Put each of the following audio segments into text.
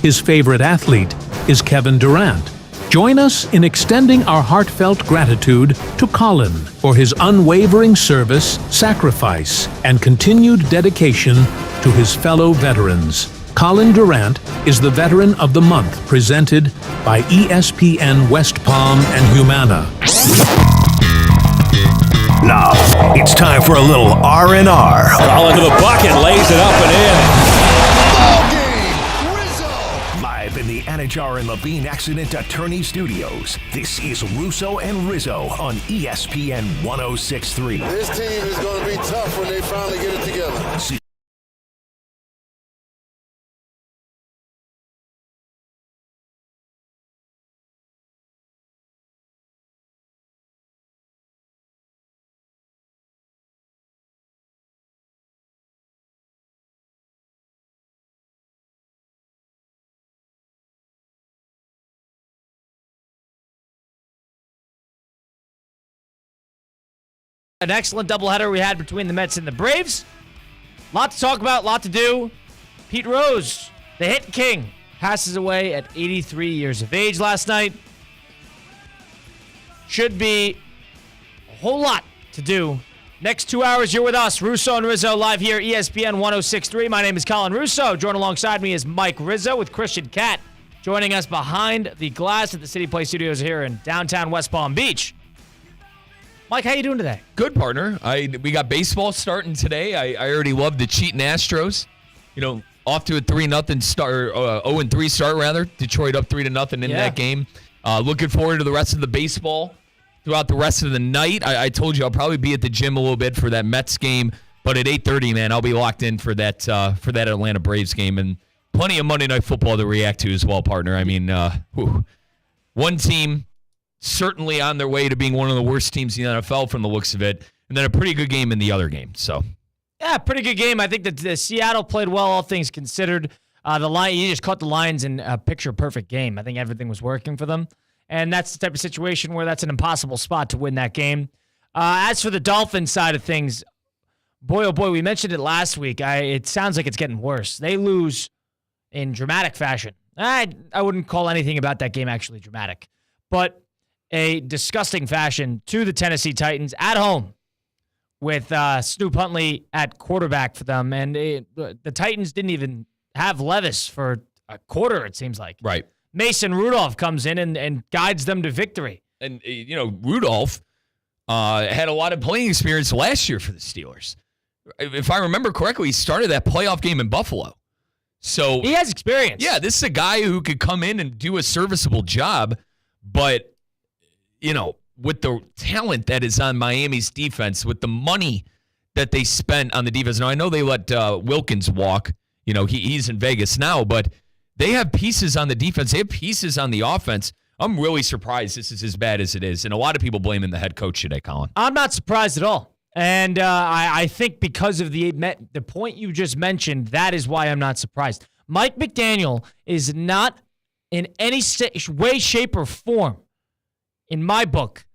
His favorite athlete is Kevin Durant. Join us in extending our heartfelt gratitude to Colin for his unwavering service, sacrifice, and continued dedication to his fellow veterans. Colin Durant is the Veteran of the Month presented by ESPN West Palm and Humana. Now, it's time for a little R&R. All into the bucket, lays it up and in. Ball game, Rizzo! Live in the Anajar and Levine Accident Attorney Studios, this is Russo and Rizzo on ESPN 106.3. This team is going to be tough when they finally get it together. An excellent doubleheader we had between the Mets and the Braves. Lot to talk about, lot to do. Pete Rose, the hit king, passes away at 83 years of age last night. Should be a whole lot to do. Next 2 hours, you're with us, Russo and Rizzo, live here, ESPN 106.3. My name is Colin Russo. Joined alongside me is Mike Rizzo with Christian Cat, joining us behind the glass at the City Play Studios here in downtown West Palm Beach. Mike, how you doing today? Good, partner. We got baseball starting today. I already love the cheating Astros. You know, off to a 3-0 start, 0-3 start rather. Detroit up 3-0 in that game. Looking forward to the rest of the baseball throughout the rest of the night. I told you I'll probably be at the gym a little bit for that Mets game, but at 8:30, man, I'll be locked in for that Atlanta Braves game, and plenty of Monday Night Football to react to as well, partner. I mean, one team certainly on their way to being one of the worst teams in the NFL from the looks of it, and then a pretty good game in the other game. So, yeah, pretty good game. I think that the Seattle played well, all things considered. You just caught the Lions in a picture-perfect game. I think everything was working for them, and that's the type of situation where that's an impossible spot to win that game. As for the Dolphins side of things, boy, oh boy, we mentioned it last week. It sounds like it's getting worse. They lose in dramatic fashion. I wouldn't call anything about that game actually dramatic, but a disgusting fashion to the Tennessee Titans at home with Snoop Huntley at quarterback for them. And the Titans didn't even have Levis for a quarter, it seems like. Right. Mason Rudolph comes in and guides them to victory. And, Rudolph had a lot of playing experience last year for the Steelers. If I remember correctly, he started that playoff game in Buffalo. So he has experience. Yeah, this is a guy who could come in and do a serviceable job, but with the talent that is on Miami's defense, with the money that they spent on the defense. Now, I know they let Wilkins walk. He's in Vegas now, but they have pieces on the defense. They have pieces on the offense. I'm really surprised this is as bad as it is, and a lot of people blaming the head coach today, Colin. I'm not surprised at all. And I think because of the point you just mentioned, that is why I'm not surprised. Mike McDaniel is not in any way, shape, or form, in my book,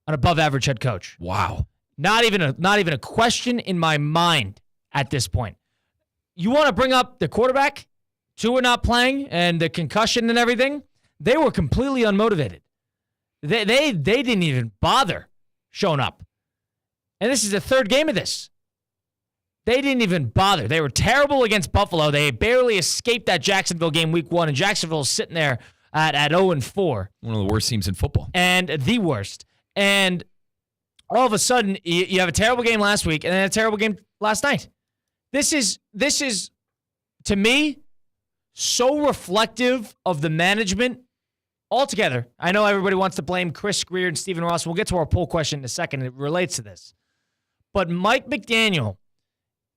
an above-average head coach. Wow. Not even a question in my mind at this point. You want to bring up the quarterback? Tua not playing and the concussion and everything? They were completely unmotivated. They didn't even bother showing up. And this is the third game of this. They didn't even bother. They were terrible against Buffalo. They barely escaped that Jacksonville game week 1, and Jacksonville's sitting there at 0-4. One of the worst teams in football. And the worst. And all of a sudden, you have a terrible game last week and then a terrible game last night. This is, to me, so reflective of the management altogether. I know everybody wants to blame Chris Greer and Stephen Ross. We'll get to our poll question in a second. It relates to this. But Mike McDaniel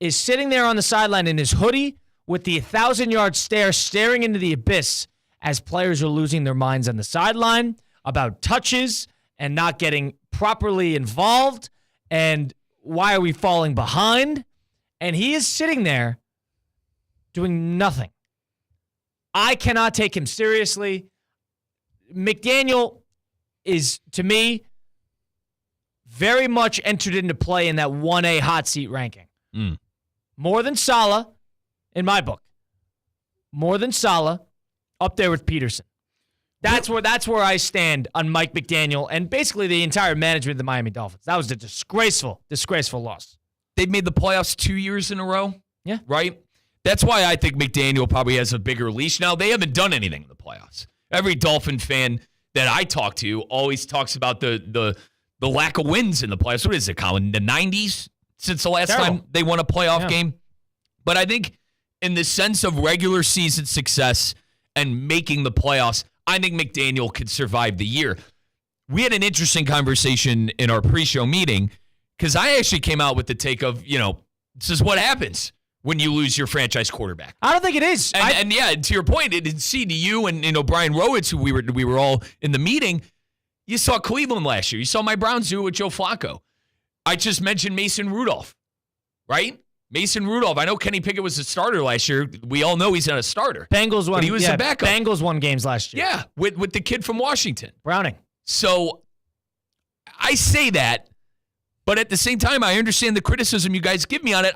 is sitting there on the sideline in his hoodie with the 1,000-yard stare staring into the abyss as players are losing their minds on the sideline about touches and not getting properly involved and why are we falling behind? And he is sitting there doing nothing. I cannot take him seriously. McDaniel is, to me, very much entered into play in that 1A hot seat ranking. More than Saleh, in my book. more than Saleh, up there with Peterson. That's where I stand on Mike McDaniel and basically the entire management of the Miami Dolphins. That was a disgraceful loss. They've made the playoffs 2 years in a row. Yeah. Right? That's why I think McDaniel probably has a bigger leash. Now, they haven't done anything in the playoffs. Every Dolphin fan that I talk to always talks about the lack of wins in the playoffs. What is it, Colin? The 90s since the last time they won a playoff game? But I think in the sense of regular season success and making the playoffs, I think McDaniel could survive the year. We had an interesting conversation in our pre-show meeting because I actually came out with the take of, this is what happens when you lose your franchise quarterback. I don't think it is. And to your point, it didn't see to you and Brian Rowitz, who we were all in the meeting. You saw Cleveland last year. You saw my Browns do it with Joe Flacco. I just mentioned Mason Rudolph, right? Mason Rudolph. I know Kenny Pickett was a starter last year. We all know he's not a starter. Bengals won. But he was a backup. Bengals won games last year. Yeah, with the kid from Washington. Browning. So I say that, but at the same time, I understand the criticism you guys give me on it.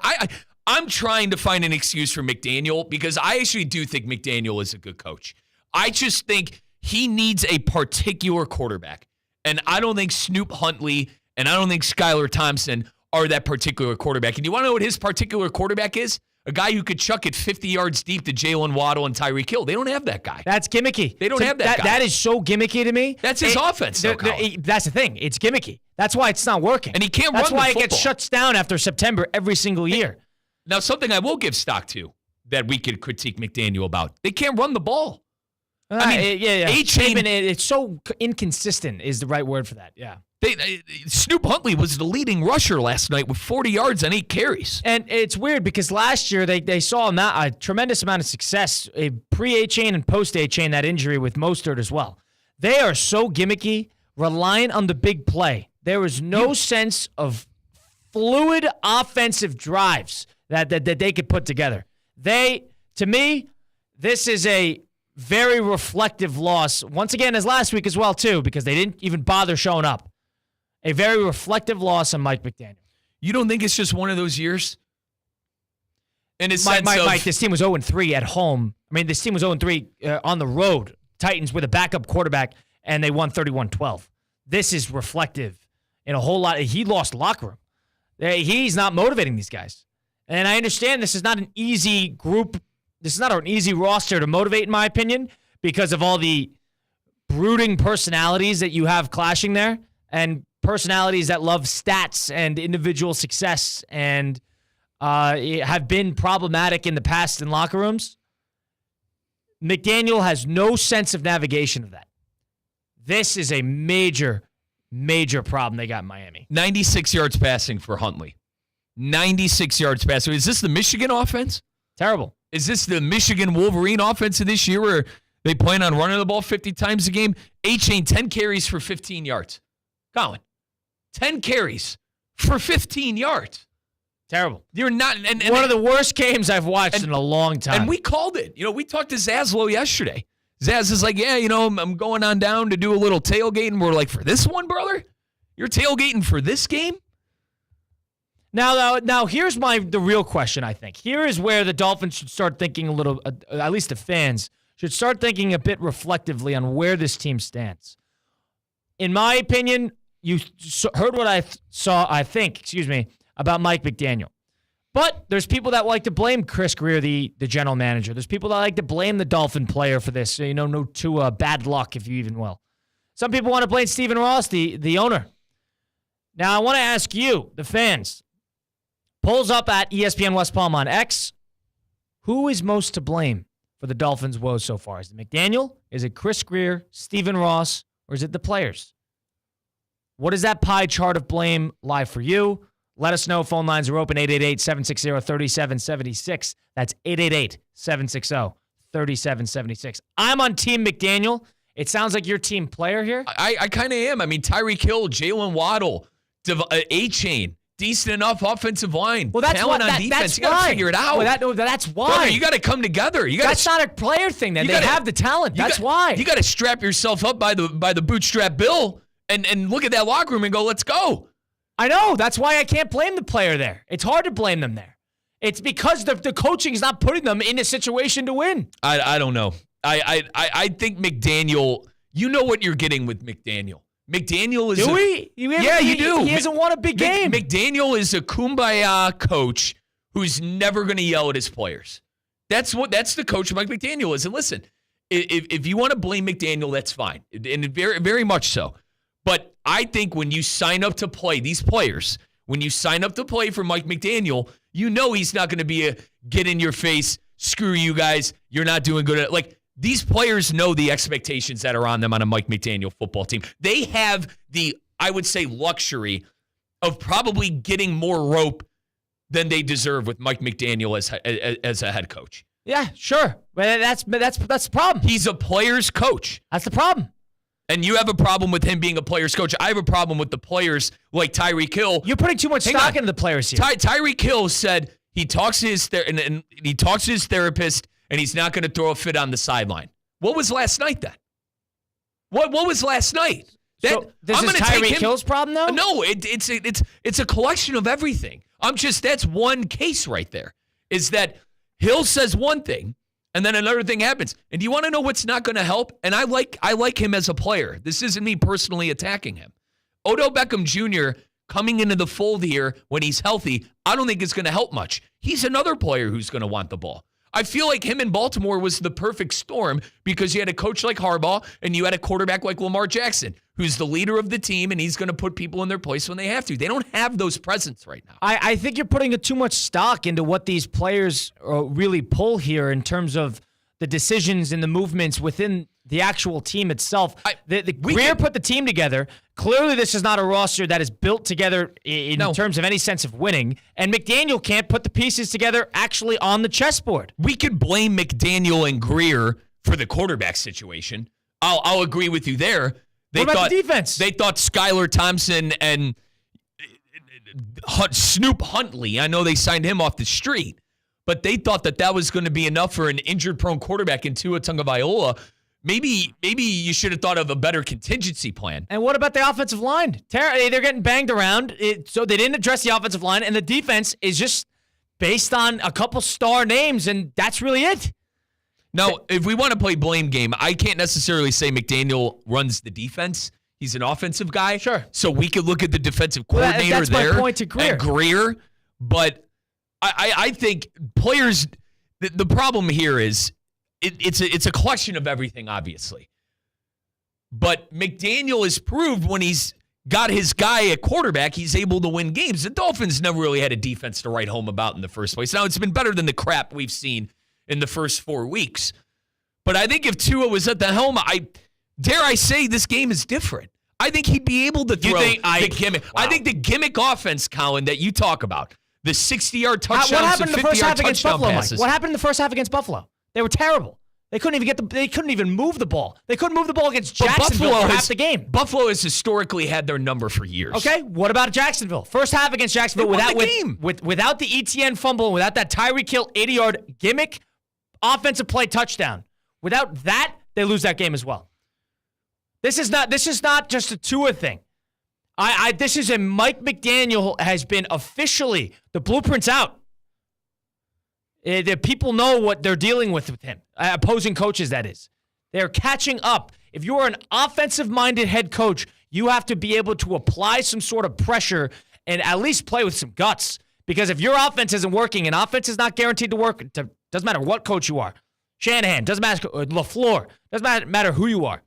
I'm trying to find an excuse for McDaniel because I actually do think McDaniel is a good coach. I just think he needs a particular quarterback. And I don't think Snoop Huntley and I don't think Skylar Thompson are that particular quarterback. And you want to know what his particular quarterback is? A guy who could chuck it 50 yards deep to Jalen Waddle and Tyreek Hill. They don't have that guy. That's gimmicky. They don't have that guy. That is so gimmicky to me. That's his offense, though, that's the thing. It's gimmicky. That's why it's not working. And he can't That's run the why football. It gets shut down after September every single year. Now, something I will give stock to that we could critique McDaniel about. They can't run the ball. A-Chain, it's so inconsistent is the right word for that. Yeah. Snoop Huntley was the leading rusher last night with 40 yards and 8 carries. And it's weird because last year they saw a tremendous amount of success, pre-A-Chain and post-A-Chain, that injury with Mostert as well. They are so gimmicky, reliant on the big play. There is no sense of fluid offensive drives that they could put together. To me, this is a very reflective loss, once again, as last week as well, too, because they didn't even bother showing up. A very reflective loss on Mike McDaniel. You don't think it's just one of those years? Mike, this team was 0-3 at home. I mean, this team was 0-3 on the road. Titans with a backup quarterback, and they won 31-12. This is reflective in a whole lot. He lost locker room. He's not motivating these guys. And I understand this is not an easy group. This is not an easy roster to motivate, in my opinion, because of all the brooding personalities that you have clashing there and personalities that love stats and individual success and have been problematic in the past in locker rooms. McDaniel has no sense of navigation of that. This is a major, major problem they got in Miami. 96 yards passing for Huntley. 96 yards passing. Is this the Michigan offense? Terrible. Is this the Michigan Wolverine offense of this year where they plan on running the ball 50 times a game? A-Chain, 10 carries for 15 yards. Colin, 10 carries for 15 yards. Terrible. You're not. And one of the worst games I've watched in a long time. And we called it. We talked to Zaslow yesterday. Zaz is like, I'm going on down to do a little tailgating. We're like, for this one, brother? You're tailgating for this game? Now here's the real question, I think. Here is where the Dolphins should start thinking a little, at least the fans, should start thinking a bit reflectively on where this team stands. In my opinion, you heard what I think, about Mike McDaniel. But there's people that like to blame Chris Greer, the general manager. There's people that like to blame the Dolphin player for this, to bad luck, if you even will. Some people want to blame Stephen Ross, the owner. Now, I want to ask you, the fans, polls up at ESPN West Palm on X. Who is most to blame for the Dolphins' woes so far? Is it McDaniel? Is it Chris Greer, Stephen Ross, or is it the players? What does that pie chart of blame lie for you? Let us know. Phone lines are open, 888-760-3776. That's 888-760-3776. I'm on Team McDaniel. It sounds like you're team player here. I kind of am. I mean, Tyreek Hill, Jalen Waddle, A-Chain. Decent enough offensive line. Well, that's talent why, on defense. that's you got to figure it out. Well, that's why. Brother, you got to come together. That's not a player thing. Then they have the talent. That's why. You got to strap yourself up by the bootstrap bill and look at that locker room and go, let's go. I know. That's why I can't blame the player there. It's hard to blame them there. It's because the coaching is not putting them in a situation to win. I don't know. I think McDaniel, you know what you're getting with McDaniel. McDaniel is Do we? Yeah, you do. He hasn't won a big game. McDaniel is a kumbaya coach who's never going to yell at his players. That's the coach Mike McDaniel is. And listen, if you want to blame McDaniel, that's fine. And very, very much so. But I think when you sign up to play, these players, when you sign up to play for Mike McDaniel, you know he's not going to be a get in your face, screw you guys, you're not doing good. Like, these players know the expectations that are on them on a Mike McDaniel football team. They have the, I would say, luxury of probably getting more rope than they deserve with Mike McDaniel as a head coach. Yeah, sure. But that's the problem. He's a player's coach. That's the problem. And you have a problem with him being a player's coach. I have a problem with the players like Tyreek Hill. You're putting too much stock into the players here. Tyreek Hill said he talks to his therapist, and he's not going to throw a fit on the sideline. What was last night then? What was last night? So this is Tyreek Hill's problem, though? No, it's a collection of everything. That's one case right there. Is that Hill says one thing, and then another thing happens. And do you want to know what's not going to help? And I like him as a player. This isn't me personally attacking him. Odell Beckham Jr. coming into the fold here when he's healthy, I don't think it's going to help much. He's another player who's going to want the ball. I feel like him in Baltimore was the perfect storm because you had a coach like Harbaugh and you had a quarterback like Lamar Jackson, who's the leader of the team, and he's going to put people in their place when they have to. They don't have those presents right now. I think you're putting too much stock into what these players really pull here in terms of the decisions and the movements within the actual team itself. Greer put the team together. Clearly, this is not a roster that is built together in terms of any sense of winning. And McDaniel can't put the pieces together actually on the chessboard. We could blame McDaniel and Greer for the quarterback situation. I'll agree with you there. What about the defense? They thought Skylar Thompson and Snoop Huntley, I know they signed him off the street, but they thought that was going to be enough for an injured-prone quarterback in Tua Tagovailoa. Maybe you should have thought of a better contingency plan. And what about the offensive line? They're getting banged around, so they didn't address the offensive line, and the defense is just based on a couple star names, and that's really it. Now, if we want to play blame game, I can't necessarily say McDaniel runs the defense. He's an offensive guy. Sure. So we could look at the defensive coordinator that's there. My point to Greer. But I think players, the problem here is it's a collection of everything, obviously. But McDaniel has proved when he's got his guy at quarterback, he's able to win games. The Dolphins never really had a defense to write home about in the first place. Now, it's been better than the crap we've seen in the first 4 weeks. But I think if Tua was at the helm, dare I say this game is different. I think he'd be able to throw the gimmick. Wow. I think the gimmick offense, Colin, that you talk about, the 60-yard touchdowns and 50-yard touchdown passes. What happened in the first half against Buffalo? They were terrible. They couldn't even move the ball. They couldn't move the ball against Jacksonville for half the game. Buffalo has historically had their number for years. Okay, what about Jacksonville? First half against Jacksonville without the ETN fumble, without that Tyreek Hill 80-yard gimmick offensive play touchdown. Without that, they lose that game as well. This is not just a Tua thing. This is a Mike McDaniel has been officially, the blueprint's out. The people know what they're dealing with him. Opposing coaches, that is. They're catching up. If you're an offensive-minded head coach, you have to be able to apply some sort of pressure and at least play with some guts. Because if your offense isn't working, and offense is not guaranteed to work, doesn't matter what coach you are. Shanahan, doesn't matter, LaFleur, doesn't matter who you are.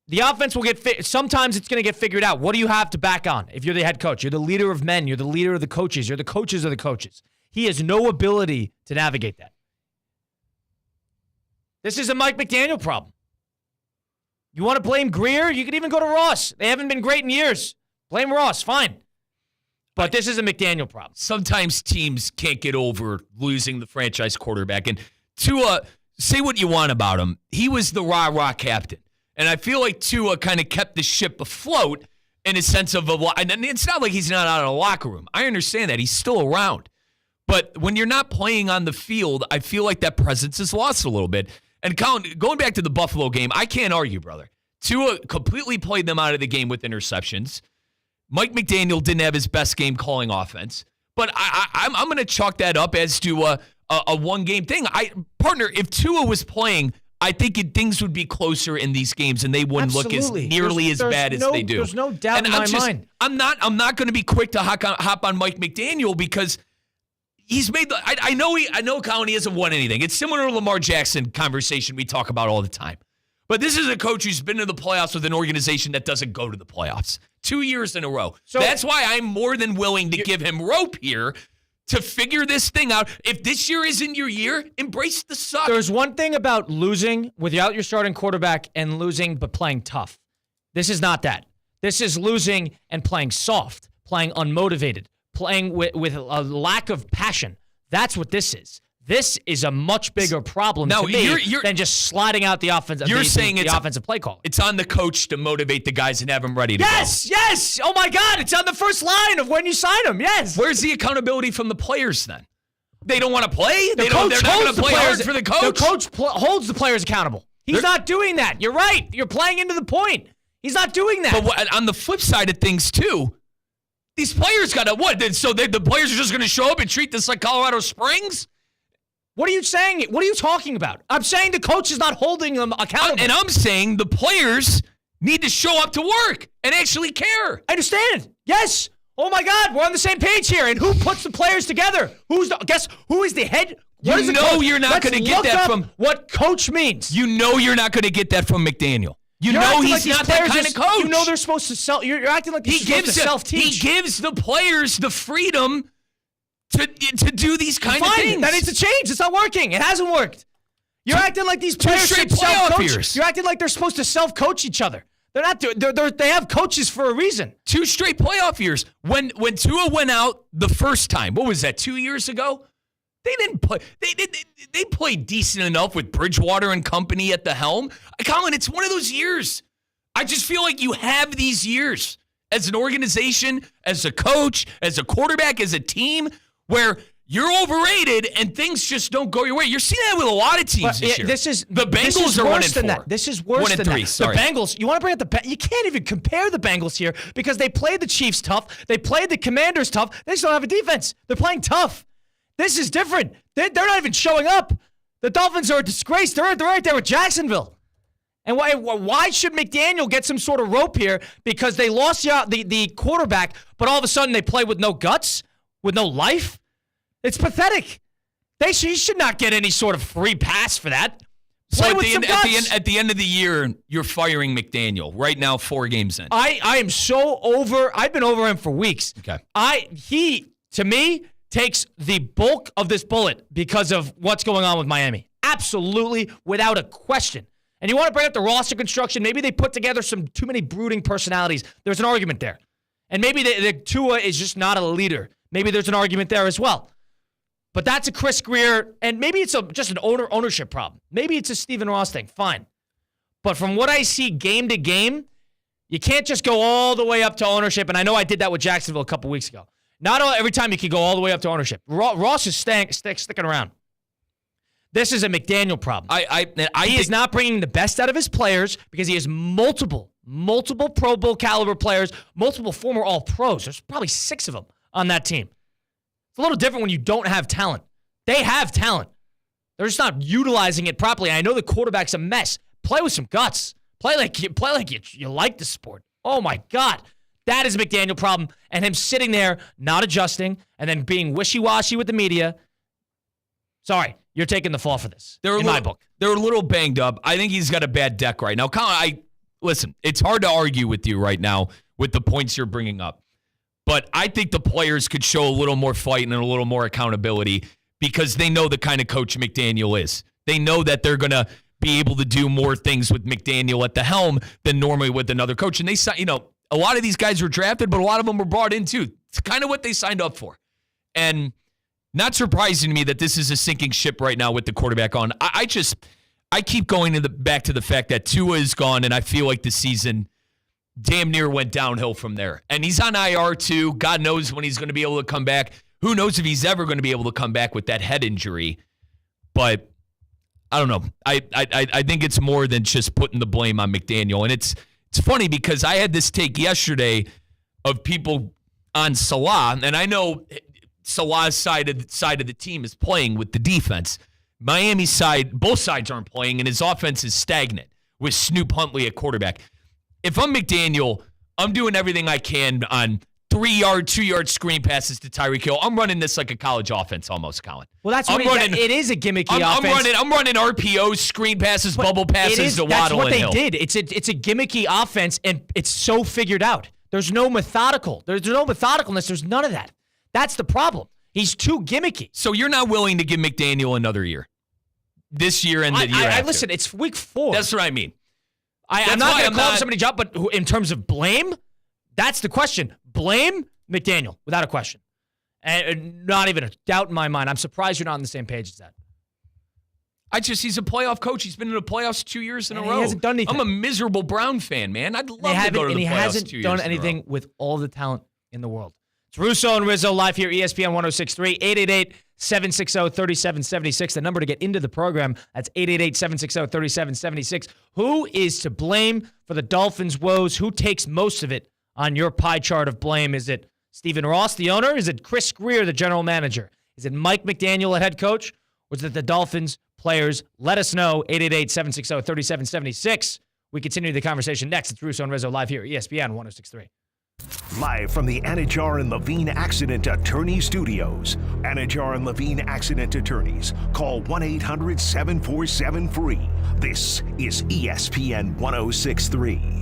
The offense will sometimes it's going to get figured out. What do you have to back on if you're the head coach? You're the leader of men. You're the leader of the coaches. You're the coaches of the coaches. He has no ability to navigate that. This is a Mike McDaniel problem. You want to blame Greer? You could even go to Ross. They haven't been great in years. Blame Ross, fine. But this is a McDaniel problem. Sometimes teams can't get over losing the franchise quarterback. And Tua, say what you want about him, he was the rah-rah captain. And I feel like Tua kind of kept the ship afloat in a sense of and it's not like he's not out of the locker room. I understand that. He's still around. But when you're not playing on the field, I feel like that presence is lost a little bit. And Colin, going back to the Buffalo game, I can't argue, brother. Tua completely played them out of the game with interceptions. Mike McDaniel didn't have his best game calling offense. But I'm going to chalk that up as to a one-game thing. Partner, if Tua was playing, I think things would be closer in these games, and they wouldn't look as nearly as bad as they do. There's no doubt in my mind. I'm not going to be quick to hop on Mike McDaniel because he's made the. I know Colin, he hasn't won anything. It's similar to Lamar Jackson conversation we talk about all the time. But this is a coach who's been to the playoffs with an organization that doesn't go to the playoffs 2 years in a row. So that's why I'm more than willing to give him rope here to figure this thing out. If this year isn't your year, embrace the suck. There's one thing about losing without your starting quarterback and losing but playing tough. This is not that. This is losing and playing soft, playing unmotivated, playing with a lack of passion. That's what this is. This is a much bigger problem to me than just sliding out the offensive. You're saying it's the offensive play call. It's on the coach to motivate the guys and have them ready to go. Yes. Oh my God, it's on the first line of when you sign them. Yes. Where's the accountability from the players then? They don't want to play. They're not going to play hard for the coach. The coach holds the players accountable. He's not doing that. You're right. You're playing into the point. He's not doing that. But on the flip side of things too, these players got to what? So the players are just going to show up and treat this like Colorado Springs? What are you saying? What are you talking about? I'm saying the coach is not holding them accountable. And I'm saying the players need to show up to work and actually care. I understand. Yes. Oh my God, we're on the same page here. And who puts the players together? Who is the head? You're not going to get that from what coach means. You know you're not going to get that from McDaniel. You're know he's not that kind of coach. You know they're supposed to sell. You're acting like he's supposed to self-teach. He gives the players the freedom to do these kind of things. That needs to change. It's not working. It hasn't worked. You're acting like these players should self-coach. You're acting like they're supposed to self-coach each other. They're not. They have coaches for a reason. 2 straight playoff years. When Tua went out the first time, what was that? 2 years ago. They didn't play. They played decent enough with Bridgewater and company at the helm. Colin, it's one of those years. I just feel like you have these years as an organization, as a coach, as a quarterback, as a team, where you're overrated and things just don't go your way. You're seeing that with a lot of teams this year. The Bengals are 1-4. This is worse than that. Sorry. The Bengals, you want to bring up you can't even compare the Bengals here because they played the Chiefs tough. They played the Commanders tough. They still have a defense. They're playing tough. This is different. They're not even showing up. The Dolphins are a disgrace. They're right there with Jacksonville. And why should McDaniel get some sort of rope here because they lost the quarterback, but all of a sudden they play with no guts? With no life? It's pathetic. He should not get any sort of free pass for that. So at the end of the year, you're firing McDaniel. Right now, 4 games in. I am so over. I've been over him for weeks. Okay. He, to me, takes the bulk of this bullet because of what's going on with Miami. Absolutely, without a question. And you want to bring up the roster construction? Maybe they put together some too many brooding personalities. There's an argument there. And maybe the Tua is just not a leader. Maybe there's an argument there as well. But that's a Chris Greer, and maybe it's just an ownership problem. Maybe it's a Stephen Ross thing. Fine. But from what I see game to game, you can't just go all the way up to ownership. And I know I did that with Jacksonville a couple weeks ago. Not every time you can go all the way up to ownership. Ross is sticking around. This is a McDaniel problem. He is not bringing the best out of his players because he has multiple Pro Bowl caliber players, multiple former All-Pros. There's probably 6 of them on that team. It's a little different when you don't have talent. They have talent. They're just not utilizing it properly. I know the quarterback's a mess. Play with some guts. Play like you like the sport. Oh, my God. That is a McDaniel problem. And him sitting there, not adjusting, and then being wishy-washy with the media. Sorry, you're taking the fall for this, my book. They're a little banged up. I think he's got a bad deck right now. Colin, listen, it's hard to argue with you right now with the points you're bringing up. But I think the players could show a little more fight and a little more accountability because they know the kind of coach McDaniel is. They know that they're going to be able to do more things with McDaniel at the helm than normally with another coach. And a lot of these guys were drafted, but a lot of them were brought in too. It's kind of what they signed up for. And not surprising to me that this is a sinking ship right now with the quarterback on. I keep going back to the fact that Tua is gone, and I feel like the season damn near went downhill from there. And he's on IR too. God knows when he's going to be able to come back. Who knows if he's ever going to be able to come back with that head injury. But I don't know. I think it's more than just putting the blame on McDaniel. And it's funny because I had this take yesterday of people on Salah, and I know Salah's side of the team is playing with the defense. Miami's side, both sides aren't playing, and his offense is stagnant with Snoop Huntley at quarterback. If I'm McDaniel, I'm doing everything I can on 3-yard, 2-yard screen passes to Tyreek Hill. I'm running this like a college offense almost, Colin. Well, that's what it is a gimmicky offense. I'm running RPOs, screen passes, bubble passes to Waddle and Hill. That's what they did. It's a gimmicky offense, and it's so figured out. There's no methodical. There's no methodicalness. There's none of that. That's the problem. He's too gimmicky. So you're not willing to give McDaniel another year? This year and the year after? Listen, it's week 4. That's what I mean. I'm not going to call somebody job, but in terms of blame, that's the question. Blame McDaniel, without a question. And not even a doubt in my mind. I'm surprised you're not on the same page as that. He's a playoff coach. He's been in the playoffs 2 years in a row. He hasn't done anything. I'm a miserable Brown fan, man. I'd love to go to the playoffs 2 years in a row. And he hasn't done anything with all the talent in the world. It's Russo and Rizzo live here, ESPN 106.3, 888-760-3776. The number to get into the program, that's 888-760-3776. Who is to blame for the Dolphins' woes? Who takes most of it on your pie chart of blame? Is it Stephen Ross, the owner? Is it Chris Greer, the general manager? Is it Mike McDaniel, the head coach? Or is it the Dolphins players? Let us know, 888-760-3776. We continue the conversation next. It's Russo and Rizzo live here, ESPN 106.3. Live from the Anajar and Levine Accident Attorney Studios. Anajar and Levine Accident Attorneys. Call 1-800-747-FREE. This is ESPN 106.3.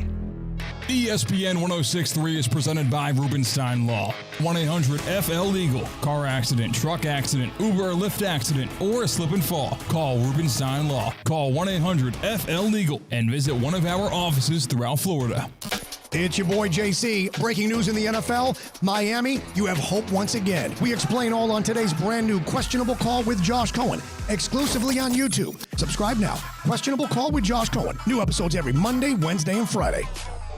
ESPN 106.3 is presented by Rubenstein Law. 1-800-FL-LEGAL. Car accident, truck accident, Uber or Lyft accident, or a slip and fall. Call Rubenstein Law. Call 1-800-FL-LEGAL and visit one of our offices throughout Florida. It's your boy JC. Breaking news in the NFL. Miami, you have hope once again. We explain all on today's brand new Questionable Call with Josh Cohen, exclusively on YouTube. Subscribe now. Questionable Call with Josh Cohen. New episodes every Monday, Wednesday, and Friday.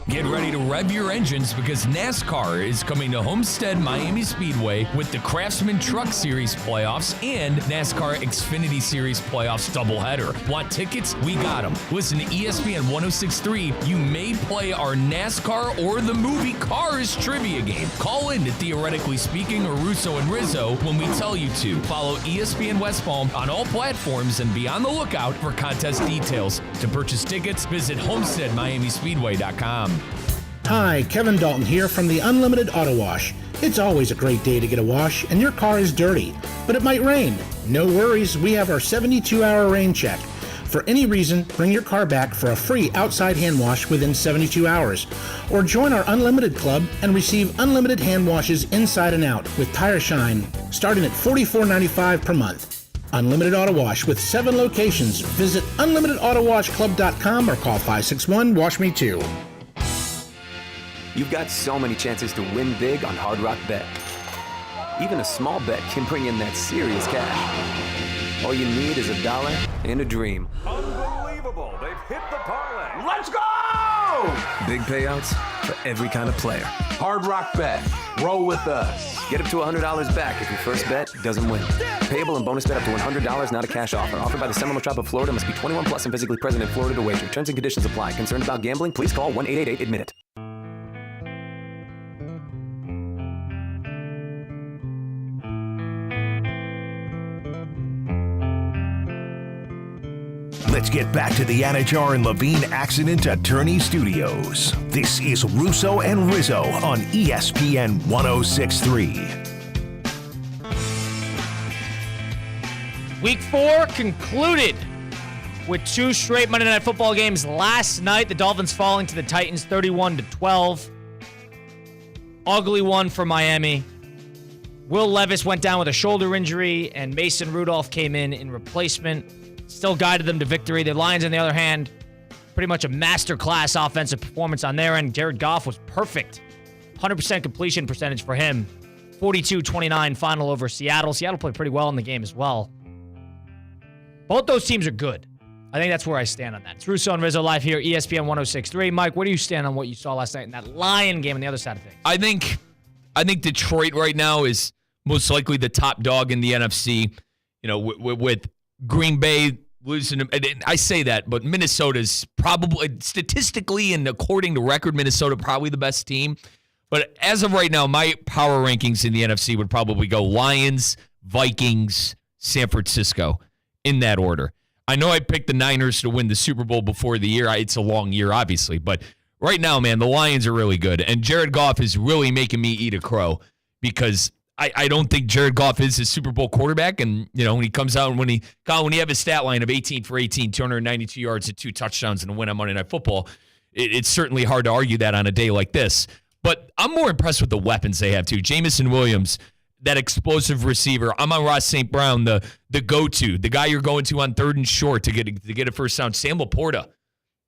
Get ready to rev your engines because NASCAR is coming to Homestead Miami Speedway with the Craftsman Truck Series playoffs and NASCAR Xfinity Series playoffs doubleheader. Want tickets? We got them. Listen to ESPN 106.3. You may play our NASCAR or the movie Cars trivia game. Call in to Theoretically Speaking or Russo and Rizzo when we tell you to. Follow ESPN West Palm on all platforms and be on the lookout for contest details. To purchase tickets, visit HomesteadMiamiSpeedway.com. Hi, Kevin Dalton here from the Unlimited Auto Wash. It's always a great day to get a wash, and your car is dirty, but it might rain. No worries, we have our 72-hour rain check. For any reason, bring your car back for a free outside hand wash within 72 hours. Or join our Unlimited Club and receive unlimited hand washes inside and out with Tire Shine, starting at $44.95 per month. Unlimited Auto Wash with 7 locations. Visit unlimitedAutoWashClub.com or call 561-WASH-ME-TOO. You've got so many chances to win big on Hard Rock Bet. Even a small bet can bring in that serious cash. All you need is $1 and a dream. Unbelievable. They've hit the parlay. Let's go! Big payouts for every kind of player. Hard Rock Bet. Roll with us. Get up to $100 back if your first bet doesn't win. Payable and bonus bet up to $100, not a cash offer. Offered by the Seminole Tribe of Florida. Must be 21 plus and physically present in Florida to wager. Terms and conditions apply. Concerned about gambling? Please call 1-888-ADMIT-IT. Let's get back to the Anajar and Levine Accident Attorney Studios. This is Russo and Rizzo on ESPN 106.3. Week 4 concluded with 2 straight Monday Night Football games last night. The Dolphins falling to the Titans 31-12. Ugly one for Miami. Will Levis went down with a shoulder injury, and Mason Rudolph came in replacement. Still guided them to victory. The Lions, on the other hand, pretty much a masterclass offensive performance on their end. Jared Goff was perfect. 100% completion percentage for him. 42-29 final over Seattle. Seattle played pretty well in the game as well. Both those teams are good. I think that's where I stand on that. It's Russo and Rizzo live here, ESPN 106.3. Mike, where do you stand on what you saw last night in that Lion game on the other side of things? I think Detroit right now is most likely the top dog in the NFC. You know, with Green Bay losing, I say that, but Minnesota's probably, statistically and according to record, Minnesota probably the best team. But as of right now, my power rankings in the NFC would probably go Lions, Vikings, San Francisco, in that order. I know I picked the Niners to win the Super Bowl before the year. It's a long year, obviously. But right now, man, the Lions are really good. And Jared Goff is really making me eat a crow because I don't think Jared Goff is a Super Bowl quarterback. And, when he comes out and when you have a stat line of 18 for 18, 292 yards and 2 touchdowns and a win on Monday Night Football, it's certainly hard to argue that on a day like this. But I'm more impressed with the weapons they have, too. Jamison Williams, that explosive receiver. I'm on Ross St. Brown, the go-to, the guy you're going to on 3rd and short to get a first down. Sam Laporta,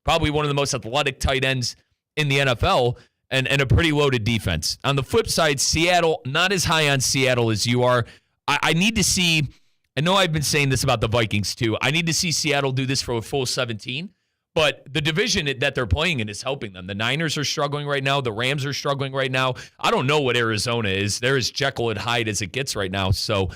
probably one of the most athletic tight ends in the NFL, and a pretty loaded defense. On the flip side, Seattle, not as high on Seattle as you are. I need to see, I know I've been saying this about the Vikings too, I need to see Seattle do this for a full 17. But the division that they're playing in is helping them. The Niners are struggling right now. The Rams are struggling right now. I don't know what Arizona is. They're as Jekyll and Hyde as it gets right now. So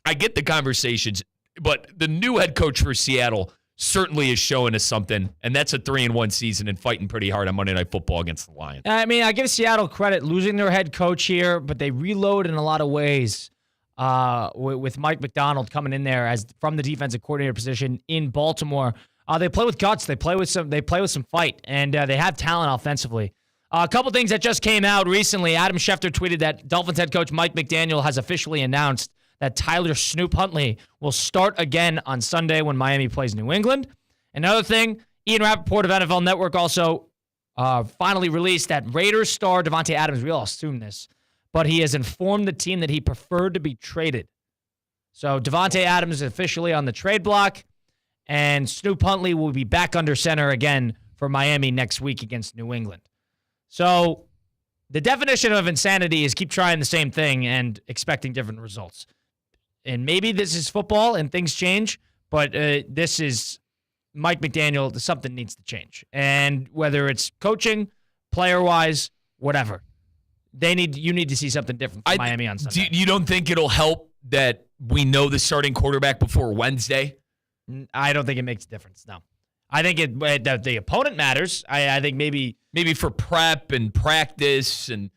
I get the conversations. But the new head coach for Seattle certainly is showing us something. And that's a 3-1 season and fighting pretty hard on Monday Night Football against the Lions. I mean, I give Seattle credit losing their head coach here, but they reload in a lot of ways with Mike McDonald coming in there as from the defensive coordinator position in Baltimore. They play with guts. They play with some fight, and they have talent offensively. A couple things that just came out recently. Adam Schefter tweeted that Dolphins head coach Mike McDaniel has officially announced that Tyler Snoop Huntley will start again on Sunday when Miami plays New England. Another thing, Ian Rappaport of NFL Network also finally released that Raiders star Davante Adams, we all assume this, but he has informed the team that he preferred to be traded. So Davante Adams is officially on the trade block. And Snoop Huntley will be back under center again for Miami next week against New England. So the definition of insanity is keep trying the same thing and expecting different results. And maybe this is football and things change, but this is Mike McDaniel. Something needs to change. And whether it's coaching, player-wise, whatever, you need to see something different from Miami on Sunday. You don't think it'll help that we know the starting quarterback before Wednesday? I don't think it makes a difference, no. I think the opponent matters. I think maybe for prep and practice and,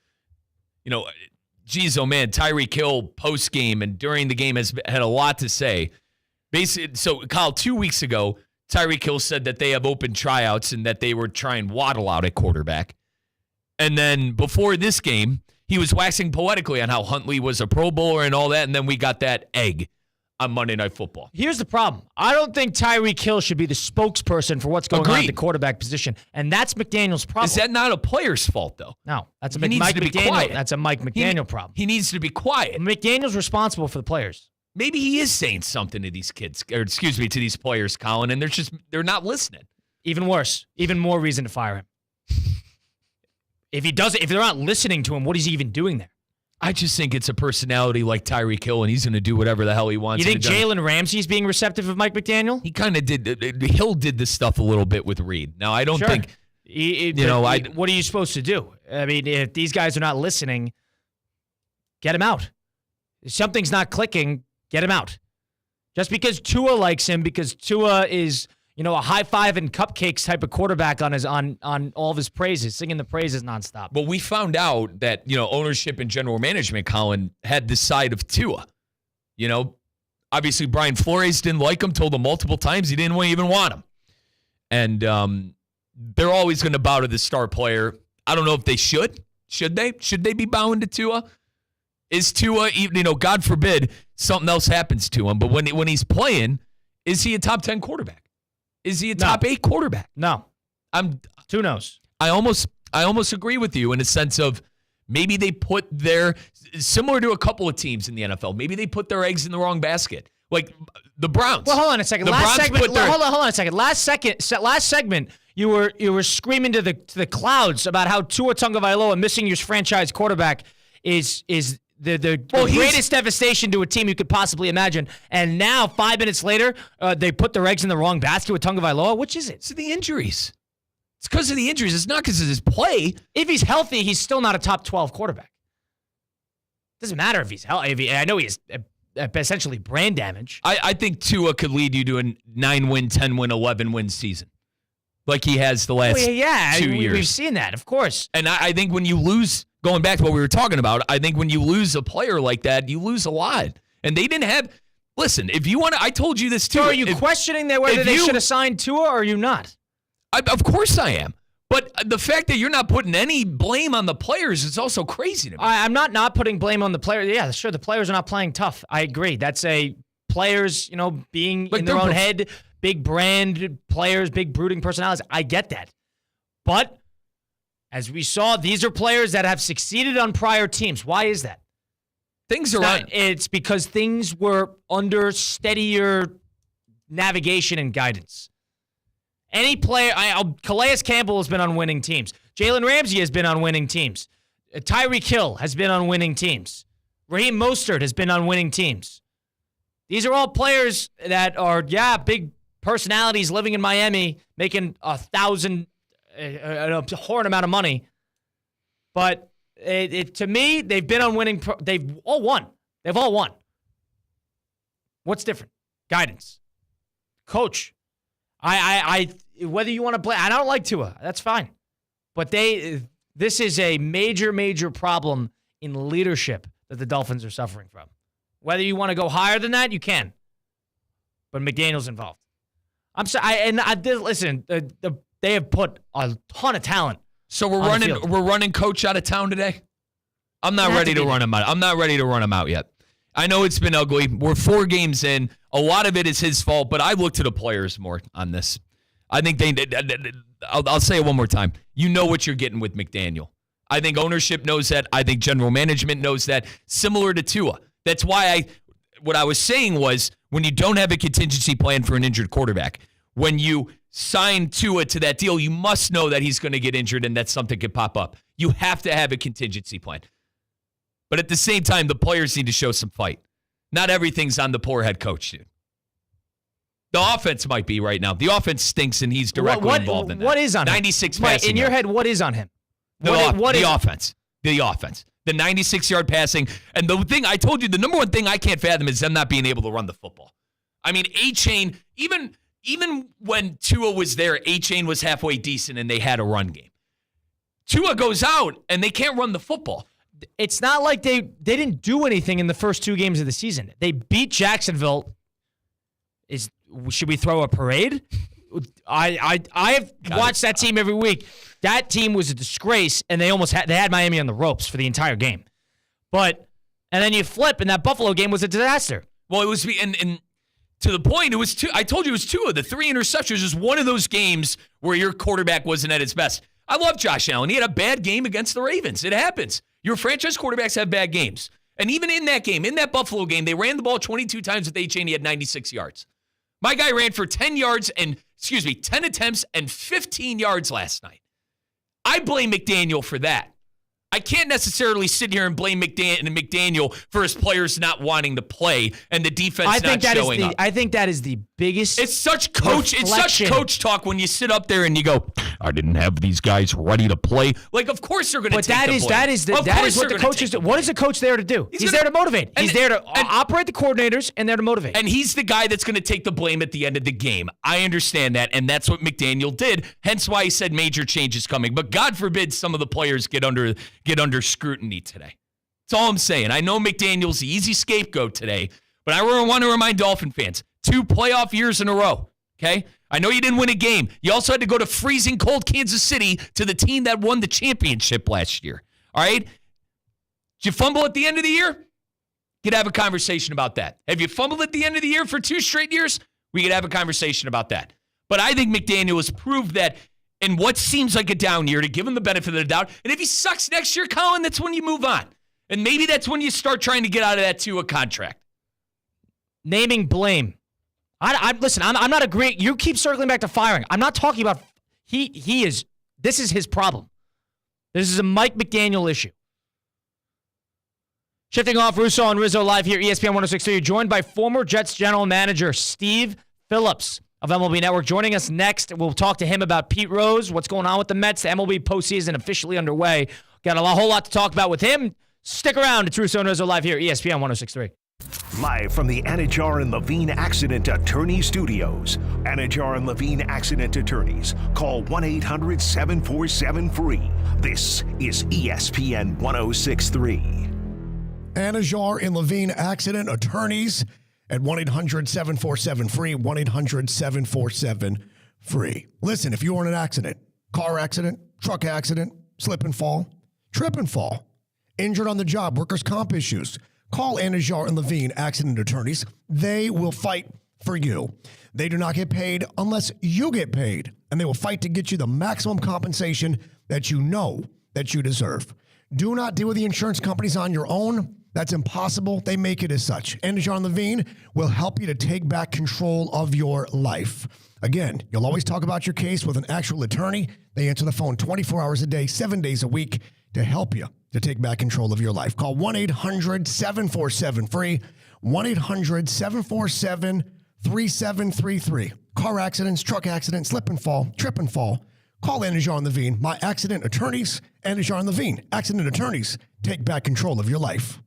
geez, oh man, Tyreek Hill post-game and during the game has had a lot to say. Basically, so, Kyle, 2 weeks ago, Tyreek Hill said that they have open tryouts and that they were trying Waddle out at quarterback. And then before this game, he was waxing poetically on how Huntley was a Pro Bowler and all that, and then we got that egg on Monday Night Football. Here's the problem. I don't think Tyreek Hill should be the spokesperson for what's going on at the quarterback position, and that's McDaniel's problem. Is that not a player's fault, though? No, that's a Mike McDaniel. That's a Mike McDaniel problem. He needs to be quiet. McDaniel's responsible for the players. Maybe he is saying something to these kids, or to these players, Colin, and they're not listening. Even worse, even more reason to fire him. If they're not listening to him, what is he even doing there? I just think it's a personality like Tyreek Hill, and he's going to do whatever the hell he wants. You think Jalen Ramsey's being receptive of Mike McDaniel? He kind of did. Hill did this stuff a little bit with Reed. Now, I don't think, what are you supposed to do? I mean, if these guys are not listening, get him out. If something's not clicking, get him out. Just because Tua likes him, because Tua is, a high five and cupcakes type of quarterback on all of his praises, singing the praises nonstop. But we found out that, ownership and general management, Colin, had the side of Tua. Obviously Brian Flores didn't like him, told him multiple times he didn't even want him. And they're always going to bow to the star player. I don't know if they should. Should they? Should they be bowing to Tua? Is Tua, God forbid, something else happens to him. But when he's playing, is he a top 10 quarterback? Is he a top 8 quarterback? No. Who knows? I almost agree with you in a sense of maybe they put similar to a couple of teams in the NFL, maybe they put their eggs in the wrong basket. Like the Browns. Well, hold on a second. Hold on a second. Last segment, you were screaming to the clouds about how Tua Tagovailoa missing your franchise quarterback is the greatest devastation to a team you could possibly imagine. And now, 5 minutes later, they put their eggs in the wrong basket with Tagovailoa. Which is it? It's the injuries. It's because of the injuries. It's not because of his play. If he's healthy, he's still not a top 12 quarterback. Doesn't matter if he's healthy. I know he has essentially brain damage. I think Tua could lead you to a 9-win, 10-win, 11-win season. Like he has the last 2 years. We've seen that, of course. And I think when you lose going back to what we were talking about, I think when you lose a player like that, you lose a lot. And they didn't have. Listen, if you want to, I told you this too. So are you questioning whether they should have signed Tua, or are you not? Of course I am. But the fact that you're not putting any blame on the players is also crazy to me. I'm not putting blame on the players. Yeah, sure, the players are not playing tough. I agree. That's players, being in their own head, big brand players, big brooding personalities. I get that. But as we saw, these are players that have succeeded on prior teams. Why is that? Things are right. It's because things were under steadier navigation and guidance. Any player, Calais Campbell has been on winning teams. Jalen Ramsey has been on winning teams. Tyreek Hill has been on winning teams. Raheem Mostert has been on winning teams. These are all players that are, big personalities living in Miami, making a horrid amount of money. But to me, they've been on winning. They've all won. They've all won. What's different? Guidance, coach. I whether you want to play, I don't like Tua. That's fine, but this is a major problem in leadership that the Dolphins are suffering from. Whether you want to go higher than that, you can. But McDaniel's involved. I'm sorry. Listen. They have put a ton of talent. So we're running coach out of town today. I'm not ready to run him out. I'm not ready to run him out yet. I know it's been ugly. We're 4 games in. A lot of it is his fault, but I look to the players more on this. I think I'll say it one more time. You know what you're getting with McDaniel. I think ownership knows that. I think general management knows that. Similar to Tua. That's why what I was saying was when you don't have a contingency plan for an injured quarterback, when you sign Tua to that deal, you must know that he's going to get injured and that something could pop up. You have to have a contingency plan. But at the same time, the players need to show some fight. Not everything's on the poor head coach, dude. The offense might be right now. The offense stinks, and he's directly involved in that. What is on 96 him? passing in your yards. head, what is on him? The offense. The offense. The 96-yard passing. And the thing I told you, the number one thing I can't fathom is them not being able to run the football. I mean, A-Chain, even when Tua was there, A-Chain was halfway decent, and they had a run game. Tua goes out, and they can't run the football. It's not like they didn't do anything in the first 2 games of the season. They beat Jacksonville. Should we throw a parade? I've watched that team every week. That team was a disgrace, and they had Miami on the ropes for the entire game. And then you flip, and that Buffalo game was a disaster. Well, it was and to the point, it was two. I told you it was 2 of the 3 interceptions. Is one of those games where your quarterback wasn't at his best. I love Josh Allen. He had a bad game against the Ravens. It happens. Your franchise quarterbacks have bad games. And even in that game, in that Buffalo game, they ran the ball 22 times with A-Chain. He had 96 yards. My guy ran for 10 attempts and 15 yards last night. I blame McDaniel for that. I can't necessarily sit here and blame McDaniel for his players not wanting to play and the defense not showing up. I think that is the biggest. It's such coach talk when you sit up there and you go, I didn't have these guys ready to play. Like, of course they're going to take the blame. That is what the coach is doing. What is the coach there to do? He's there to motivate. He's there to operate the coordinators and there to motivate. And he's the guy that's going to take the blame at the end of the game. I understand that, and that's what McDaniel did. Hence why he said major changes coming. But God forbid some of the players get under scrutiny today. That's all I'm saying. I know McDaniel's the easy scapegoat today, but I want to remind Dolphin fans, 2 playoff years in a row, okay? I know you didn't win a game. You also had to go to freezing cold Kansas City to the team that won the championship last year, all right? Did you fumble at the end of the year? We could have a conversation about that. Have you fumbled at the end of the year for 2 straight years? We could have a conversation about that. But I think McDaniel has proved that in what seems like a down year, to give him the benefit of the doubt. And if he sucks next year, Colin, that's when you move on. And maybe that's when you start trying to get out of that Tua contract. Naming blame. Listen, I'm not agreeing. You keep circling back to firing. I'm not talking about this is his problem. This is a Mike McDaniel issue. Shifting off, Russo and Rizzo live here, ESPN 106.3. You're joined by former Jets general manager Steve Phillips of MLB Network. Joining us next, we'll talk to him about Pete Rose, what's going on with the Mets. The MLB postseason officially underway. Got a whole lot to talk about with him. Stick around. It's Russo and Rizzo live here, ESPN 106.3. Live from the Anajar and Levine Accident Attorney Studios. Anajar and Levine Accident Attorneys. Call 1-800-747-FREE. This is ESPN 1063. Anajar and Levine Accident Attorneys at 1-800-747-FREE, 1-800-747-FREE. Listen, if you were in an accident, car accident, truck accident, slip and fall, trip and fall, injured on the job, workers' comp issues, call Anajar and Levine Accident Attorneys. They will fight for you. They do not get paid unless you get paid, and they will fight to get you the maximum compensation that you know that you deserve. Do not deal with the insurance companies on your own. That's impossible. They make it as such. Anajar and Levine will help you to take back control of your life. Again, you'll always talk about your case with an actual attorney. They answer the phone 24 hours a day, 7 days a week to help you to take back control of your life. Call 1-800-747-FREE, 1-800-747-3733. Car accidents, truck accidents, slip and fall, trip and fall. Call Anajar and Levine, my accident attorneys. Anajar and Levine, accident attorneys. Take back control of your life.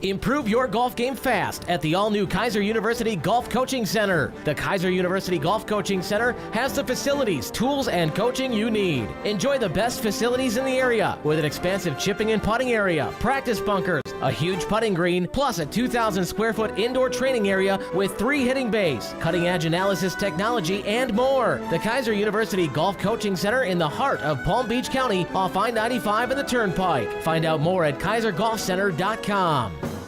Improve your golf game fast at the all-new Kaiser University Golf Coaching Center. The Kaiser University Golf Coaching Center has the facilities, tools, and coaching you need. Enjoy the best facilities in the area with an expansive chipping and putting area, practice bunkers, a huge putting green, plus a 2,000 square foot indoor training area with 3 hitting bays, cutting-edge analysis technology, and more. The Kaiser University Golf Coaching Center in the heart of Palm Beach County off I-95 and the Turnpike. Find out more at kaisergolfcenter.com.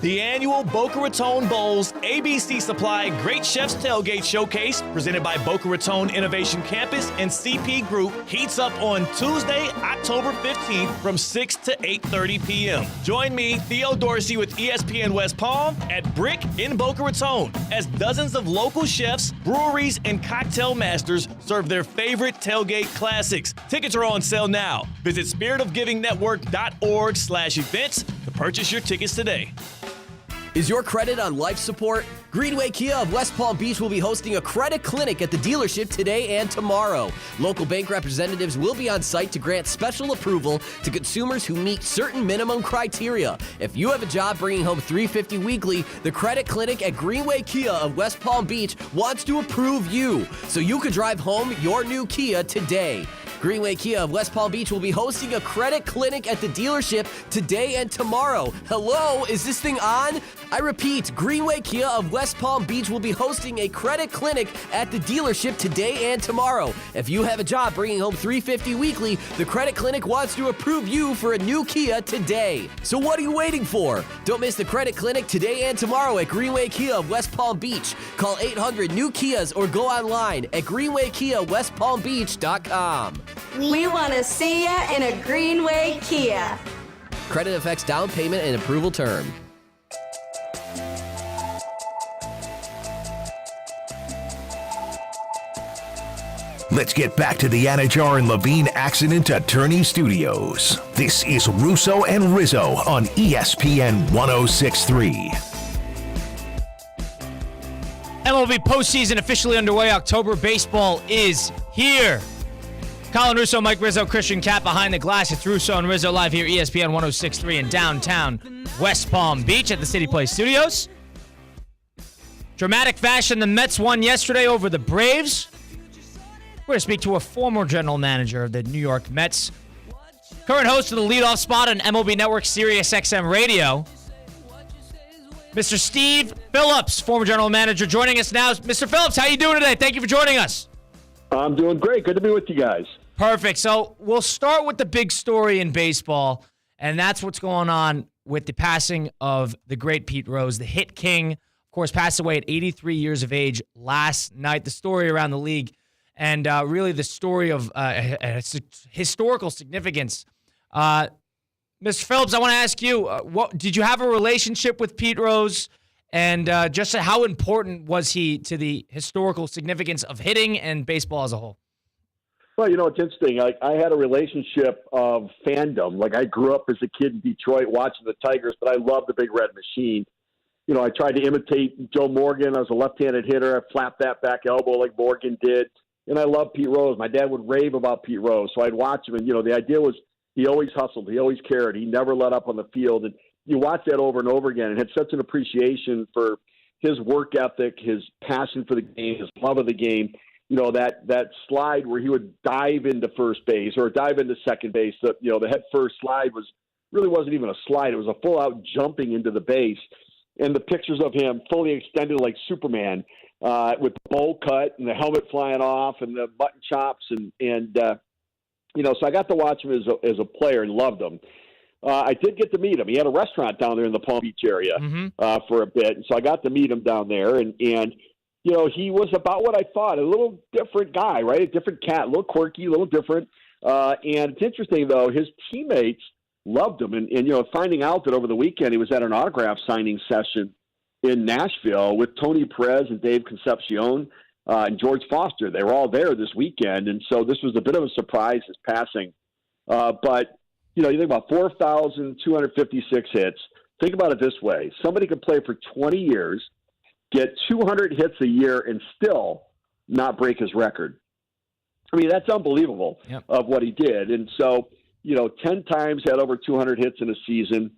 The annual Boca Raton Bowls ABC Supply Great Chefs Tailgate Showcase, presented by Boca Raton Innovation Campus and CP Group, heats up on Tuesday, October 15th from 6 to 8:30 p.m. Join me, Theo Dorsey, with ESPN West Palm at Brick in Boca Raton as dozens of local chefs, breweries, and cocktail masters serve their favorite tailgate classics. Tickets are on sale now. Visit spiritofgivingnetwork.org/events to purchase your tickets today. Is your credit on life support? Greenway Kia of West Palm Beach will be hosting a credit clinic at the dealership today and tomorrow. Local bank representatives will be on site to grant special approval to consumers who meet certain minimum criteria. If you have a job bringing home $350 weekly, the credit clinic at Greenway Kia of West Palm Beach wants to approve you so you can drive home your new Kia today. Greenway Kia of West Palm Beach will be hosting a credit clinic at the dealership today and tomorrow. Hello, is this thing on? I repeat, Greenway Kia of West Palm Beach will be hosting a credit clinic at the dealership today and tomorrow. If you have a job bringing home $350 weekly, the credit clinic wants to approve you for a new Kia today. So what are you waiting for? Don't miss the credit clinic today and tomorrow at Greenway Kia of West Palm Beach. Call 800-NEW-KIAs or go online at greenwaykiawestpalmbeach.com. We want to see ya in a Greenway Kia. Credit affects down payment and approval term. Let's get back to the Anajar and Levine Accident Attorney Studios. This is Russo and Rizzo on ESPN 1063. MLB postseason officially underway. October baseball is here. Colin Russo, Mike Rizzo, Christian Cat behind the glass. It's Russo and Rizzo live here, ESPN 1063 in downtown West Palm Beach at the City Place Studios. Dramatic fashion, the Mets won yesterday over the Braves. We're going to speak to a former general manager of the New York Mets, current host of the leadoff spot on MLB Network Sirius XM Radio, Mr. Steve Phillips, former general manager, joining us now. Mr. Phillips, how are you doing today? Thank you for joining us. I'm doing great. Good to be with you guys. Perfect. So we'll start with the big story in baseball, and that's what's going on with the passing of the great Pete Rose, the hit king. Of course, passed away at 83 years of age last night. The story around the league and really the story of historical significance. Mr. Phillips, I want to ask you, what did you have a relationship with Pete Rose? And just how important was he to the historical significance of hitting and baseball as a whole? Well, you know, it's interesting. I had a relationship of fandom. Like, I grew up as a kid in Detroit watching the Tigers, but I loved the Big Red Machine. You know, I tried to imitate Joe Morgan. I was a left-handed hitter. I flapped that back elbow like Morgan did. And I loved Pete Rose. My dad would rave about Pete Rose, so I'd watch him. And, you know, the idea was he always hustled. He always cared. He never let up on the field. And you watch that over and over again and had such an appreciation for his work ethic, his passion for the game, his love of the game. That slide where he would dive into first base or dive into second base. The head first slide wasn't even a slide. It was a full out jumping into the base. And the pictures of him fully extended like Superman, with the bowl cut and the helmet flying off and the button chops so I got to watch him as a player and loved him. I did get to meet him. He had a restaurant down there in the Palm Beach area for a bit, and so I got to meet him down there. And he was about what I thought, a little different guy, right? A different cat, a little quirky, a little different. And it's interesting, though, his teammates loved him. And finding out that over the weekend he was at an autograph signing session in Nashville with Tony Perez and Dave Concepcion and George Foster. They were all there this weekend, and so this was a bit of a surprise, his passing. But, you think about 4,256 hits. Think about it this way. Somebody could play for 20 years, get 200 hits a year, and still not break his record. I mean, that's unbelievable of what he did. And so, 10 times had over 200 hits in a season,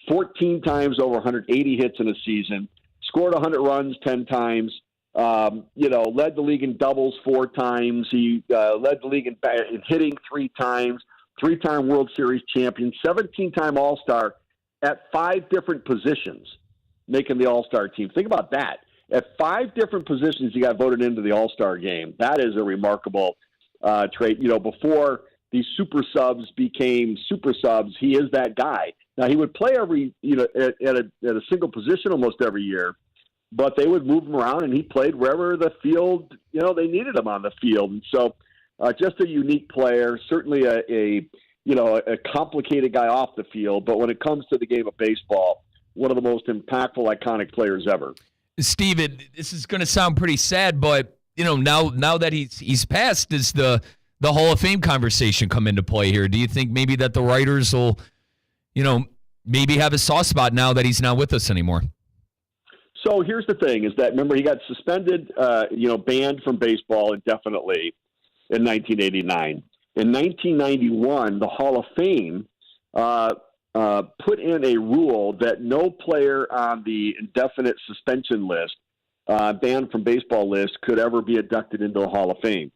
14 times over 180 hits in a season, scored 100 runs 10 times, led the league in doubles 4 times. He led the league in hitting 3 times, 3-time World Series champion, 17-time All-Star at 5 different positions, making the All-Star team. Think about that. At 5 different positions, he got voted into the All-Star game. That is a remarkable trait. Before these super subs became super subs, he is that guy. Now, he would play at a single position almost every year, but they would move him around, and he played wherever the field, they needed him on the field. And so just a unique player, certainly a complicated guy off the field, but when it comes to the game of baseball, one of the most impactful, iconic players ever. Steve, this is going to sound pretty sad, but now that he's passed, does the Hall of Fame conversation come into play here? Do you think maybe that the writers will, maybe have a soft spot now that he's not with us anymore? So here's the thing: is that remember he got suspended, banned from baseball indefinitely in 1989. In 1991, the Hall of Fame put in a rule that no player on the indefinite suspension list, banned from baseball list, could ever be inducted into the Hall of Fame.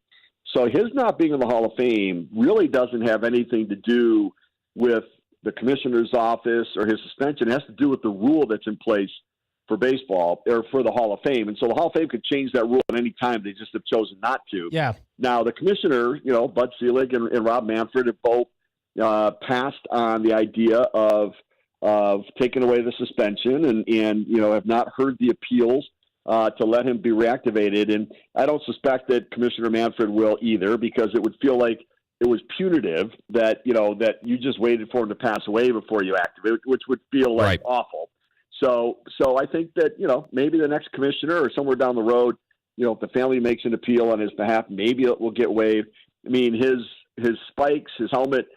So his not being in the Hall of Fame really doesn't have anything to do with the commissioner's office or his suspension. It has to do with the rule that's in place for baseball or for the Hall of Fame. And so the Hall of Fame could change that rule at any time. They just have chosen not to. Yeah. Now, the commissioner, Bud Selig and Rob Manfred have both passed on the idea of taking away the suspension and have not heard the appeals to let him be reactivated. And I don't suspect that Commissioner Manfred will either, because it would feel like it was punitive that you just waited for him to pass away before you activate, which would feel like awful. So I think that, maybe the next commissioner or somewhere down the road, if the family makes an appeal on his behalf, maybe it will get waived. I mean, his spikes, his helmet,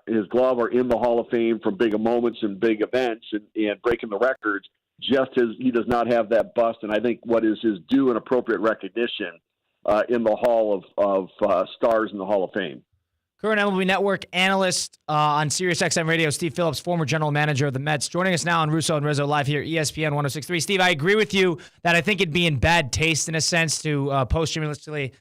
his glove are in the Hall of Fame from big moments and big events and breaking the records, just as he does not have that bust. And I think what is his due and appropriate recognition in the Hall of Stars in the Hall of Fame. Current MLB Network analyst on SiriusXM Radio, Steve Phillips, former general manager of the Mets, joining us now on Russo and Rizzo live here, ESPN 106.3. Steve, I agree with you that I think it'd be in bad taste, in a sense, to posthumously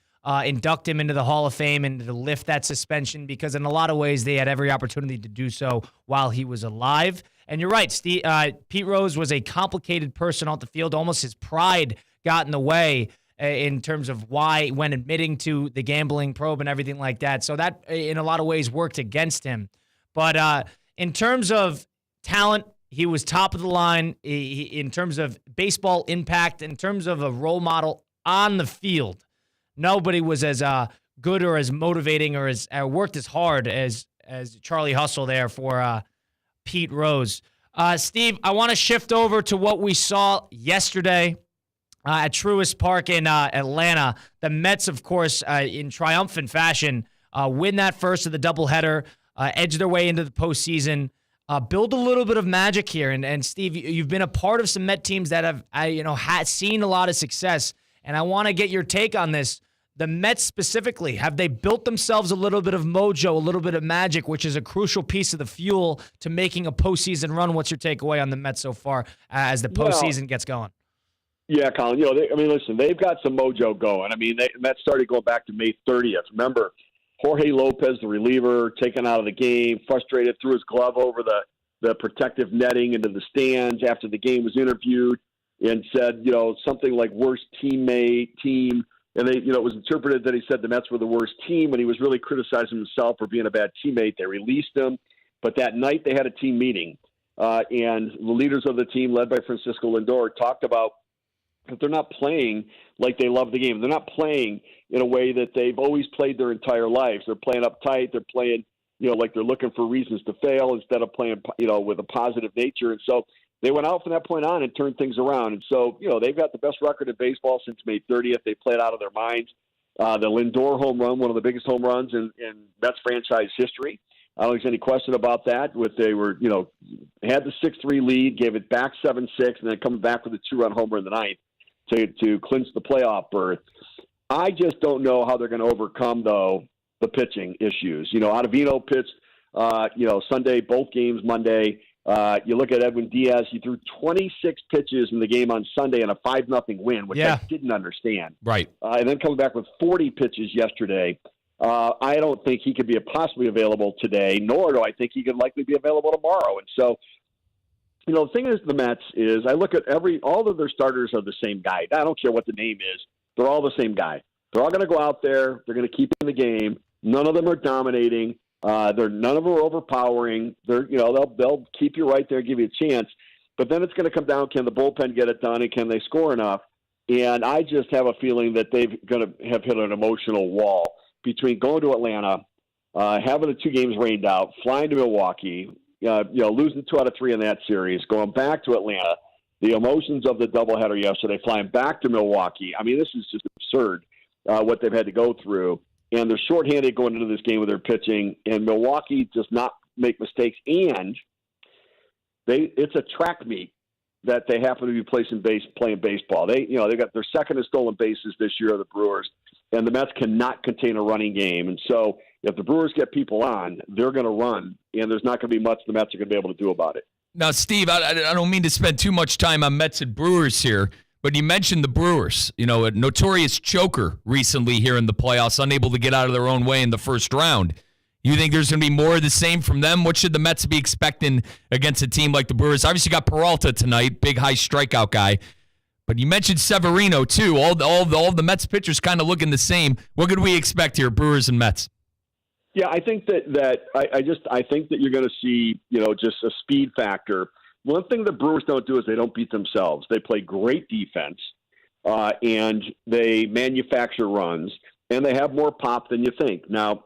induct him into the Hall of Fame and to lift that suspension, because in a lot of ways they had every opportunity to do so while he was alive. And you're right, Steve, Pete Rose was a complicated person off the field. Almost his pride got in the way in terms of why, when admitting to the gambling probe and everything like that. So that, in a lot of ways, worked against him. But in terms of talent, he was top of the line. In terms of baseball impact, in terms of a role model on the field, nobody was as good or as motivating or as worked as hard as Charlie Hustle there for Pete Rose. Steve, I want to shift over to what we saw yesterday at Truist Park in Atlanta. The Mets, of course, in triumphant fashion, win that first of the doubleheader, edge their way into the postseason, build a little bit of magic here. And Steve, you've been a part of some Met teams that have seen a lot of success, and I want to get your take on this. The Mets specifically, have they built themselves a little bit of mojo, a little bit of magic, which is a crucial piece of the fuel to making a postseason run? What's your takeaway on the Mets so far as the postseason gets going? Yeah, Colin. Listen, they've got some mojo going. That started going back to May 30th. Remember, Jorge Lopez, the reliever, taken out of the game, frustrated, threw his glove over the protective netting into the stands after the game was interviewed and said, something like worst team. And it was interpreted that he said the Mets were the worst team, and he was really criticizing himself for being a bad teammate. They released him. But that night they had a team meeting, and the leaders of the team, led by Francisco Lindor, talked about that they're not playing like they love the game. They're not playing in a way that they've always played their entire lives. They're playing uptight. They're playing, like they're looking for reasons to fail instead of playing, with a positive nature. And so they went out from that point on and turned things around. And so, they've got the best record in baseball since May 30th. They played out of their minds. The Lindor home run, one of the biggest home runs in Mets franchise history. I don't think there's any question about that. They were, had the 6-3 lead, gave it back 7-6, and then coming back with a 2-run homer in the ninth to clinch the playoff berth. I just don't know how they're going to overcome, though, the pitching issues. Ottavino pitched, Sunday, both games Monday. You look at Edwin Diaz, he threw 26 pitches in the game on Sunday in a 5-0 win, which I didn't understand. Right. And then coming back with 40 pitches yesterday. I don't think he could be possibly available today, nor do I think he could likely be available tomorrow. And so, the thing is, the Mets is I look at all of their starters are the same guy. I don't care what the name is. They're all the same guy. They're all going to go out there. They're going to keep in the game. None of them are dominating. None of them are overpowering. They'll keep you right there, give you a chance. But then it's going to come down, can the bullpen get it done, and can they score enough? And I just have a feeling that they're going to have hit an emotional wall between going to Atlanta, having the 2 games rained out, flying to Milwaukee, losing 2 out of 3 in that series, going back to Atlanta, the emotions of the doubleheader yesterday, flying back to Milwaukee. This is just absurd what they've had to go through. And they're shorthanded going into this game with their pitching, and Milwaukee does not make mistakes. And it's a track meet that they happen to be playing baseball. They got their second in stolen bases this year, the Brewers, and the Mets cannot contain a running game. And so if the Brewers get people on, they're going to run, and there's not going to be much the Mets are going to be able to do about it. Now, Steve, I don't mean to spend too much time on Mets and Brewers here, but you mentioned the Brewers, a notorious choker recently here in the playoffs, unable to get out of their own way in the first round. You think there's going to be more of the same from them? What should the Mets be expecting against a team like the Brewers? Obviously got Peralta tonight, big high strikeout guy. But you mentioned Severino, too. All the Mets pitchers kind of looking the same. What could we expect here, Brewers and Mets? Yeah, I think I think that you're going to see, just a speed factor. One thing the Brewers don't do is they don't beat themselves. They play great defense, and they manufacture runs, and they have more pop than you think. Now,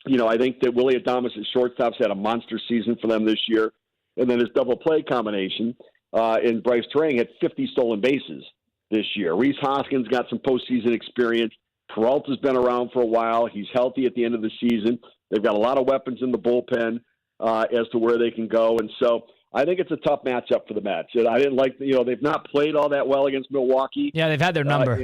I think that Willie Adames at shortstop's had a monster season for them this year, and then his double play combination in Bryce Terang had 50 stolen bases this year. Rhys Hoskins got some postseason experience. Peralta's been around for a while. He's healthy at the end of the season. They've got a lot of weapons in the bullpen as to where they can go. And so I think it's a tough matchup for the Mets. And I didn't like, they've not played all that well against Milwaukee. Yeah, they've had their number.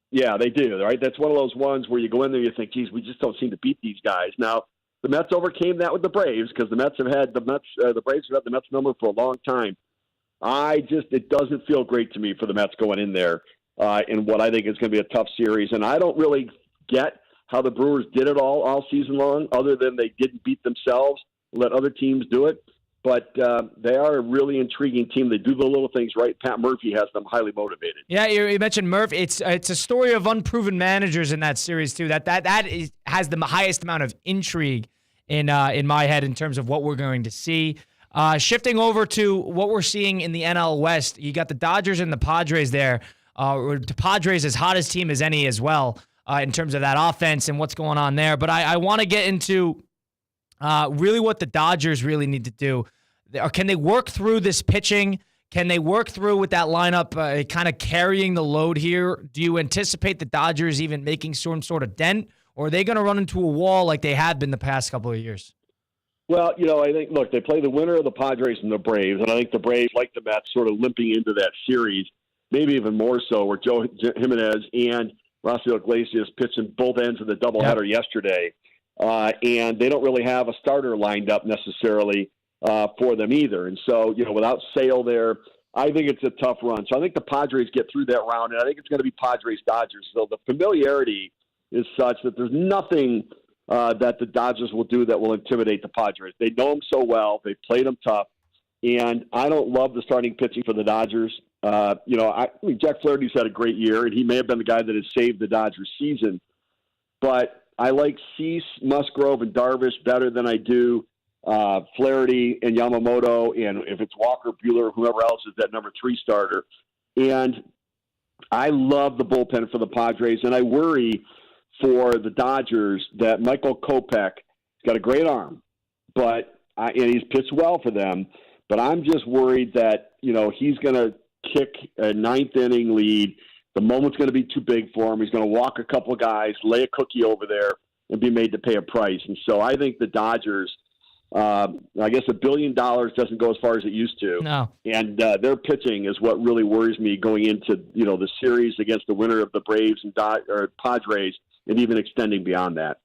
Yeah, they do, right? That's one of those ones where you go in there and you think, geez, we just don't seem to beat these guys. Now, the Mets overcame that with the Braves because the Braves have had the Mets number for a long time. It doesn't feel great to me for the Mets going in there in what I think is going to be a tough series. And I don't really get how the Brewers did it all season long, other than they didn't beat themselves, let other teams do it. But they are a really intriguing team. They do the little things right. Pat Murphy has them highly motivated. Yeah, you mentioned Murphy. It's a story of unproven managers in that series too. That has the highest amount of intrigue in my head in terms of what we're going to see. Shifting over to what we're seeing in the NL West, you got the Dodgers and the Padres there. The Padres as hot as team as any as well in terms of that offense and what's going on there. But I want to get into really what the Dodgers really need to do. Can they work through this pitching? Can they work through with that lineup kind of carrying the load here? Do you anticipate the Dodgers even making some sort of dent? Or are they going to run into a wall like they have been the past couple of years? Well, I think, look, they play the winner of the Padres and the Braves, and I think the Braves, like the Mets, sort of limping into that series, maybe even more so, where Joe Jimenez and Rafael Iglesias pitching both ends of the doubleheader yesterday. And they don't really have a starter lined up necessarily for them either. And so, without Sale there, I think it's a tough run. So I think the Padres get through that round, and I think it's going to be Padres-Dodgers. So the familiarity is such that there's nothing that the Dodgers will do that will intimidate the Padres. They know them so well. They played them tough. And I don't love the starting pitching for the Dodgers. I mean, Jack Flaherty's had a great year, and he may have been the guy that has saved the Dodgers season. But I like Cease, Musgrove, and Darvish better than I do Flaherty and Yamamoto, and if it's Walker, Buehler, whoever else is that number 3 starter. And I love the bullpen for the Padres, and I worry for the Dodgers that Michael Kopech's got a great arm, and he's pitched well for them. But I'm just worried that, he's going to kick a 9th inning lead. The moment's going to be too big for him. He's going to walk a couple of guys, lay a cookie over there, and be made to pay a price. And so I think the Dodgers, I guess $1 billion doesn't go as far as it used to. No. And their pitching is what really worries me going into, the series against the winner of the Braves and Padres, and even extending beyond that.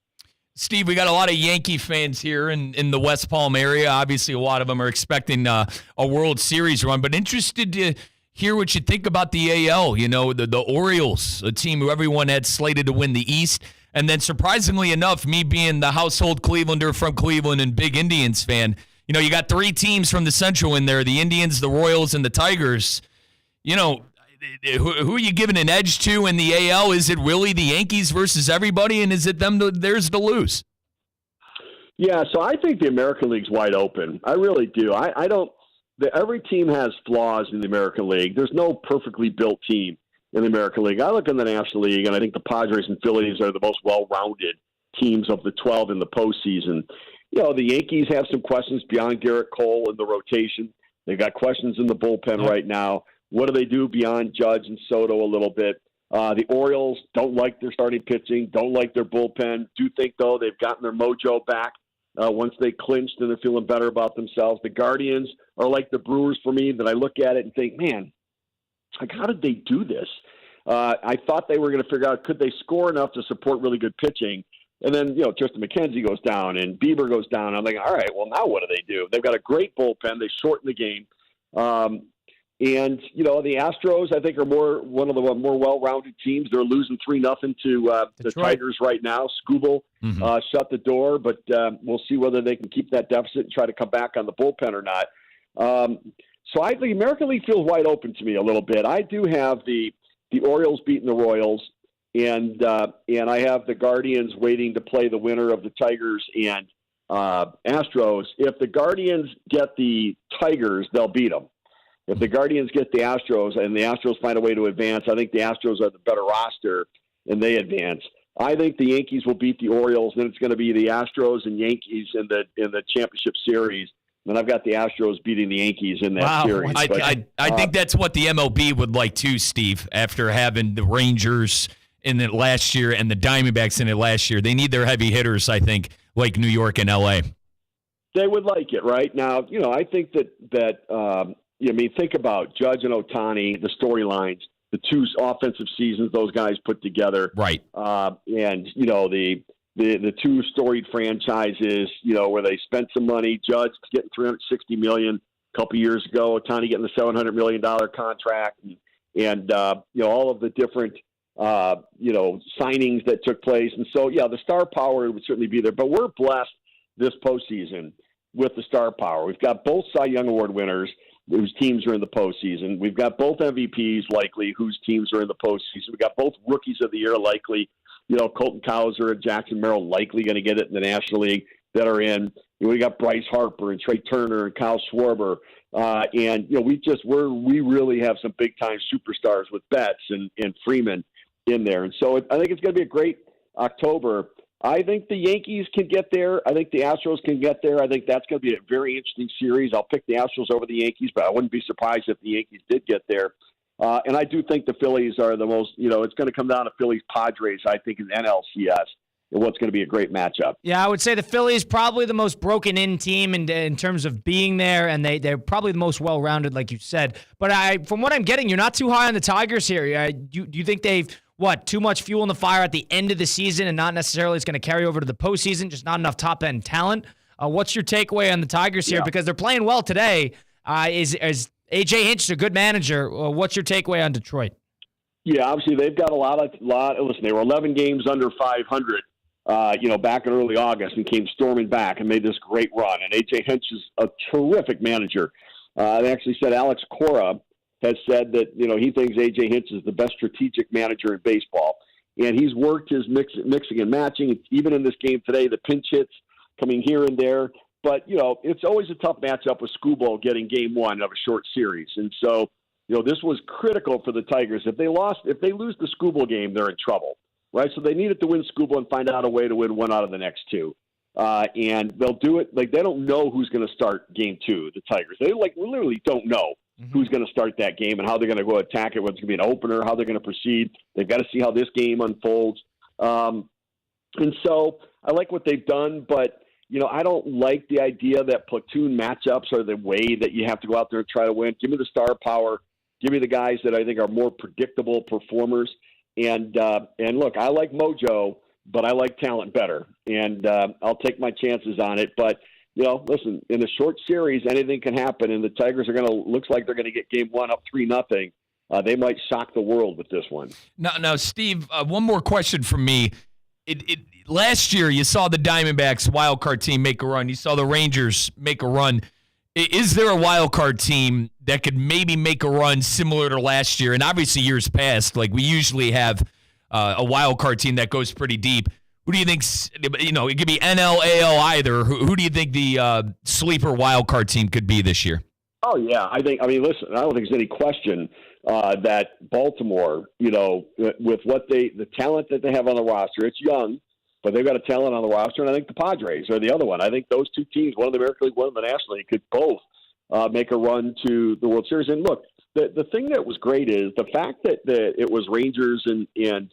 Steve, we got a lot of Yankee fans here in the West Palm area. Obviously, a lot of them are expecting a World Series run, but interested to hear what you think about the AL. The Orioles, a team who everyone had slated to win the East. And then surprisingly enough, me being the household Clevelander from Cleveland and big Indians fan, you got 3 teams from the Central in there, the Indians, the Royals, and the Tigers. Who are you giving an edge to in the AL? Is it really the Yankees versus everybody, and is it theirs to lose? Yeah, so I think the American League's wide open. I really do. I don't. Every team has flaws in the American League. There's no perfectly built team in the American League. I look in the National League, and I think the Padres and Phillies are the most well-rounded teams of the 12 in the postseason. The Yankees have some questions beyond Garrett Cole in the rotation. They've got questions in the bullpen right now. What do they do beyond Judge and Soto a little bit? The Orioles don't like their starting pitching, don't like their bullpen. Do think, though, they've gotten their mojo back once they clinched and they're feeling better about themselves. The Guardians are like the Brewers for me, that I look at it and think, man, how did they do this? I thought they were going to figure out, could they score enough to support really good pitching? And then, Tristan McKenzie goes down and Bieber goes down. I'm like, all right, well, now what do they do? They've got a great bullpen. They shorten the game. And, the Astros, I think, are one of the more well-rounded teams. They're losing 3-0 to the Tigers right now. Skubal shut the door, but we'll see whether they can keep that deficit and try to come back on the bullpen or not. So I think the American League feels wide open to me a little bit. I do have the Orioles beating the Royals, and I have the Guardians waiting to play the winner of the Tigers and Astros. If the Guardians get the Tigers, they'll beat them. If the Guardians get the Astros and the Astros find a way to advance, I think the Astros are the better roster and they advance. I think the Yankees will beat the Orioles. Then it's going to be the Astros and Yankees in the championship series. And I've got the Astros beating the Yankees in that series. I think that's what the MLB would like too, Steve, after having the Rangers in it last year and the Diamondbacks in it last year. They need their heavy hitters, I think, like New York and L.A. They would like it, right? Now, I think that think about Judge and Ohtani, the storylines, the 2 offensive seasons those guys put together. Right. And, the 2 storied franchises, where they spent some money. Judge getting $360 million a couple years ago. Ohtani getting the $700 million contract, and all of the different signings that took place. And so, the star power would certainly be there. But we're blessed this postseason with the star power. We've got both Cy Young Award winners whose teams are in the postseason. We've got both MVPs likely whose teams are in the postseason. We've got both rookies of the year likely. Colton Cowser and Jackson Merrill likely going to get it in the National League that are in. We got Bryce Harper and Trey Turner and Kyle Schwarber. We really have some big time superstars with Betts and Freeman in there. And so I think it's going to be a great October. I think the Yankees can get there. I think the Astros can get there. I think that's going to be a very interesting series. I'll pick the Astros over the Yankees, but I wouldn't be surprised if the Yankees did get there. And I do think the Phillies are the most, it's going to come down to Phillies-Padres, I think, in NLCS, and what's going to be a great matchup. Yeah, I would say the Phillies probably the most broken-in team in terms of being there, and they're probably the most well-rounded, like you said. But from what I'm getting, you're not too high on the Tigers here. Do you think they've too much fuel in the fire at the end of the season and not necessarily it's going to carry over to the postseason, just not enough top-end talent? What's your takeaway on the Tigers here? Yeah. Because they're playing well today. Is A.J. Hinch is a good manager. What's your takeaway on Detroit? Yeah, obviously they've got a lot. Listen, they were 11 games under 500, back in early August, and came storming back and made this great run. And A.J. Hinch is a terrific manager. They actually said Alex Cora has said that he thinks A.J. Hinch is the best strategic manager in baseball, and he's worked his mixing and matching. Even in this game today, the pinch hits coming here and there. But it's always a tough matchup with Skubal getting game one of a short series, and so. This was critical for the Tigers. If they lose the Skubal game, they're in trouble, right? So they needed to win Skubal and find out a way to win one out of the next two. And they'll do it. Like, they don't know who's going to start game two, the Tigers. They literally don't know who's going to start that game and how they're going to go attack it, whether it's going to be an opener, how they're going to proceed. They've got to see how this game unfolds. And so I like what they've done, but I don't like the idea that platoon matchups are the way that you have to go out there and try to win. Give me the star power. Give me the guys that I think are more predictable performers. And look, I like mojo, but I like talent better. And I'll take my chances on it. But, listen, in a short series, anything can happen. And the Tigers looks like they're going to get game one up 3-0. They might shock the world with this one. Now, Steve, one more question from me. Last year, you saw the Diamondbacks wild card team make a run. You saw the Rangers make a run. Is there a wild card team that could maybe make a run similar to last year? And obviously years past, like we usually have a wild card team that goes pretty deep. Who do you think, it could be NL, AL, either. Who do you think the sleeper wild card team could be this year? Oh, yeah. Listen, I don't think there's any question that Baltimore, with the talent that they have on the roster, it's young, but they've got a talent on the roster, and I think the Padres are the other one. I think those two teams, one in the American League, one in the National League, could both make a run to the World Series. And look, the thing that was great is the fact that it was Rangers and the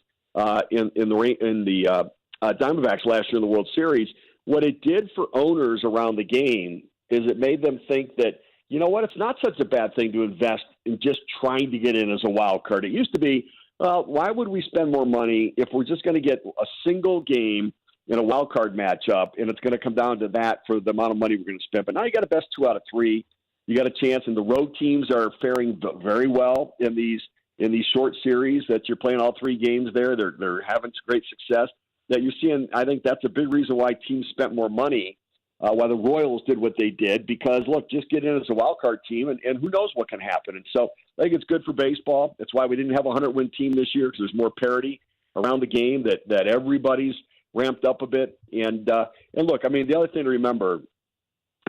Diamondbacks last year in the World Series. What it did for owners around the game is it made them think that, it's not such a bad thing to invest in just trying to get in as a wild card. It used to be, why would we spend more money if we're just going to get a single game in a wild card matchup, and it's going to come down to that for the amount of money we're going to spend? But now you got a best 2 out of 3. You got a chance, and the road teams are faring very well in these short series that you're playing all 3 games there. They're having great success that you're seeing. I think that's a big reason why teams spent more money, why the Royals did what they did, because, look, just get in as a wild card team, and who knows what can happen. And so I think it's good for baseball. That's why we didn't have a 100-win team this year, because there's more parity around the game, that everybody's ramped up a bit. And look, the other thing to remember,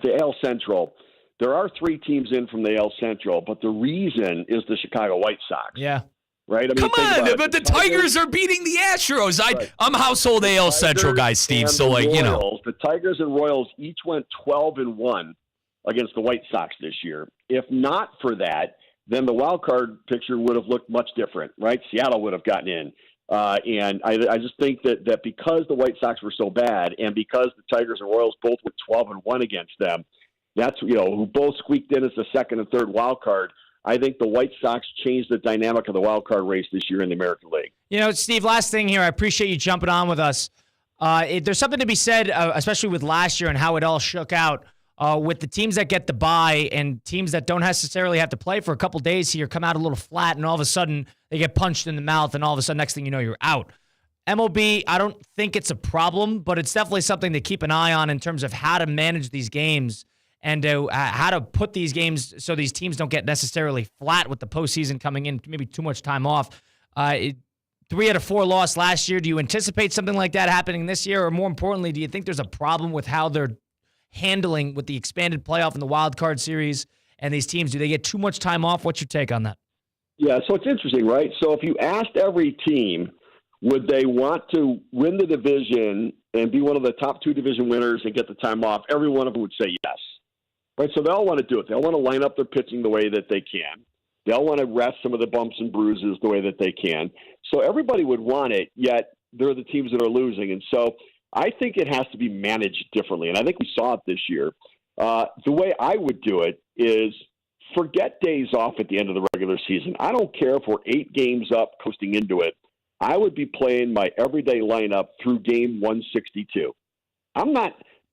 the AL Central, there are 3 teams in from the AL Central, but the reason is the Chicago White Sox. Yeah. Right? Come on, but the Tigers are beating the Astros. Right. I'm a household AL Central guy, Steve. So, the Tigers and Royals each went 12-1 against the White Sox this year. If not for that, then the wild card picture would have looked much different, right? Seattle would have gotten in. And I just think that because the White Sox were so bad, and because the Tigers and Royals both went 12-1 against them, that's who both squeaked in as the second and third wild card. I think the White Sox changed the dynamic of the wild card race this year in the American League. Steve, last thing here. I appreciate you jumping on with us. There's something to be said, especially with last year and how it all shook out with the teams that get the bye and teams that don't necessarily have to play for a couple days here come out a little flat, and all of a sudden they get punched in the mouth, and all of a sudden next thing you know you're out. MLB, I don't think it's a problem, but it's definitely something to keep an eye on in terms of how to manage these games and how to put these games so these teams don't get necessarily flat with the postseason coming in, maybe too much time off. 3 out of 4 lost last year. Do you anticipate something like that happening this year? Or more importantly, do you think there's a problem with how they're handling with the expanded playoff and the wild card series and these teams? Do they get too much time off? What's your take on that? Yeah, so it's interesting, right? So if you asked every team, would they want to win the division and be one of the top 2 division winners and get the time off, every one of them would say yes. Right, so they all want to do it. They all want to line up their pitching the way that they can. They all want to rest some of the bumps and bruises the way that they can. So everybody would want it, yet they're the teams that are losing. And so I think it has to be managed differently. And I think we saw it this year. The way I would do it is forget days off at the end of the regular season. I don't care if we're 8 games up coasting into it. I would be playing my everyday lineup through game 162.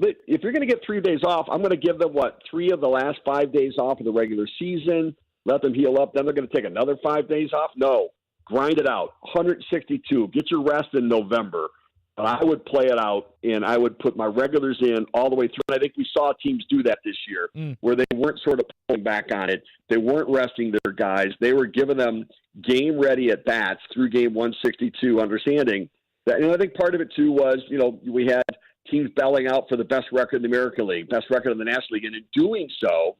But if you're going to get 3 days off, I'm going to give them, 3 of the last 5 days off of the regular season. let them heal up. Then they're going to take another 5 days off. No, grind it out. 162. Get your rest in November. But I would play it out, and I would put my regulars in all the way through. And I think we saw teams do that this year, where they weren't sort of pulling back on it. They weren't resting their guys. They were giving them game-ready at-bats through game 162, understanding that. And I think part of it, too, was, we had teams battling out for the best record in the American League, best record in the National League. And in doing so,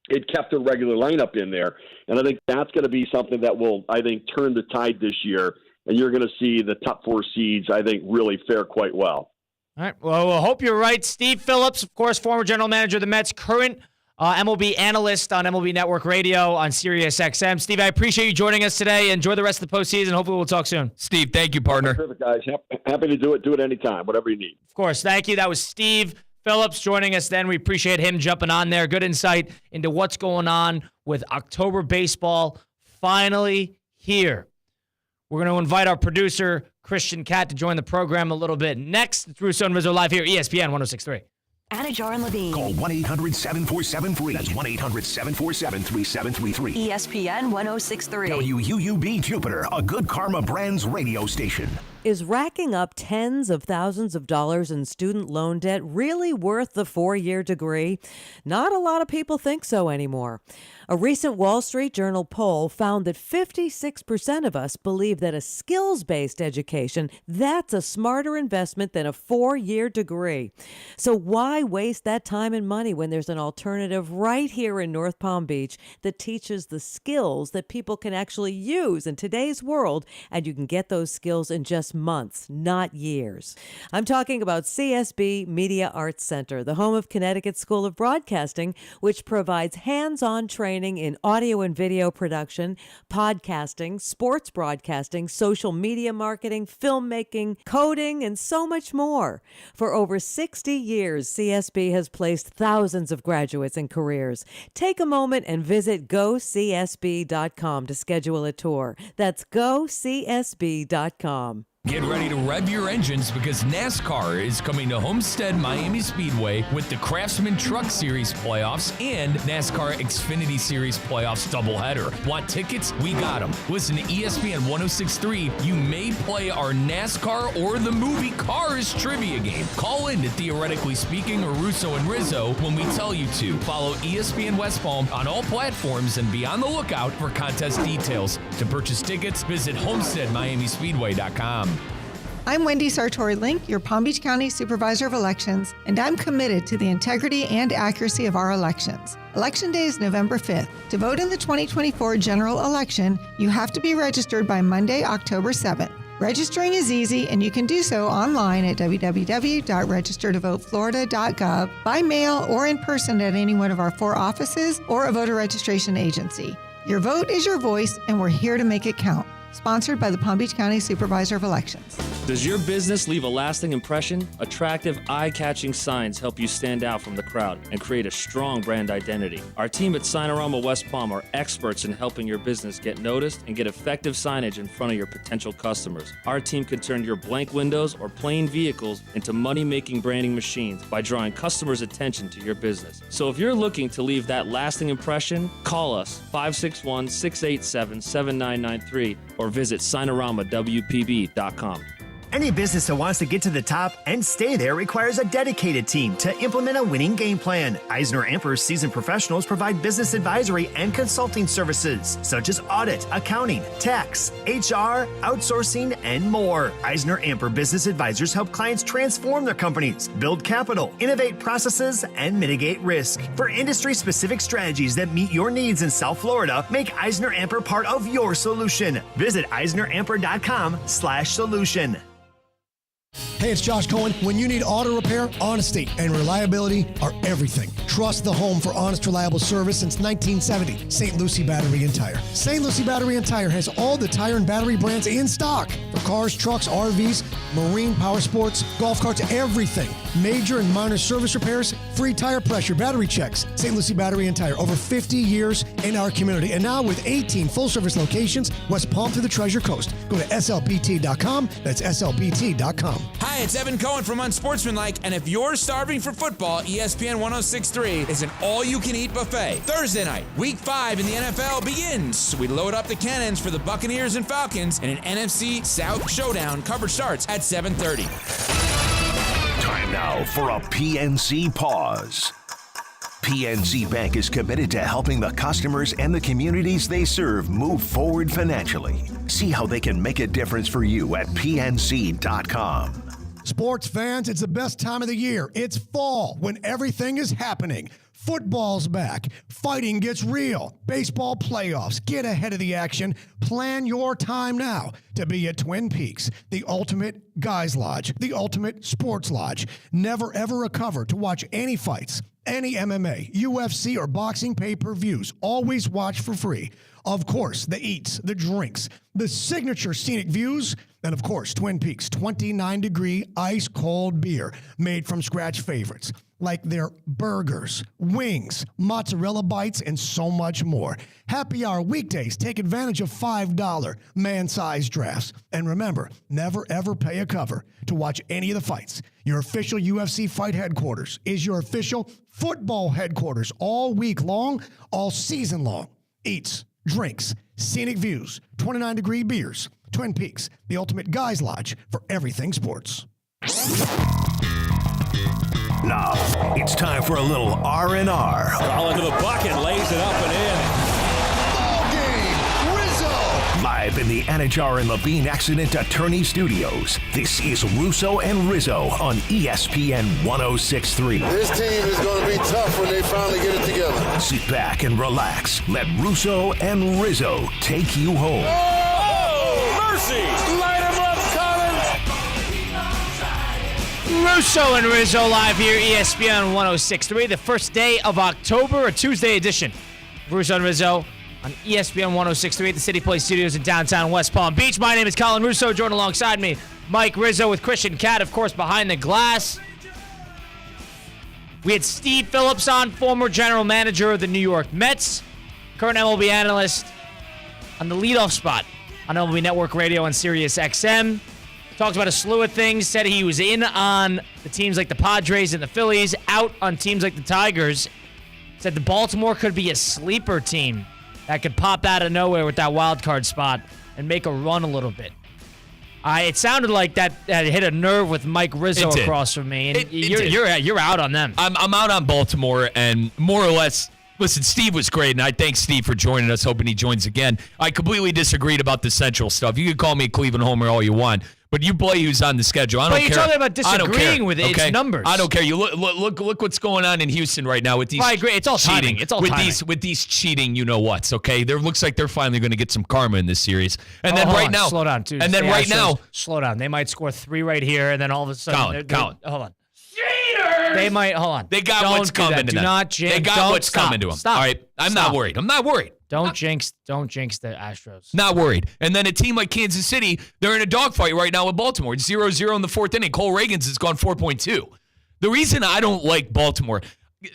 it kept a regular lineup in there. And I think that's going to be something that will, I think, turn the tide this year. And you're going to see the top 4 seeds, I think, really fare quite well. All right. Well, I hope you're right. Steve Phillips, of course, former general manager of the Mets, current MLB analyst on MLB Network Radio on Sirius XM. Steve, I appreciate you joining us today. Enjoy the rest of the postseason. Hopefully we'll talk soon. Steve, thank you, partner. Perfect, guys. Happy to do it. Do it anytime, whatever you need. Of course. Thank you. That was Steve Phillips joining us then. We appreciate him jumping on there. Good insight into what's going on with October baseball finally here. We're going to invite our producer, Christian Catt, to join the program a little bit. Next, it's Russo and Rizzo live here, ESPN 106.3. Anajar and Levine. Call 1-800-747-FREE. That's 1-800-747-3733. ESPN 106.3. WUUB Jupiter, a Good Karma Brands radio station. Is racking up tens of thousands of dollars in student loan debt really worth the 4-year degree? Not a lot of people think so anymore. A recent Wall Street Journal poll found that 56% of us believe that a skills-based education, that's a smarter investment than a 4-year degree. So why waste that time and money when there's an alternative right here in North Palm Beach that teaches the skills that people can actually use in today's world, and you can get those skills in just months, not years. I'm talking about CSB Media Arts Center, the home of Connecticut School of Broadcasting, which provides hands-on training in audio and video production, podcasting, sports broadcasting, social media marketing, filmmaking, coding, and so much more. For over 60 years, CSB has placed thousands of graduates in careers. Take a moment and visit GoCSB.com to schedule a tour. That's GoCSB.com. Get ready to rev your engines because NASCAR is coming to Homestead Miami Speedway with the Craftsman Truck Series playoffs and NASCAR Xfinity Series playoffs doubleheader. Want tickets? We got them. Listen to ESPN 106.3. You may play our NASCAR or the movie Cars trivia game. Call in to Theoretically Speaking or Russo and Rizzo when we tell you to. Follow ESPN West Palm on all platforms and be on the lookout for contest details. To purchase tickets, visit HomesteadMiamiSpeedway.com. I'm Wendy Sartori-Link, your Palm Beach County Supervisor of Elections, and I'm committed to the integrity and accuracy of our elections. Election Day is November 5th. To vote in the 2024 general election, you have to be registered by Monday, October 7th. Registering is easy, and you can do so online at www.registertovoteflorida.gov, by mail or in person at any one of our 4 offices or a voter registration agency. Your vote is your voice, and we're here to make it count. Sponsored by the Palm Beach County Supervisor of Elections. Does your business leave a lasting impression? Attractive, eye-catching signs help you stand out from the crowd and create a strong brand identity. Our team at Signorama West Palm are experts in helping your business get noticed and get effective signage in front of your potential customers. Our team can turn your blank windows or plain vehicles into money-making branding machines by drawing customers' attention to your business. So if you're looking to leave that lasting impression, call us 561-687-7993 or visit SignoramawPB.com. Any business that wants to get to the top and stay there requires a dedicated team to implement a winning game plan. Eisner-Amper's seasoned professionals provide business advisory and consulting services, such as audit, accounting, tax, HR, outsourcing, and more. Eisner-Amper business advisors help clients transform their companies, build capital, innovate processes, and mitigate risk. For industry-specific strategies that meet your needs in South Florida, make Eisner-Amper part of your solution. Visit EisnerAmper.com/solution. Hey, it's Josh Cohen. When you need auto repair, honesty and reliability are everything. Trust the home for honest, reliable service since 1970. St. Lucie Battery and Tire. St. Lucie Battery and Tire has all the tire and battery brands in stock for cars, trucks, RVs, marine, power sports, golf carts, everything. Major and minor service repairs, free tire pressure, battery checks. St. Lucie Battery and Tire, over 50 years in our community. And now with 18 full-service locations, West Palm to the Treasure Coast. Go to slbt.com. That's slbt.com. Hi, it's Evan Cohen from Unsportsmanlike, and if you're starving for football, ESPN 106.3 is an all-you-can-eat buffet. Thursday night, Week 5 in the NFL begins. We load up the cannons for the Buccaneers and Falcons in an NFC South showdown. Coverage starts at 7:30. Time now for a PNC pause. PNC Bank is committed to helping the customers and the communities they serve move forward financially. See how they can make a difference for you at PNC.com. Sports fans, it's the best time of the year. It's fall when everything is happening. Football's back. Fighting gets real. Baseball playoffs. Get ahead of the action. Plan your time now to be at Twin Peaks, the ultimate guys lodge, the ultimate sports lodge. Never ever a cover to watch any fights, any MMA, UFC, or boxing pay-per-views. Always watch for free. Of course, the eats, the drinks, the signature scenic views, and of course, Twin Peaks 29-degree ice-cold beer made from scratch favorites like their burgers, wings, mozzarella bites, and so much more. Happy hour weekdays. Take advantage of $5 man-sized drafts. And remember, never ever pay a cover to watch any of the fights. Your official UFC fight headquarters is your official football headquarters all week long, all season long. Eats, drinks, scenic views, 29-degree beers. Twin Peaks, the ultimate guys lodge for everything sports. Now, it's time for a little R&R. All into the bucket, lays it up and in. Ball game, Rizzo. Live in the Anajar and Levine Accident Attorney Studios, this is Russo and Rizzo on ESPN 106.3. This team is going to be tough when they finally get it together. Sit back and relax. Let Russo and Rizzo take you home. Oh, mercy! Light him up, Colin. Russo and Rizzo live here, ESPN 106.3, the first day of October, a Tuesday edition. Russo and Rizzo on ESPN 106.3 at the City Place Studios in downtown West Palm Beach. My name is Colin Russo, joined alongside me, Mike Rizzo with Christian Cat, of course, behind the glass. We had Steve Phillips on, former general manager of the New York Mets, current MLB analyst on the leadoff spot on MLB Network Radio and Sirius XM. Talked about a slew of things, said he was in on the teams like the Padres and the Phillies, out on teams like the Tigers. Said the Baltimore could be a sleeper team that could pop out of nowhere with that wild card spot and make a run a little bit. It sounded like that hit a nerve with Mike Rizzo across from me, and you're out on them. I'm out on Baltimore, and more or less, listen, Steve was great, and I thank Steve for joining us, hoping he joins again. I completely disagreed about the Central stuff. You can call me a Cleveland homer all you want, but you play who's on the schedule. I don't care. But you're talking about disagreeing with its numbers. I don't care. You look what's going on in Houston right now with these. I agree. It's all cheating. timing. It's all with timing. with these cheating. You know what's okay? There looks like they're finally going to get some karma in this series. And then right now, slow down, too. And then right now, slow down. They might score 3 right here, and then all of a sudden, Colin. Hold on. Cheaters! They might. Hold on. They got what's coming to them. Do not jinx. They got what's coming to them. Stop. All right. I'm not worried. Don't jinx the Astros. Not worried. And then a team like Kansas City, they're in a dogfight right now with Baltimore. It's 0-0 in the 4th inning. Cole Reagans has gone 4.2. The reason I don't like Baltimore,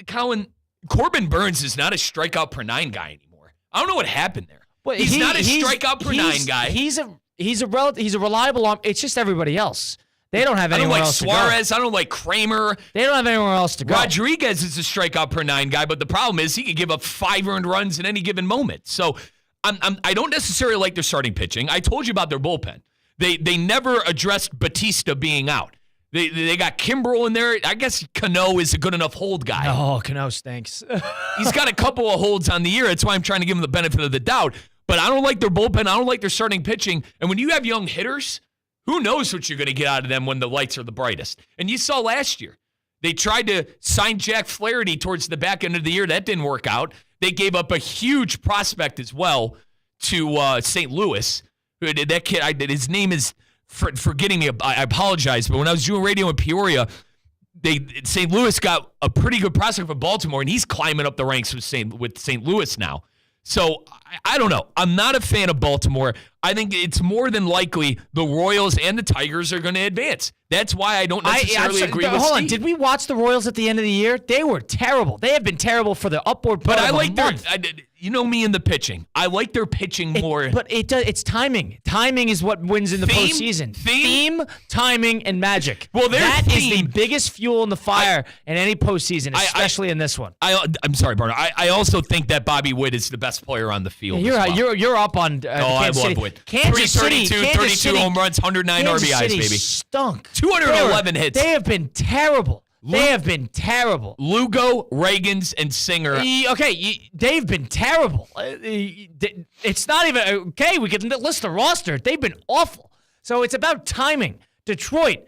Colin, Corbin Burns is not a strikeout per 9 guy anymore. I don't know what happened there. Well, he's not a strikeout per 9 guy. He's a reliable arm. It's just everybody else. They don't have anyone else to go. I don't like Suarez. I don't like Kramer. They don't have anywhere else to go. Rodriguez is a strikeout per 9 guy, but the problem is he could give up 5 earned runs in any given moment. So I don't necessarily like their starting pitching. I told you about their bullpen. They never addressed Batista being out. They got Kimbrel in there. I guess Cano is a good enough hold guy. Oh, Cano stinks. He's got a couple of holds on the year. That's why I'm trying to give him the benefit of the doubt. But I don't like their bullpen. I don't like their starting pitching. And when you have young hitters, who knows what you're going to get out of them when the lights are the brightest? And you saw last year. They tried to sign Jack Flaherty towards the back end of the year. That didn't work out. They gave up a huge prospect as well to St. Louis. That kid, his name is forgetting me. I apologize. But when I was doing radio in Peoria, St. Louis got a pretty good prospect for Baltimore, and he's climbing up the ranks with St. Louis now. So I don't know. I'm not a fan of Baltimore. I think it's more than likely the Royals and the Tigers are going to advance. That's why I don't necessarily agree with Hold on. Steve. Did we watch the Royals at the end of the year? They were terrible. They have been terrible for the upward part But I of a like month. you know me in the pitching. I like their pitching more. But it's timing. Timing is what wins in the postseason. Theme, timing, and magic. Well, that is the biggest fuel in the fire in any postseason, especially in this one. I'm sorry, Barner. I also think that Bobby Witt is the best player on the field. You're up on Kansas City. Witt. Kansas City, 32 home runs, 109 Kansas RBIs, City baby. Stunk. 211 hits. They have been terrible. They have been terrible. Lugo, Reagans, and Singer. They've been terrible. It's not even okay. We can list the roster. They've been awful. So it's about timing. Detroit.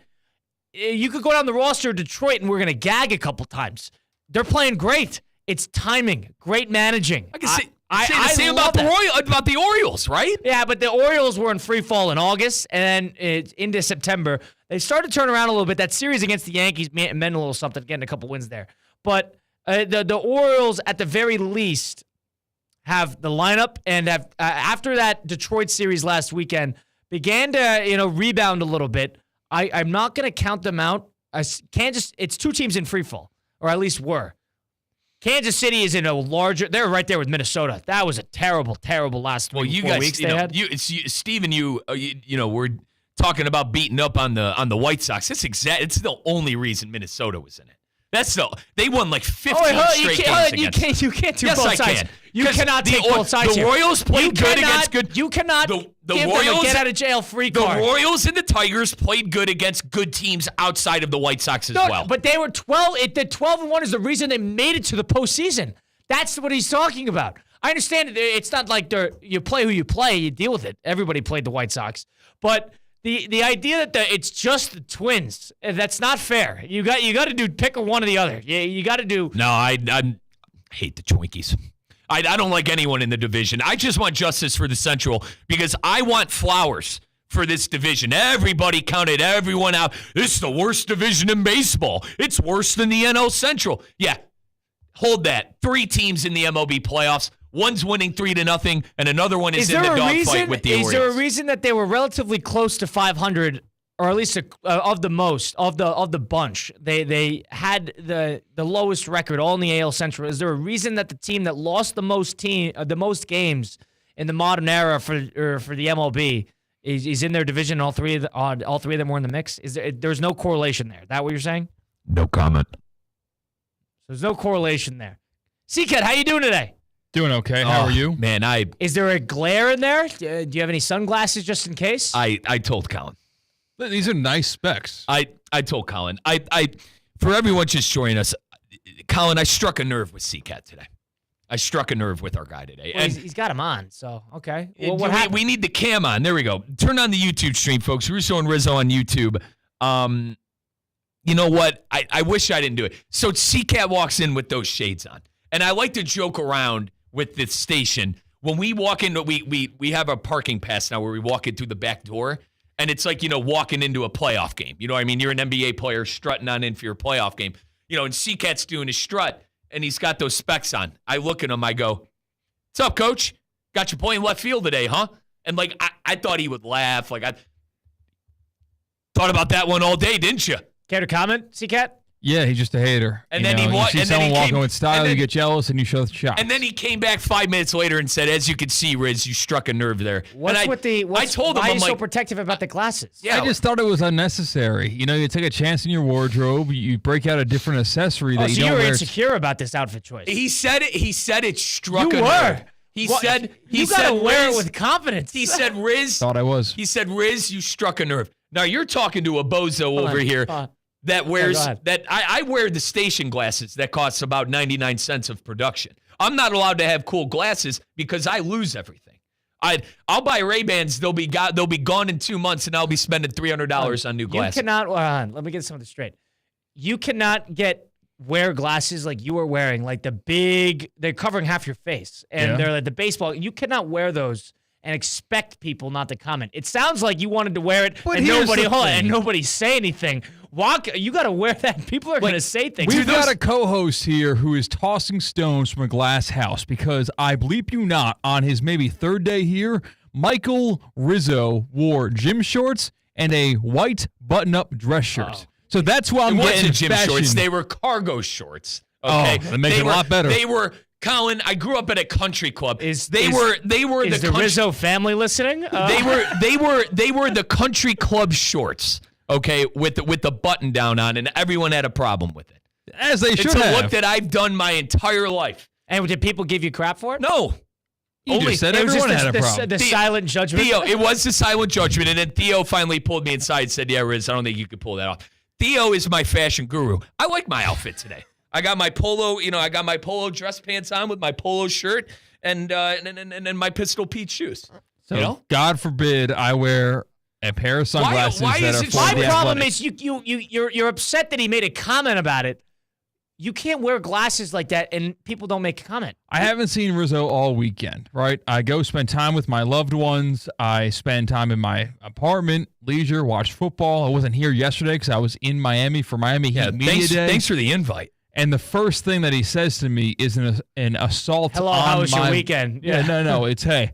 You could go down the roster of Detroit, and we're going to gag a couple times. They're playing great. It's timing. Great managing. I can say the same about the Orioles, right? Yeah, but the Orioles were in free fall in August, and then into September. They started to turn around a little bit. That series against the Yankees meant a little something, getting a couple wins there. But the Orioles, at the very least, have the lineup and have after that Detroit series last weekend began to rebound a little bit. I'm not going to count them out. It's two teams in free fall, or at least were. Kansas City is in a larger. They're right there with Minnesota. That was a terrible, terrible last 4 weeks they had. Steve and you were talking about beating up on the White Sox. It's the only reason Minnesota was in it. They won like 15 straight games against. You can't do yes, both I sides. can. You cannot take both sides. The Royals played good against good. You cannot give them a get out of jail free card. The Royals and the Tigers played good against good teams outside of the White Sox as well. But they were 12. The 12-1 is the reason they made it to the postseason. That's what he's talking about. I understand it's not like you play who you play. You deal with it. Everybody played the White Sox, but. The idea that it's just the Twins, that's not fair. You got to pick one or the other. You got to do. No, I hate the Twinkies. I don't like anyone in the division. I just want justice for the Central because I want flowers for this division. Everybody counted everyone out. This is the worst division in baseball. It's worse than the NL Central. Yeah, hold that. 3 teams in the MLB playoffs. One's winning 3-0, and another one is in the dogfight with the Orioles. Is there a reason that they were relatively close to 500, or at least of the bunch? They had the lowest record, all in the AL Central. Is there a reason that the team that lost the most games in the modern era for the MLB is in their division? All three of them were in the mix. There's no correlation there? Is that what you're saying? No comment. There's no correlation there. C-Cat, how you doing today? Doing okay. How are you? Man, Is there a glare in there? Do you have any sunglasses just in case? I told Colin. These are nice specs. I told Colin. For everyone just joining us, Colin, I struck a nerve with C-Cat today. I struck a nerve with our guy today. Well, he's got him on, so okay. Well, what happened? We need the cam on. There we go. Turn on the YouTube stream, folks. Russo and Rizzo on YouTube. You know what? I wish I didn't do it. So C-Cat walks in with those shades on. And I like to joke around with this station. When we walk in, we have a parking pass now where we walk in through the back door. And it's like, walking into a playoff game. You know what I mean? You're an NBA player strutting on in for your playoff game. And C-Cat's doing his strut, and he's got those specs on. I look at him, I go, "What's up, coach? Got you playing left field today, huh?" And, I thought he would laugh. I thought about that one all day, didn't you? Care to comment, C-Cat? Yeah, he's just a hater. And then you see someone walking with style, you get jealous, and you show the shots. And then he came back 5 minutes later and said, "As you can see, Riz, you struck a nerve there." Why are you so protective about the glasses? Yeah, I just thought it was unnecessary. You take a chance in your wardrobe, you break out a different accessory that you don't wear. You were insecure about this outfit choice. He said it struck a nerve. You gotta wear it with confidence. He said, "Riz." Thought I was. He said, "Riz, you struck a nerve." Now you're talking to a bozo over here. That wears that I wear the station glasses that costs about 99 cents of production. I'm not allowed to have cool glasses because I lose everything. I'll buy Ray-Bans. They'll be gone in 2 months, and I'll be spending $300 on new glasses. You cannot. Let me get something straight. You cannot wear glasses like you were wearing, like they're covering half your face, and they're like the baseball. You cannot wear those and expect people not to comment. It sounds like you wanted to wear it But and here's the nobody thing. say anything. You got to wear that. People are going to say things. We've got a co-host here who is tossing stones from a glass house because I bleep you not, on his maybe third day here, Michael Rizzo wore gym shorts and a white button-up dress shirt. So that's why I'm it getting wasn't gym fashion. shorts. They were cargo shorts. Okay? Oh, that makes it a lot better. They were, Colin, I grew up at a country club. They were Is the Rizzo family listening? They were the country club shorts. Okay, with the button down on, and everyone had a problem with it. As they should have. It's a have. look that I've done my entire life. And did people give you crap for it? No. You just said everyone had a problem. The silent judgment. Theo, it was the silent judgment, and then Theo finally pulled me inside and said, "Yeah, Riz, I don't think you could pull that off." Theo is my fashion guru. I like my outfit today. I got my polo, I got my polo dress pants on with my polo shirt and my Pistol Pete shoes. So God forbid I wear a pair of sunglasses why that is are it for My the problem athletics. is you're upset that he made a comment about it. You can't wear glasses like that and people don't make a comment. I haven't seen Rizzo all weekend, right? I go spend time with my loved ones. I spend time in my apartment, leisure, watch football. I wasn't here yesterday because I was in Miami for Miami Heat Media Day. Thanks for the invite. And the first thing that he says to me is an assault Hello, on how was your my- weekend? Yeah, no. It's, hey,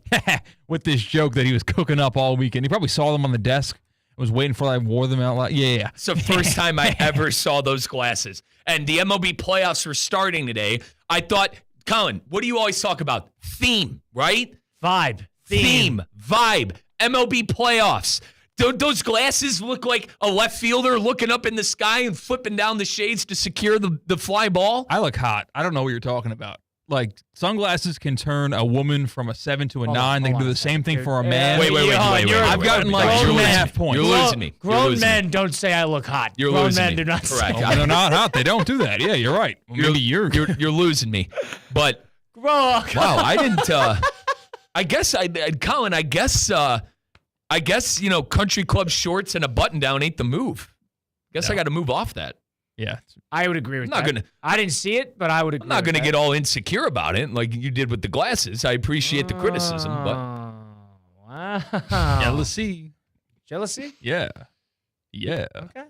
with this joke that he was cooking up all weekend. He probably saw them on the desk. I was waiting for I wore them out loud. Yeah. It's the first time I ever saw those glasses. And the MLB playoffs were starting today. I thought, Colin, what do you always talk about? Theme, right? Vibe. Theme. Vibe. MLB playoffs. Those glasses look like a left fielder looking up in the sky and flipping down the shades to secure the fly ball. I look hot. I don't know what you're talking about. Like, sunglasses can turn a woman from a 7 to a 9. They can do the same thing for a man. Wait. I've gotten like 2.5 points. You're losing me. Grown men don't say I look hot. You're Grown losing men me. do not Correct. say When they're not hot, they don't do that. Yeah, you're right. Well, maybe you're losing me. But wow, I didn't. Colin. I guess country club shorts and a button down ain't the move. I got to move off that. Yeah, I would agree with I'm not that. gonna. I didn't see it, but I would agree. I'm not with going to that. get all insecure about it like you did with the glasses. I appreciate the criticism, but Wow. Jealousy. Jealousy? Yeah. Okay.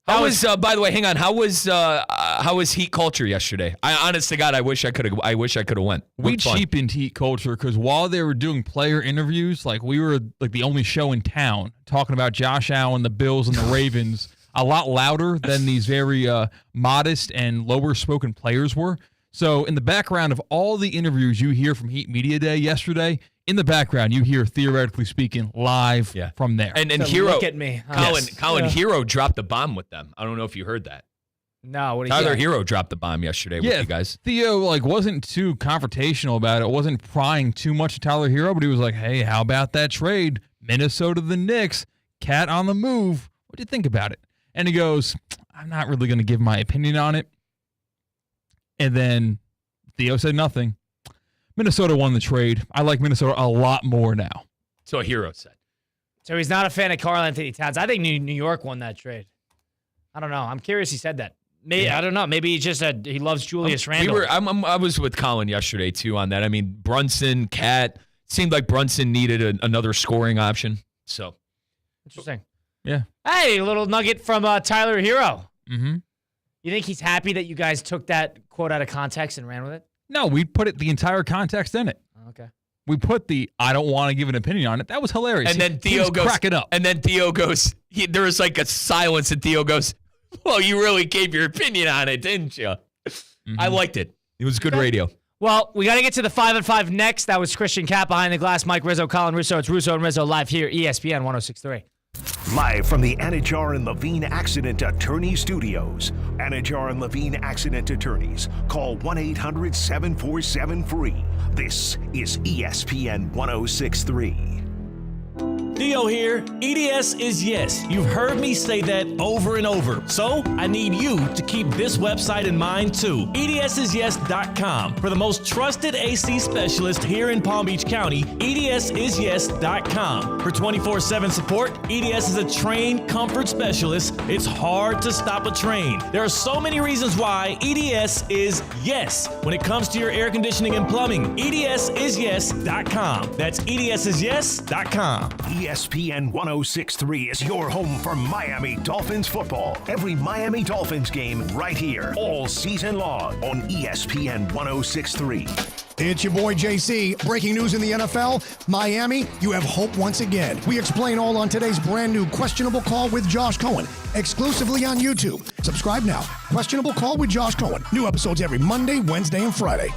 How was? By the way, hang on. How was Heat culture yesterday? Honest to God, I wish I could have went. We Looked fun. cheapened Heat culture because while they were doing player interviews, like we were like the only show in town talking about Josh Allen, the Bills, and the Ravens, a lot louder than these very modest and lower-spoken players were. So in the background of all the interviews you hear from Heat Media Day yesterday, in the background you hear, theoretically speaking, live from there. And So Hero, look at me. Colin Hero dropped the bomb with them. I don't know if you heard that. No, what Tyler Hero dropped the bomb yesterday with you guys. Theo wasn't too confrontational about it. Wasn't prying too much at Tyler Hero, but he was like, "Hey, how about that trade? Minnesota to the Knicks, Cat on the move. What do you think about it?" And he goes, "I'm not really going to give my opinion on it." And then Theo said nothing. Minnesota won the trade. I like Minnesota a lot more now. So Hero said. So he's not a fan of Karl Anthony Towns. I think New York won that trade. I don't know. I'm curious he said that. Maybe I don't know. Maybe he just said he loves Julius Randle. I was with Colin yesterday too on that. I mean, Brunson, Cat, seemed like Brunson needed another scoring option. So interesting. Yeah. Hey, a little nugget from Tyler Hero. Mm-hmm. You think he's happy that you guys took that quote out of context and ran with it? No, we put the entire context in it. Okay. We put I don't want to give an opinion on it. That was hilarious. And then He Theo was goes, cracking up. And then Theo goes, there was like a silence, and Theo goes, "Well, you really gave your opinion on it, didn't you?" Mm-hmm. I liked it. It was good radio. Well, we got to get to the 5 and 5 next. That was Christian Cat behind the glass. Mike Rizzo, Colin Russo. It's Russo and Rizzo live here, ESPN 106.3. Live from the Anajar and Levine Accident Attorney Studios. Anajar and Levine Accident Attorneys. Call 1-800-747-FREE. This is ESPN 106.3. Theo here. EDS is yes. You've heard me say that over and over. So I need you to keep this website in mind too. EDSIsYes.com. For the most trusted AC specialist here in Palm Beach County, EDSIsYes.com. For 24/7 support, EDS is a trained comfort specialist. It's hard to stop a train. There are so many reasons why EDS is yes when it comes to your air conditioning and plumbing. EDSIsYes.com. That's EDSIsYes.com. ESPN 106.3 is your home for Miami Dolphins football. Every Miami Dolphins game right here, all season long on ESPN 106.3. It's your boy JC. Breaking news in the NFL. Miami, you have hope once again. We explain all on today's brand new Questionable Call with Josh Cohen, exclusively on YouTube. Subscribe now. Questionable Call with Josh Cohen. New episodes every Monday, Wednesday, and Friday.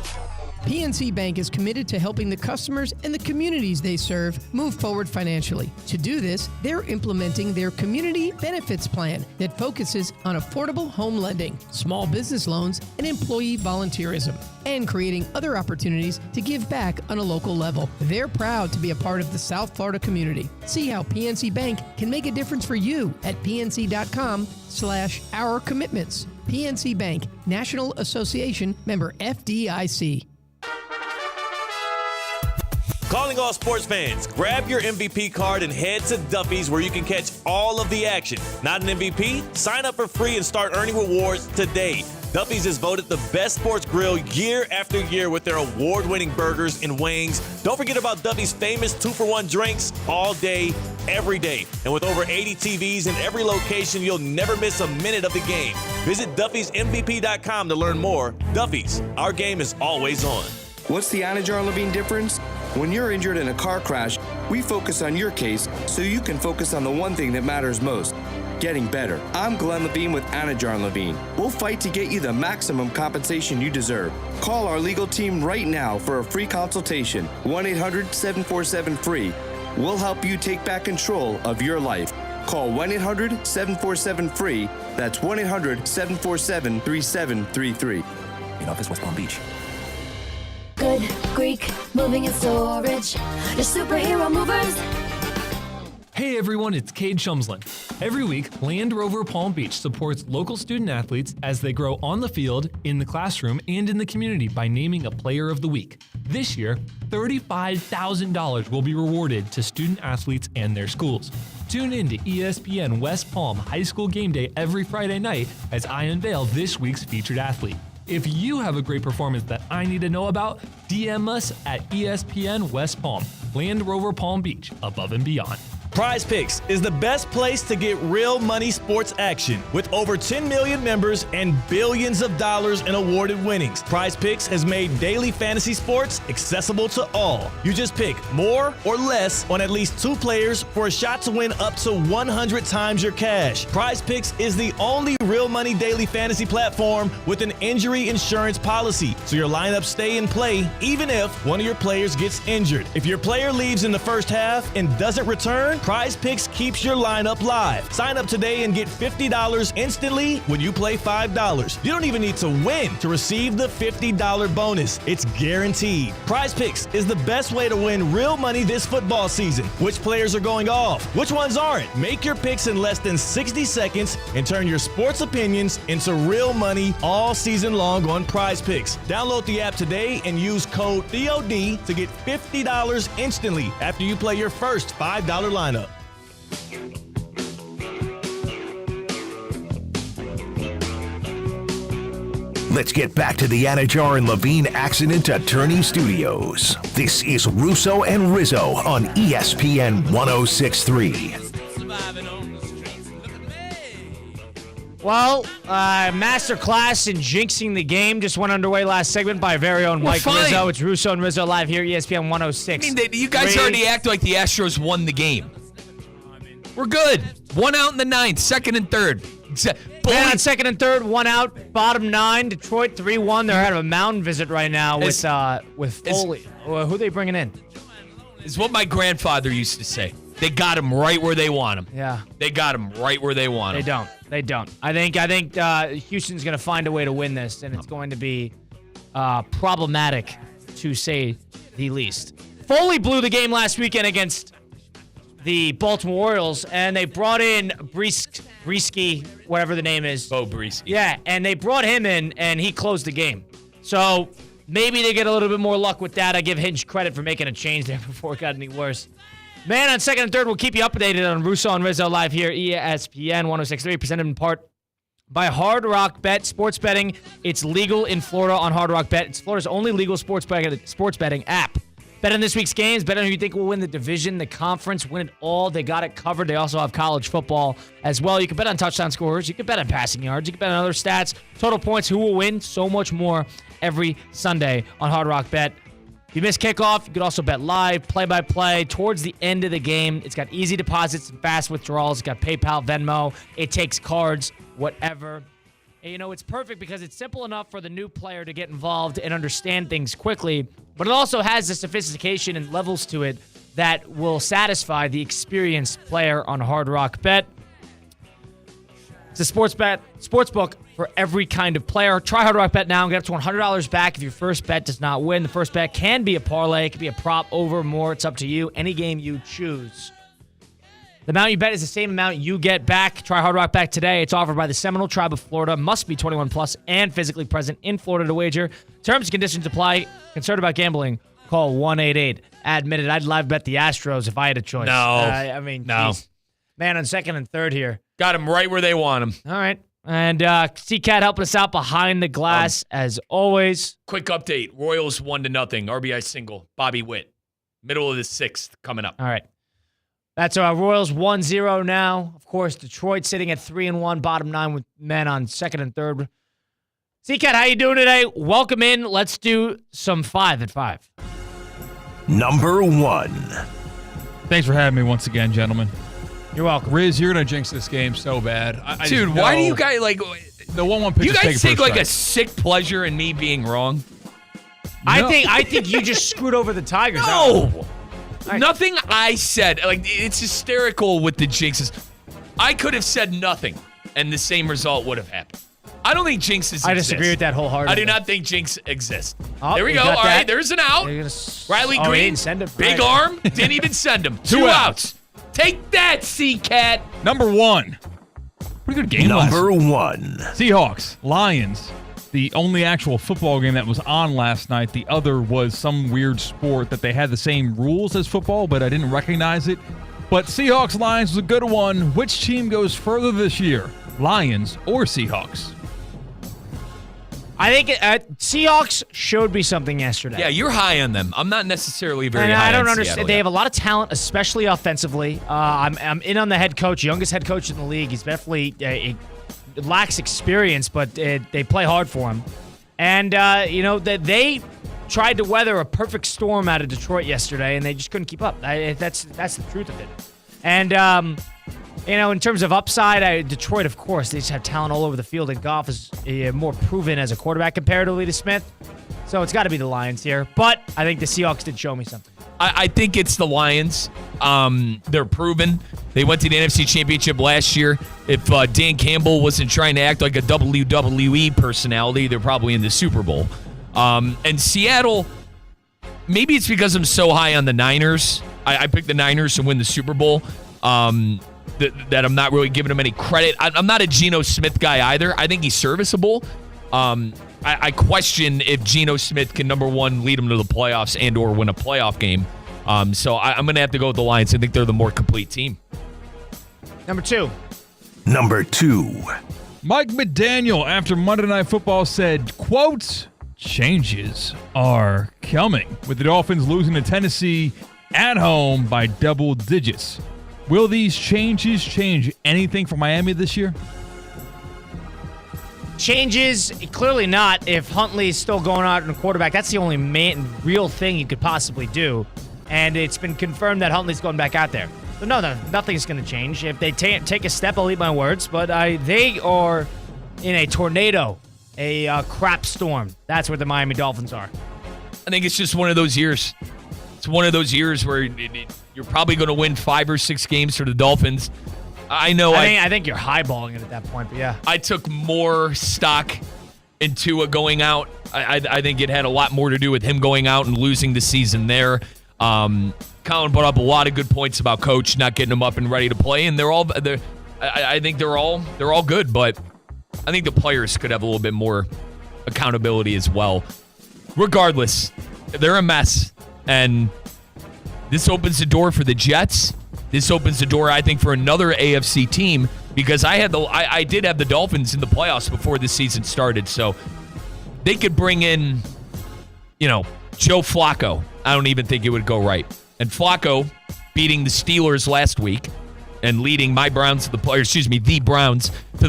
PNC Bank is committed to helping the customers and the communities they serve move forward financially. To do this, they're implementing their Community Benefits Plan that focuses on affordable home lending, small business loans, and employee volunteerism, and creating other opportuns to give back on a local level. They're proud to be a part of the South Florida community. See how PNC Bank can make a difference for you at pnc.com/our commitments. PNC Bank, National Association, member FDIC. Calling all sports fans, grab your MVP card and head to Duffy's where you can catch all of the action. Not an MVP? Sign up for free and start earning rewards today. Duffy's is voted the best sports grill year after year with their award-winning burgers and wings. Don't forget about Duffy's famous 2-for-1 drinks all day, every day. And with over 80 TVs in every location, you'll never miss a minute of the game. Visit Duffy'sMVP.com to learn more. Duffy's, our game is always on. What's the Anajar Levine difference? When you're injured in a car crash, we focus on your case so you can focus on the one thing that matters most, getting better. I'm Glenn Levine with Anajar Levine. We'll fight to get you the maximum compensation you deserve. Call our legal team right now for a free consultation, 1-800-747-FREE. We'll help you take back control of your life. Call 1-800-747-FREE. That's 1-800-747-3733. In office, West Palm Beach. Good Greek moving and storage. Your superhero movers. Hey everyone, it's Cade Shumslin. Every week, Land Rover Palm Beach supports local student athletes as they grow on the field, in the classroom, and in the community by naming a Player of the Week. This year, $35,000 will be rewarded to student athletes and their schools. Tune in to ESPN West Palm High School Game Day every Friday night as I unveil this week's featured athlete. If you have a great performance that I need to know about, DM us at ESPN West Palm, Land Rover Palm Beach, above and beyond. Prize Picks is the best place to get real money sports action. With over 10 million members and billions of dollars in awarded winnings, Prize Picks has made daily fantasy sports accessible to all. You just pick more or less on at least 2 players for a shot to win up to 100 times your cash. Prize Picks is the only real money daily fantasy platform with an injury insurance policy, so your lineups stay in play even if one of your players gets injured. If your player leaves in the first half and doesn't return, Prize Picks keeps your lineup live. Sign up today and get $50 instantly when you play $5. You don't even need to win to receive the $50 bonus. It's guaranteed. Prize Picks is the best way to win real money this football season. Which players are going off? Which ones aren't? Make your picks in less than 60 seconds and turn your sports opinions into real money all season long on Prize Picks. Download the app today and use code DOD to get $50 instantly after you play your first $5 lineup. Let's get back to the Anajar and Levine Accident Attorney Studios. This is Russo and Rizzo on ESPN 106.3. Well, masterclass in jinxing the game just went underway last segment by our very own Mike Rizzo. It's Russo and Rizzo live here, ESPN 106. I mean, you guys already act like the Astros won the game. We're good. 1 out in the 9th, 2nd and 3rd. Man on 2nd and 3rd, 1 out, bottom 9. Detroit 3-1. They're out of a mountain visit right now with Foley. Who are they bringing in? It's what my grandfather used to say. They got him right where they want him. Yeah. They got him right where they want him. They don't. I think Houston's going to find a way to win this, and it's going to be problematic, to say the least. Foley blew the game last weekend against the Baltimore Orioles, and they brought in Brieske, whatever the name is. Bo Brieske. Yeah, and they brought him in, and he closed the game. So maybe they get a little bit more luck with that. I give Hinch credit for making a change there before it got any worse. Man on second and third, we'll keep you updated on Russo and Rizzo live here, ESPN 106.3, presented in part by Hard Rock Bet. Sports betting, it's legal in Florida on Hard Rock Bet. It's Florida's only legal sports betting app. Bet on this week's games. Bet on who you think will win the division, the conference, win it all. They got it covered. They also have college football as well. You can bet on touchdown scorers. You can bet on passing yards. You can bet on other stats, total points, who will win, so much more every Sunday on Hard Rock Bet. If you miss kickoff, you could also bet live, play-by-play, towards the end of the game. It's got easy deposits and fast withdrawals. It's got PayPal, Venmo. It takes cards, whatever. And, it's perfect because it's simple enough for the new player to get involved and understand things quickly, but it also has the sophistication and levels to it that will satisfy the experienced player on Hard Rock Bet. It's a sports book for every kind of player. Try Hard Rock Bet now and get up to $100 back if your first bet does not win. The first bet can be a parlay. It can be a prop, over, more. It's up to you. Any game you choose. The amount you bet is the same amount you get back. Try Hard Rock Bet today. It's offered by the Seminole Tribe of Florida. Must be 21 plus and physically present in Florida to wager. Terms and conditions apply. Concerned about gambling? Call 1-888-ADMITTED. I'd live bet the Astros if I had a choice. No. No. Geez. Man on second and third here. Got them right where they want them. All right. And C-Cat helping us out behind the glass as always. Quick update. Royals 1-0. RBI single. Bobby Witt. Middle of the sixth coming up. All right. That's our Royals 1-0 now. Of course, Detroit sitting at 3-1, bottom 9 with men on second and third. C-Cat, how you doing today? Welcome in. Let's do some 5 at 5. Number 1. Thanks for having me once again, gentlemen. You're welcome. Riz, you're going to jinx this game so bad. Dude, why do you guys, the 1-1 pitch? You guys take a sick pleasure in me being wrong? No. I think you just screwed over the Tigers. No! Nothing I said. It's hysterical with the jinxes. I could have said nothing, and the same result would have happened. I don't think jinxes exist. I disagree with that wholeheartedly. I do not think jinx exists. Oh, there we go. All right, there's an out. Riley Green, didn't send him. big arm, didn't even send him. 2 outs. Take that, C-Cat. Number 1. Pretty good game Number 1. Seahawks, Lions. The only actual football game that was on last night. The other was some weird sport that they had the same rules as football, but I didn't recognize it. But Seahawks Lions was a good one. Which team goes further this year, Lions or Seahawks? I think Seahawks showed me something yesterday. Yeah, you're high on them. I'm not necessarily very high on I don't Seattle understand. They have a lot of talent, especially offensively. I'm in on the head coach, youngest head coach in the league. He's definitely lacks experience, but they play hard for him. And, they tried to weather a perfect storm out of Detroit yesterday, and they just couldn't keep up. That's the truth of it. And, in terms of upside, Detroit, of course, they just have talent all over the field, and Goff is more proven as a quarterback comparatively to Smith. So it's got to be the Lions here. But I think the Seahawks did show me something. I think it's the Lions. They're proven. They went to the NFC Championship last year. If Dan Campbell wasn't trying to act like a WWE personality, they're probably in the Super Bowl. And Seattle, maybe it's because I'm so high on the Niners. I picked the Niners to win the Super Bowl. That I'm not really giving them any credit. I'm not a Geno Smith guy either. I think he's serviceable. I question if Geno Smith can, number one, lead them to the playoffs and or win a playoff game. So I'm going to have to go with the Lions. I think they're the more complete team. Number 2. Mike McDaniel, after Monday Night Football, said, quote, changes are coming, with the Dolphins losing to Tennessee at home by double digits. Will these changes change anything for Miami this year? Changes, clearly not. If Huntley's still going out in quarterback, that's the only real thing you could possibly do. And it's been confirmed that Huntley's going back out there. So no, nothing's going to change. If they take a step, I'll eat my words. But they are in a tornado, a crap storm. That's where the Miami Dolphins are. I think it's just one of those years. It's one of those years where you're probably going to win 5 or 6 games for the Dolphins. I know. I think you're highballing it at that point, but yeah. I took more stock into it going out. I think it had a lot more to do with him going out and losing the season there. Colin brought up a lot of good points about Coach not getting them up and ready to play, and I think they're all good, but I think the players could have a little bit more accountability as well. Regardless, they're a mess, and this opens the door for the Jets. This opens the door, I think, for another AFC team, because I did have the Dolphins in the playoffs before the season started, so they could bring in, Joe Flacco. I don't even think it would go right. And Flacco beating the Steelers last week and leading the Browns to the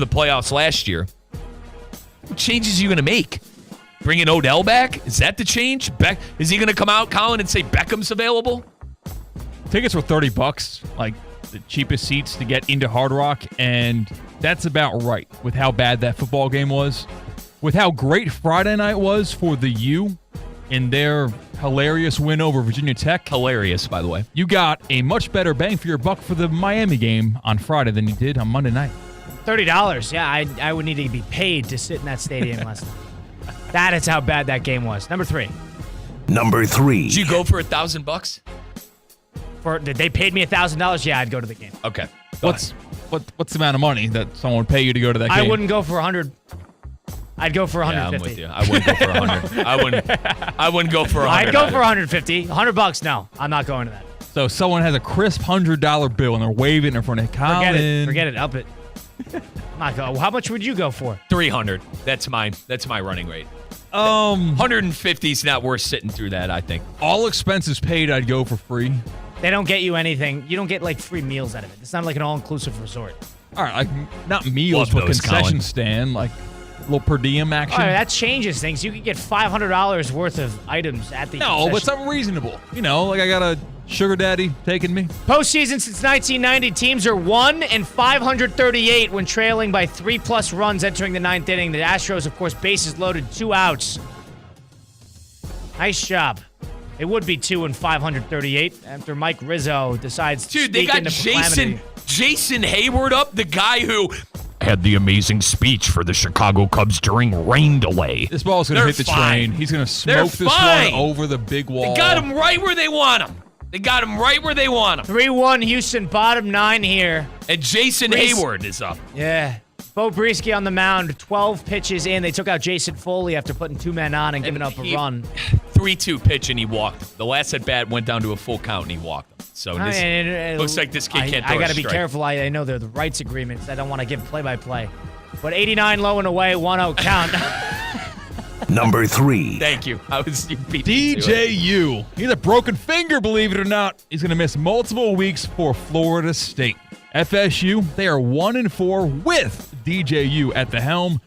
playoffs last year. What changes are you going to make? Bringing Odell back? Is that the change? Is he going to come out, Colin, and say Beckham's available? Tickets were $30, like the cheapest seats to get into Hard Rock, and that's about right with how bad that football game was. With how great Friday night was for the U in their hilarious win over Virginia Tech. Hilarious, by the way. You got a much better bang for your buck for the Miami game on Friday than you did on Monday night. $30. Yeah, I would need to be paid to sit in that stadium last night. That is how bad that game was. Number 3. Did you go for $1,000? They paid me $1,000? Yeah, I'd go to the game. Okay. What's the amount of money that someone would pay you to go to that game? I wouldn't go for 100. I'd go for 150. Yeah, I'm with you. I wouldn't go for 100. I wouldn't go for 100. I'd go for 150. $100? No, I'm not going to that. So someone has a crisp $100 bill and they're waving it in front of Colin. Forget it. Up it. I'm not going. How much would you go for? 300. That's my running rate. 150 is not worth sitting through that, I think. All expenses paid, I'd go for free. They don't get you anything. You don't get like free meals out of it. It's not like an all-inclusive resort. All right, like not meals, but concession stand, like a little per diem action. All right, that changes things. You could get $500 worth of items at the concession. but it's unreasonable. Like I got a sugar daddy taking me. Postseason since 1990, teams are 1-538 when trailing by 3+ runs entering the 9th inning. The Astros, of course, bases loaded, 2 outs. Nice job. It would be 2-538 after Mike Rizzo decides to they got Jason Hayward up, the guy who had the amazing speech for the Chicago Cubs during rain delay. This ball's going to hit the train. He's going to smoke this one over the big wall. They got him right where they want him. 3-1 Houston, bottom 9 here. And Jason Hayward is up. Yeah. Bo Brisky on the mound, 12 pitches in. They took out Jason Foley after putting 2 men on and giving up a run. 3-2 pitch, and he walked. The last at-bat went down to a full count, and he walked him. So this looks like this kid can't throw I got to a be strike. careful. I know they're the rights agreements. I don't want to give play-by-play. But 89 low and away, 1-0 count. Number 3. Thank you. You beat DJU. He's a broken finger, believe it or not. He's going to miss multiple weeks for Florida State. FSU, they are 1-4 with DJU at the helm.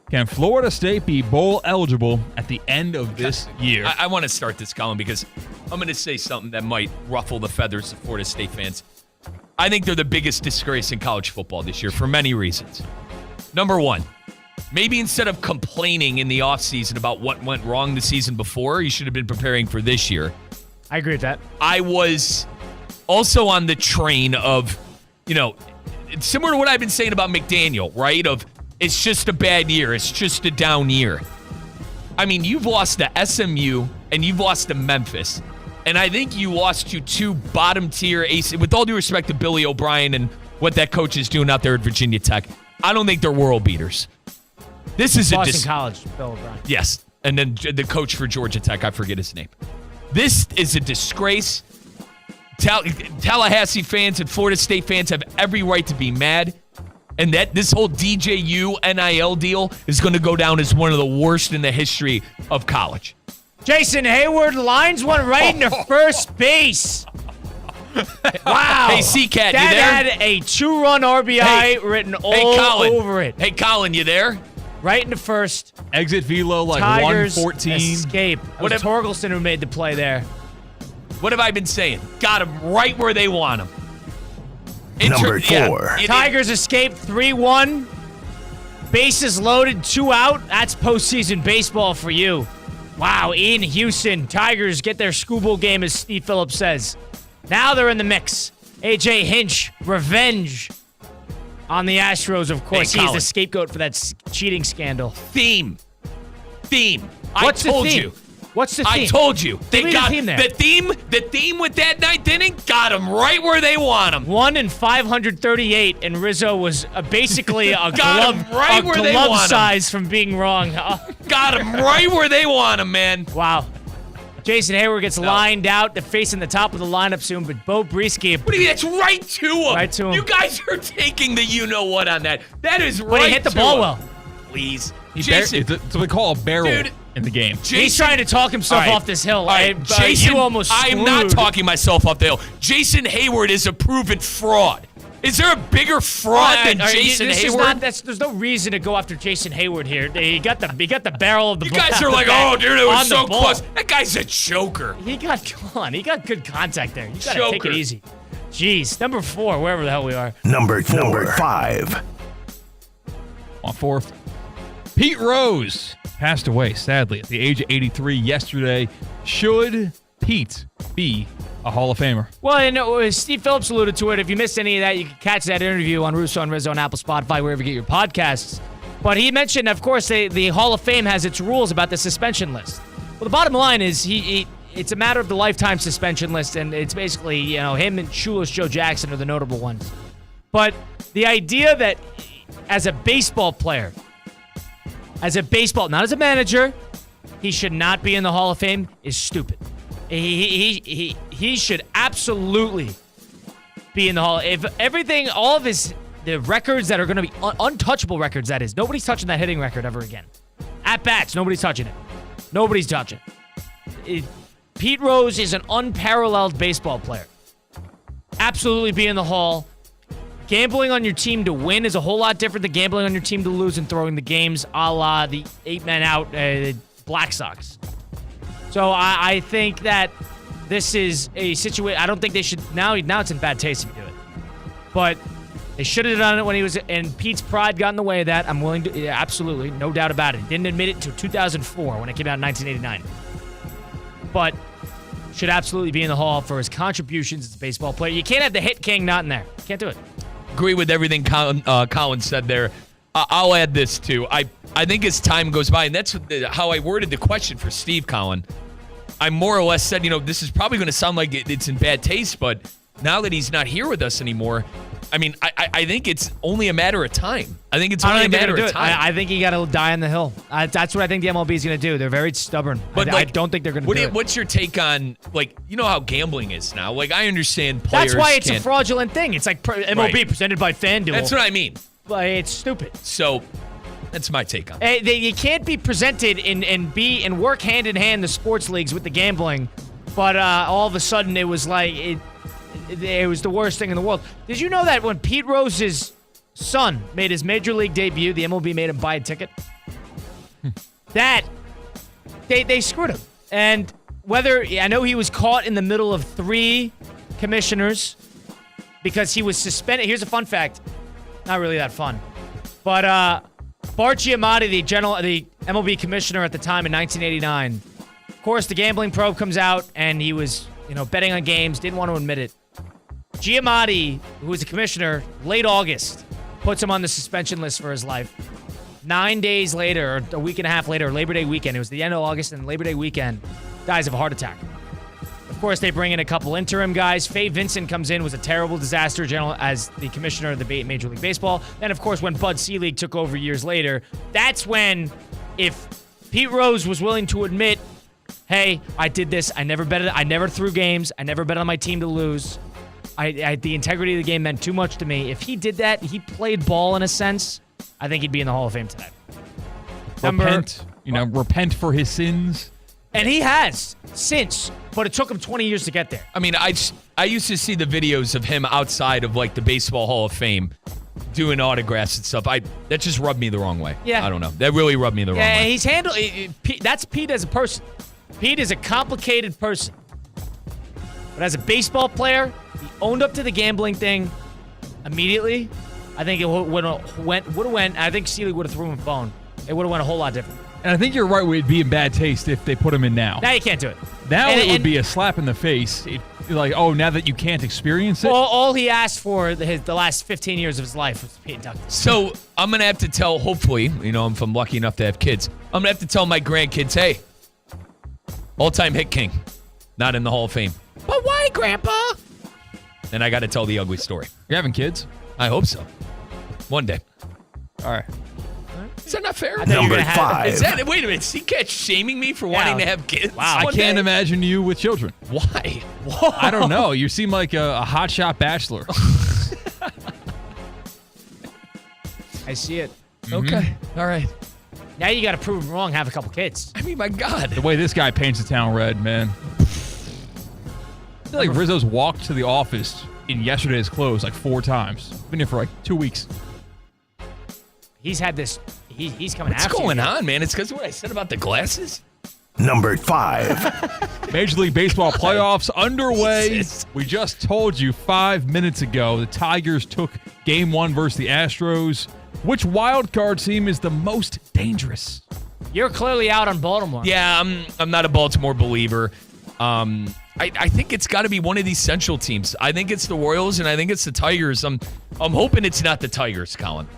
Can Florida State be bowl eligible at the end of this year? I want to start this, Colin, because I'm going to say something that might ruffle the feathers of Florida State fans. I think they're the biggest disgrace in college football this year for many reasons. Number 1, maybe instead of complaining in the offseason about what went wrong the season before, you should have been preparing for this year. I agree with that. I was also on the train of, it's similar to what I've been saying about McDaniel, right? Of it's just a bad year. It's just a down year. I mean, you've lost to SMU and you've lost to Memphis. And I think you lost to 2 bottom-tier aces. With all due respect to Billy O'Brien and what that coach is doing out there at Virginia Tech, I don't think they're world beaters. This is Boston College, Bill O'Brien. Yes. And then the coach for Georgia Tech, I forget his name. This is a disgrace. Tallahassee fans and Florida State fans have every right to be mad. And that this whole DJU NIL deal is going to go down as one of the worst in the history of college. Jason Hayward lines one right into first base. Wow. Hey, C-Cat, you there? That had a 2-run RBI written all over it. Hey, Colin, you there? Right into first. Exit velo like Tigers 114. Escape. It was Torgelson who made the play there. What have I been saying? Got him right where they want him. Number 4. Tigers escape 3-1. Bases loaded, 2 out. That's postseason baseball for you. Wow, in Houston, Tigers get their Scooble game, as Steve Phillips says. Now they're in the mix. A.J. Hinch, revenge on the Astros, of course. He's the scapegoat for that cheating scandal. Theme. What's I told the theme? you. What's the theme? I told you. Give me the theme there. The theme with that ninth inning got them right where they want them. 1 in 538, and Rizzo was basically a they glove want size from being wrong. Got them right where they want them, man. Wow. Jason Hayward gets lined out. They're facing the top of the lineup soon, but Bo Brisky. What do you mean? That's right to him. Right to him. You guys are taking the you-know-what on that. That is right to him. But he hit the ball well. Please. Jason. It's what they call a barrel in the game. He's trying to talk himself off this hill. Jason, you almost screwed. I'm not talking myself off the hill. Jason Hayward is a proven fraud. Is there a bigger fraud than Jason Hayward? There's no reason to go after Jason Hayward here. He got the barrel of the ball. You guys are like, oh, dude, it was so close. That guy's a choker. He got good contact there. You gotta take it easy. Jeez, number 4, wherever the hell we are. Number 5. On 4th, Pete Rose passed away, sadly, at the age of 83 yesterday. Should Pete be a Hall of Famer? Well, and Steve Phillips alluded to it. If you missed any of that, you can catch that interview on Russo and Rizzo on Apple, Spotify, wherever you get your podcasts. But he mentioned, of course, the Hall of Fame has its rules about the suspension list. Well, the bottom line is it's a matter of the lifetime suspension list, and it's basically, him and Shoeless Joe Jackson are the notable ones. But the idea that as a baseball player, not as a manager, he should not be in the Hall of Fame is stupid. He should absolutely be in the Hall. If everything, all of the records that are going to be untouchable records, that is, nobody's touching that hitting record ever again. At bats, nobody's touching it. Nobody's touching it. Pete Rose is an unparalleled baseball player. Absolutely be in the Hall. Gambling on your team to win is a whole lot different than gambling on your team to lose and throwing the games a la the 8-man out Black Sox. So I think that this is a situation. I don't think they should. Now it's in bad taste if you do it. But they should have done it when he was. And Pete's pride got in the way of that. I'm willing to. Yeah, absolutely. No doubt about it. He didn't admit it until 2004 when it came out in 1989. But should absolutely be in the Hall for his contributions as a baseball player. You can't have the hit king not in there. Can't do it. Agree with everything Colin said there. I'll add this too. I think as time goes by, and that's how I worded the question for Steve, Colin. I more or less said, this is probably going to sound like it's in bad taste, but now that he's not here with us anymore, I mean, I think it's only a matter of time. I think it's only a matter of time. I think you got to die on the hill. That's what I think the MLB is going to do. They're very stubborn. But I don't think they're going to do it. What's your take on, how gambling is now? I understand players. That's why it's a fraudulent thing. It's like MLB presented by FanDuel. That's what I mean. But it's stupid. So that's my take on it. You can't be presented and work hand in hand the sports leagues with the gambling, but all of a sudden it was like it was the worst thing in the world. Did you know that when Pete Rose's son made his major league debut, the MLB made him buy a ticket? That they screwed him. And I know he was caught in the middle of 3 commissioners because he was suspended. Here's a fun fact. Not really that fun. But Bart Giamatti, the MLB commissioner at the time in 1989, of course, the gambling probe comes out, and he was, betting on games, didn't want to admit it. Giamatti, who was the commissioner, late August, puts him on the suspension list for his life. 9 days later, or a week and a half later, Labor Day weekend, it was the end of August and Labor Day weekend, dies of a heart attack. Of course, they bring in a couple interim guys. Faye Vincent comes in, was a terrible disaster as the commissioner of the Major League Baseball. Then, of course, when Bud Selig took over years later, that's when, if Pete Rose was willing to admit, hey, I did this, I never threw games, I never bet on my team to lose, the integrity of the game meant too much to me. If he did that, he played ball in a sense, I think he'd be in the Hall of Fame today. Repent for his sins. And he has since, but it took him 20 years to get there. I mean, I used to see the videos of him outside of the Baseball Hall of Fame doing autographs and stuff. That just rubbed me the wrong way. Yeah. I don't know. That really rubbed me the wrong way. Yeah, he's handled. That's Pete as a person. Pete is a complicated person. But as a baseball player, he owned up to the gambling thing immediately. I think it would have went. I think Seeley would have threw him a bone. It would have went a whole lot different. And I think you're right. We'd be in bad taste if they put him in now. Now you can't do it. Now it would be a slap in the face. Now that you can't experience it. All he asked for the last 15 years of his life was being inducted. So I'm going to have to tell, hopefully, if I'm lucky enough to have kids, I'm going to have to tell my grandkids, hey, All-time hit king. Not in the Hall of Fame. But why, Grandpa? And I got to tell the ugly story. You're having kids? I hope so. One day. All right. Is that not fair? Number 5. Is that, wait a minute. Is he shaming me for wanting to have kids? Wow. I can't imagine you with children. Why? I don't know. You seem like a hotshot bachelor. I see it. Okay. All right. Now you got to prove him wrong, have a couple kids. I mean, my God. The way this guy paints the town red, man. I feel like Rizzo's walked to the office in yesterday's clothes like 4 times. Been here for like 2 weeks. He's had this. He's coming What's after you. going on, man? It's because of what I said about the glasses? Number 5. Major League Baseball playoffs underway. Jesus. We just told you 5 minutes ago the Tigers took Game 1 versus the Astros. Which wild card team is the most dangerous? You're clearly out on Baltimore. Yeah, I'm not a Baltimore believer. I think it's got to be one of these Central teams. I think it's the Royals, and I think it's the Tigers. I'm hoping it's not the Tigers, Colin,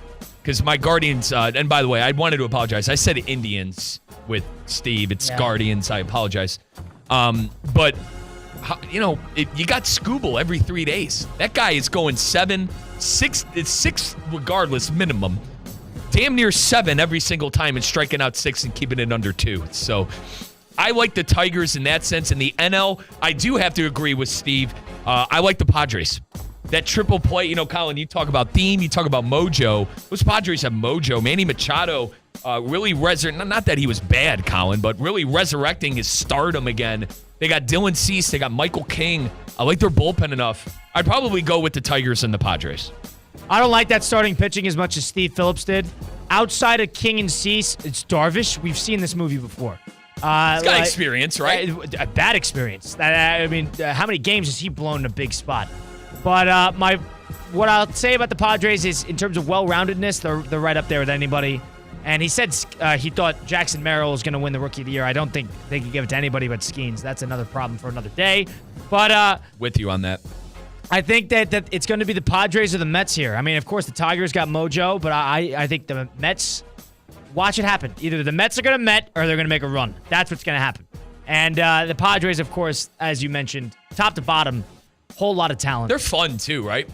because my Guardians. And by the way, I wanted to apologize. I said Indians with Steve. It's Guardians. I apologize. But you got Scooble every 3 days. That guy is going 7, 6. It's 6 regardless minimum. Damn near 7 every single time and striking out 6 and keeping it under 2. So I like the Tigers in that sense. In the NL, I do have to agree with Steve. I like the Padres. That triple play, Colin, you talk about theme, you talk about mojo. Those Padres have mojo. Manny Machado really not that he was bad, Colin, but really resurrecting his stardom again. They got Dylan Cease. They got Michael King. I like their bullpen enough. I'd probably go with the Tigers and the Padres. I don't like that starting pitching as much as Steve Phillips did. Outside of King and Cease, it's Darvish. We've seen this movie before. He's got experience, right? A bad experience. I mean, how many games has he blown in a big spot? But what I'll say about the Padres is, in terms of well-roundedness, they're right up there with anybody. And he said he thought Jackson Merrill was going to win the Rookie of the Year. I don't think they could give it to anybody but Skeens. That's another problem for another day. But with you on that. I think that it's going to be the Padres or the Mets here. I mean, of course, the Tigers got mojo, but I think the Mets, watch it happen. Either the Mets are going to Met or they're going to make a run. That's what's going to happen. And the Padres, of course, as you mentioned, top to bottom, whole lot of talent. They're fun too, right?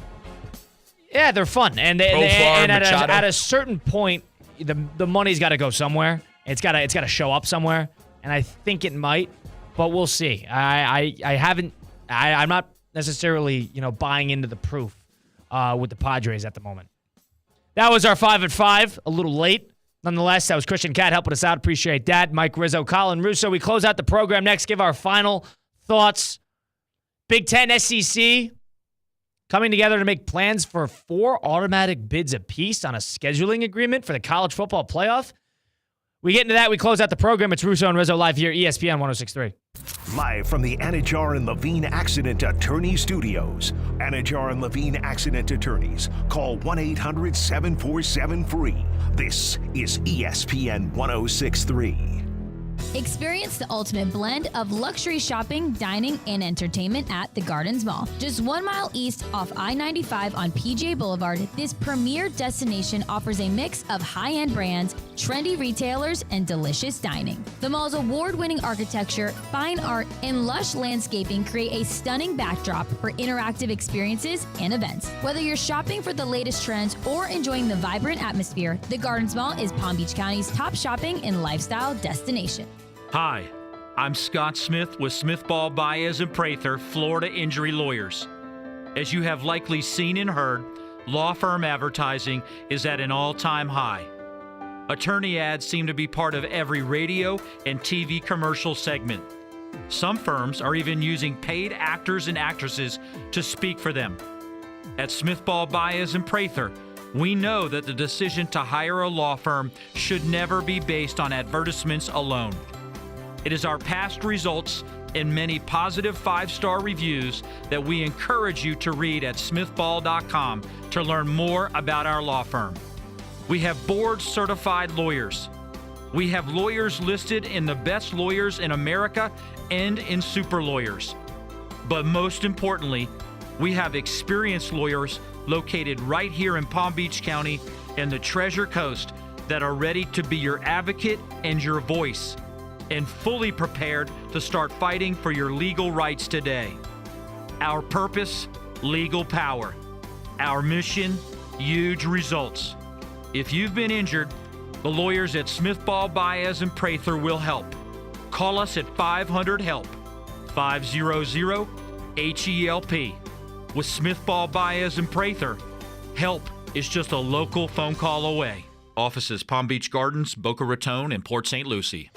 Yeah, they're fun. And at a certain point, the money's got to go somewhere. It's got to show up somewhere. And I think it might, but we'll see. I'm not necessarily, buying into the proof with the Padres at the moment. That was our 5 at 5, a little late. Nonetheless, that was Christian Cat helping us out. Appreciate that. Mike Rizzo, Colin Russo. We close out the program next. Give our final thoughts. Big Ten SEC coming together to make plans for 4 automatic bids apiece on a scheduling agreement for the college football playoff. We get into that. We close out the program. It's Russo and Rizzo live here, ESPN 106.3. Live from the Anajar and Levine Accident Attorney Studios. Anajar and Levine Accident Attorneys. Call 1-800-747-FREE. This is ESPN 106.3. Experience the ultimate blend of luxury shopping, dining, and entertainment at the Gardens Mall. Just 1 mile east off I-95 on PJ Boulevard, this premier destination offers a mix of high-end brands, trendy retailers, and delicious dining. The mall's award-winning architecture, fine art, and lush landscaping create a stunning backdrop for interactive experiences and events. Whether you're shopping for the latest trends or enjoying the vibrant atmosphere, the Gardens Mall is Palm Beach County's top shopping and lifestyle destination. Hi, I'm Scott Smith with Smith Ball Baez and Prather, Florida Injury Lawyers. As you have likely seen and heard, law firm advertising is at an all-time high. Attorney ads seem to be part of every radio and TV commercial segment. Some firms are even using paid actors and actresses to speak for them. At Smith Ball Baez and Prather, we know that the decision to hire a law firm should never be based on advertisements alone. It is our past results and many positive 5-star reviews that we encourage you to read at smithball.com to learn more about our law firm. We have board-certified lawyers. We have lawyers listed in the best lawyers in America and in super lawyers. But most importantly, we have experienced lawyers located right here in Palm Beach County and the Treasure Coast that are ready to be your advocate and your voice. and fully prepared to start fighting for your legal rights today. Our purpose, legal power. Our mission, huge results. If you've been injured, the lawyers at Smith, Ball, Baez, and Prather will help. Call us at 500-HELP, 500-HELP. With Smith, Ball, Baez, and Prather, help is just a local phone call away. Offices Palm Beach Gardens, Boca Raton, and Port St. Lucie.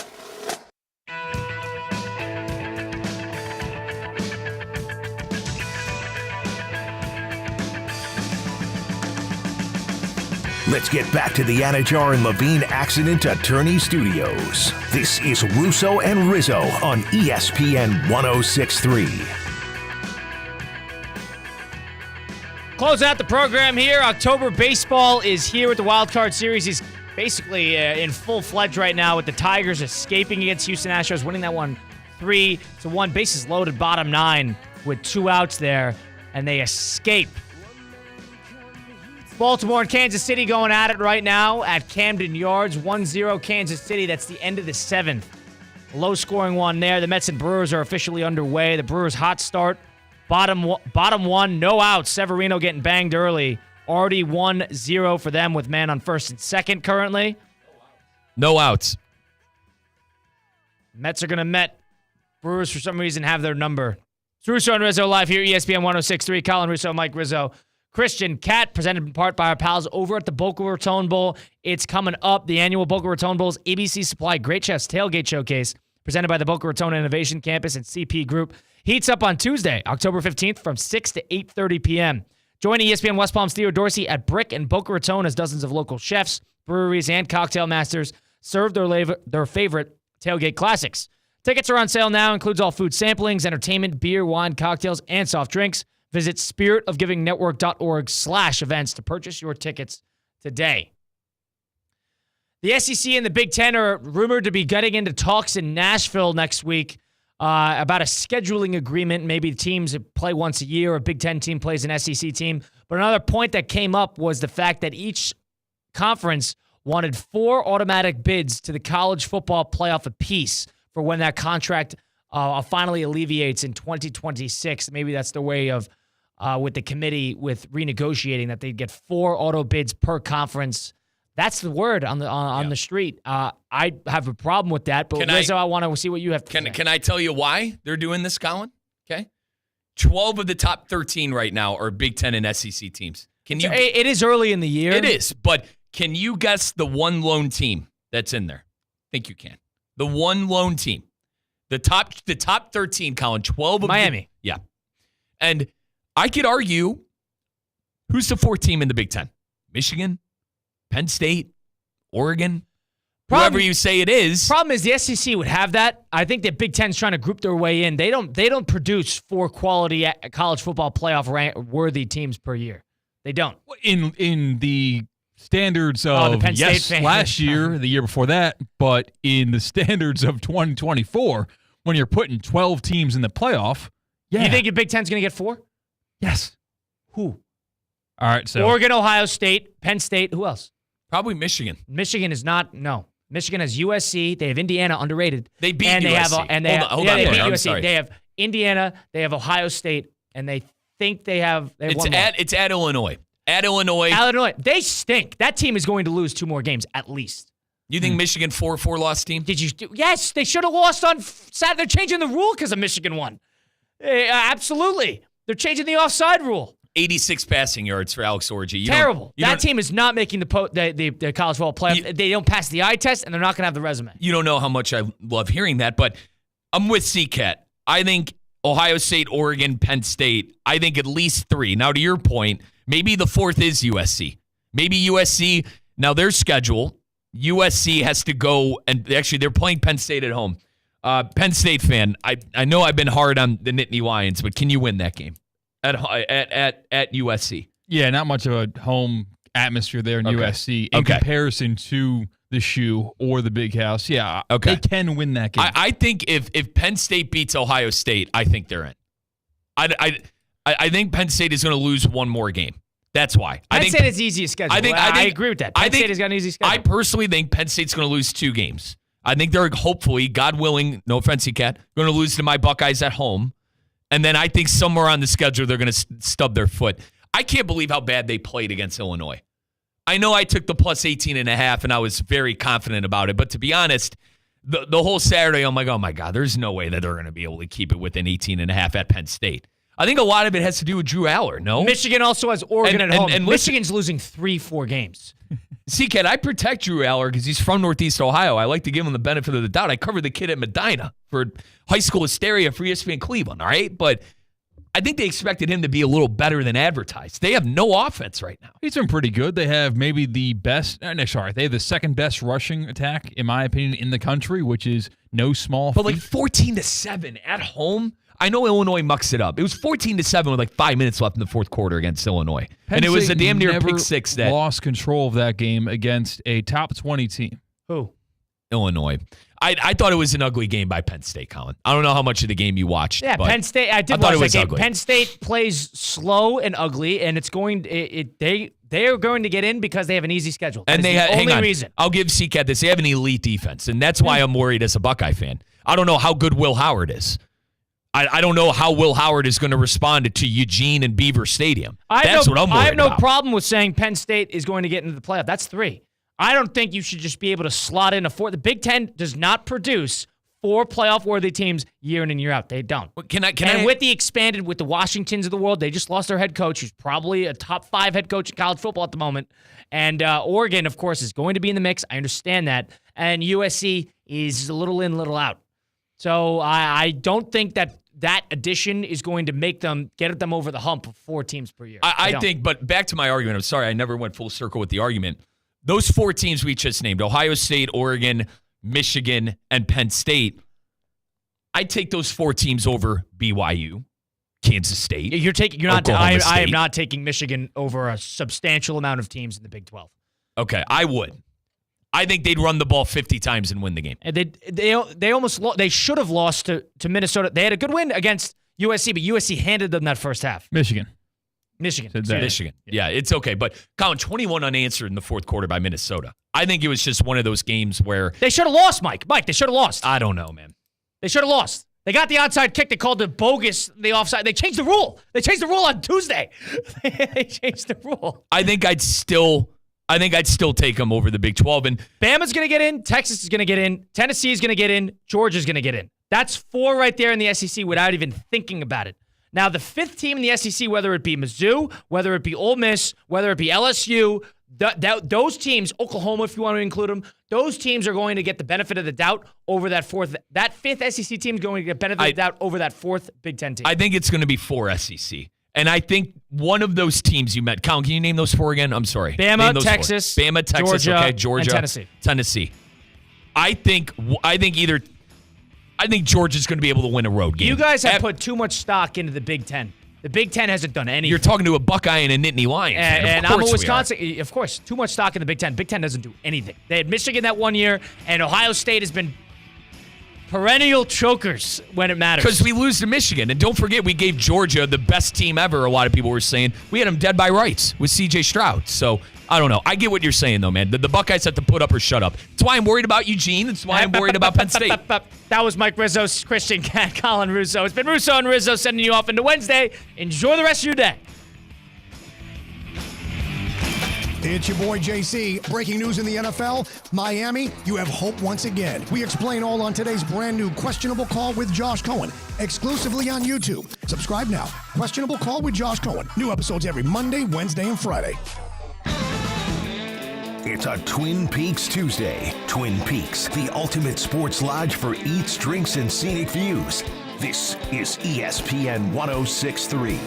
Let's get back to the Anajar and Levine Accident Attorney Studios. This is Russo and Rizzo on ESPN 106.3. Close out the program here. October baseball is here with the Wild Card Series. Is basically in full-fledged right now with the Tigers escaping against Houston Astros, winning that one 3-1. Bases loaded, bottom 9 with 2 outs there, and they escape. Baltimore and Kansas City going at it right now at Camden Yards. 1-0 Kansas City. That's the end of the 7th. Low-scoring one there. The Mets and Brewers are officially underway. The Brewers' hot start. Bottom 1, no outs. Severino getting banged early. Already 1-0 for them with man on first and second currently. No outs. Mets are going to Met. Brewers, for some reason, have their number. It's Russo and Rizzo live here, ESPN 106.3. Colin Russo, Mike Rizzo. Christian Cat, presented in part by our pals over at the Boca Raton Bowl. It's coming up. The annual Boca Raton Bowl's ABC Supply Great Chefs Tailgate Showcase, presented by the Boca Raton Innovation Campus and CP Group, heats up on Tuesday, October 15th from 6 to 8:30 p.m. Join ESPN West Palm's Theo Dorsey at Brick and Boca Raton as dozens of local chefs, breweries, and cocktail masters serve their favorite tailgate classics. Tickets are on sale now. Includes all food samplings, entertainment, beer, wine, cocktails, and soft drinks. Visit spiritofgivingnetwork.org/events to purchase your tickets today. The SEC and the Big Ten are rumored to be getting into talks in Nashville next week about a scheduling agreement. Maybe teams play once a year. A Big Ten team plays an SEC team. But another point that came up was the fact that each conference wanted 4 automatic bids to the college football playoff apiece for when that contract finally alleviates in 2026. Maybe that's the way of, with the committee, with renegotiating, that they'd get 4 auto bids per conference. That's the word on the street. I have a problem with that, but Rizzo, I want to see what you have to say. Can I tell you why they're doing this, Colin? Okay. 12 of the top 13 right now are Big Ten and SEC teams. It is early in the year. It is, but can you guess the one lone team that's in there? I think you can. The one lone team. The top 13, Colin, 12 of Miami. Yeah. And I could argue, who's the 4th team in the Big Ten? Michigan, Penn State, Oregon, whoever you say it is. Problem is the SEC would have that. I think that Big Ten's trying to group their way in. They don't produce 4 quality college football playoff worthy teams per year. They don't. In the standards of, the Penn State last year, the year before that, but in the standards of 2024, when you're putting 12 teams in the playoff, You think your Big Ten's going to get 4? Yes. Who? All right, so Oregon, Ohio State, Penn State. Who else? Probably Michigan. Michigan is not. No. Michigan has USC. They have Indiana, underrated. They beat and USC. They beat I'm USC. sorry. They have Indiana. They have Ohio State, and they think they have. It's at Illinois. At Illinois. They stink. That team is going to lose 2 more games at least. You think Michigan 4 loss team? Yes, they should have lost on Saturday. They're changing the rule because of Michigan won. Absolutely. They're changing the offside rule. 86 passing yards for Alex Orji. Terrible. That team is not making the college football playoff. They don't pass the eye test, and they're not going to have the resume. You don't know how much I love hearing that, but I'm with C-Cat. I think Ohio State, Oregon, Penn State, I think at least 3. Now, to your point, maybe the 4th is USC. Maybe USC, now their schedule, USC has to go, and actually they're playing Penn State at home. Penn State fan, I know I've been hard on the Nittany Lions, but can you win that game at USC? Yeah, not much of a home atmosphere there in USC in comparison to the Shoe or the Big House. Yeah, they can win that game. I think if Penn State beats Ohio State, I think they're in. I think Penn State is going to lose 1 more game. That's why. Penn State has the easiest schedule. I agree with that. Penn State has got an easy schedule. I personally think Penn State's going to lose 2 games. I think they're hopefully, God willing, no offense, Cat, going to lose to my Buckeyes at home. And then I think somewhere on the schedule they're going to stub their foot. I can't believe how bad they played against Illinois. I know I took the plus 18.5, and I was very confident about it. But to be honest, the whole Saturday, I'm like, oh, my God, there's no way that they're going to be able to keep it within 18.5 at Penn State. I think a lot of it has to do with Drew Aller, no? Michigan also has Oregon at home. And Michigan's losing 3-4 games. See, Kat, I protect Drew Aller because he's from Northeast Ohio. I like to give him the benefit of the doubt. I covered the kid at Medina for high school hysteria for ESPN Cleveland, all right? But I think they expected him to be a little better than advertised. They have no offense right now. He's been pretty good. They have maybe they have the second best rushing attack, in my opinion, in the country, which is no small feat. But like 14-7 at home. I know Illinois mucks it up. It was 14-7 with like 5 minutes left in the fourth quarter against Illinois. Penn it was a damn near never pick six that lost control of that game against a top 20 team. Who? Illinois. I thought it was an ugly game by Penn State, Colin. I don't know how much of the game you watched. Yeah, but Penn State. I did thought watch it was that game. ugly. Penn State plays slow and ugly, and it's going. They are going to get in because they have an easy schedule. And that's the only reason. I'll give CCAT this. They have an elite defense, and that's why I'm worried as a Buckeye fan. I don't know how good Will Howard is. I don't know how Will Howard is going to respond to Eugene and Beaver Stadium. That's what I'm worried about. I have no problem with saying Penn State is going to get into the playoff. That's 3. I don't think you should just be able to slot in a 4. The Big Ten does not produce 4 playoff-worthy teams year in and year out. They don't. With the Washingtons of the world, they just lost their head coach, who's probably a top 5 head coach in college football at the moment. And Oregon, of course, is going to be in the mix. I understand that. And USC is a little in, little out. So I don't think that addition is going to get them over the hump of 4 teams per year. I think, but back to my argument. I'm sorry, I never went full circle with the argument. Those 4 teams we just named, Ohio State, Oregon, Michigan, and Penn State, I'd take those 4 teams over BYU, Kansas State. I am not taking Michigan over a substantial amount of teams in the Big 12. Okay, I would. I think they'd run the ball 50 times and win the game. And they should have lost to Minnesota. They had a good win against USC, but USC handed them that first half. Michigan. Yeah, it's okay. But Colin, 21 unanswered in the fourth quarter by Minnesota. I think it was just one of those games where they should have lost, Mike. They should have lost. I don't know, man. They should have lost. They got the onside kick. They called it bogus, the offside. They changed the rule. They changed the rule on Tuesday. They changed the rule. I think I'd still take them over the Big 12. And Bama's going to get in. Texas is going to get in. Tennessee is going to get in. Georgia's going to get in. That's 4 right there in the SEC without even thinking about it. Now, the 5th team in the SEC, whether it be Mizzou, whether it be Ole Miss, whether it be LSU, those teams, Oklahoma if you want to include them, those teams are going to get the benefit of the doubt over that 4th. That 5th SEC team is going to get benefit of the doubt over that 4th Big Ten team. I think it's going to be 4 SEC. And I think one of those teams you met, Colin, can you name those 4 again? I'm sorry. Bama, Texas, Georgia, and Tennessee. I think Georgia's going to be able to win a road game. You guys have put too much stock into the Big Ten. The Big Ten hasn't done anything. You're talking to a Buckeye and a Nittany Lion fan. And I'm a Wisconsin. Of course, too much stock in the Big Ten. Big Ten doesn't do anything. They had Michigan that one year, and Ohio State has been perennial chokers when it matters. Because we lose to Michigan. And don't forget, we gave Georgia the best team ever, a lot of people were saying. We had them dead by rights with C.J. Stroud. So, I don't know. I get what you're saying, though, man. The Buckeyes have to put up or shut up. That's why I'm worried about Eugene. That's why I'm worried about Penn State. That was Mike Rizzo, Christian Cat, Colin Russo. It's been Russo and Rizzo sending you off into Wednesday. Enjoy the rest of your day. It's your boy JC. Breaking news in the NFL. Miami, you have hope once again. We explain all on today's brand new Questionable Call with Josh Cohen, exclusively on YouTube. Subscribe now. Questionable Call with Josh Cohen. New episodes every Monday, Wednesday, and Friday. It's a Twin Peaks Tuesday. Twin Peaks, the ultimate sports lodge for eats, drinks, and scenic views. This is ESPN 106.3.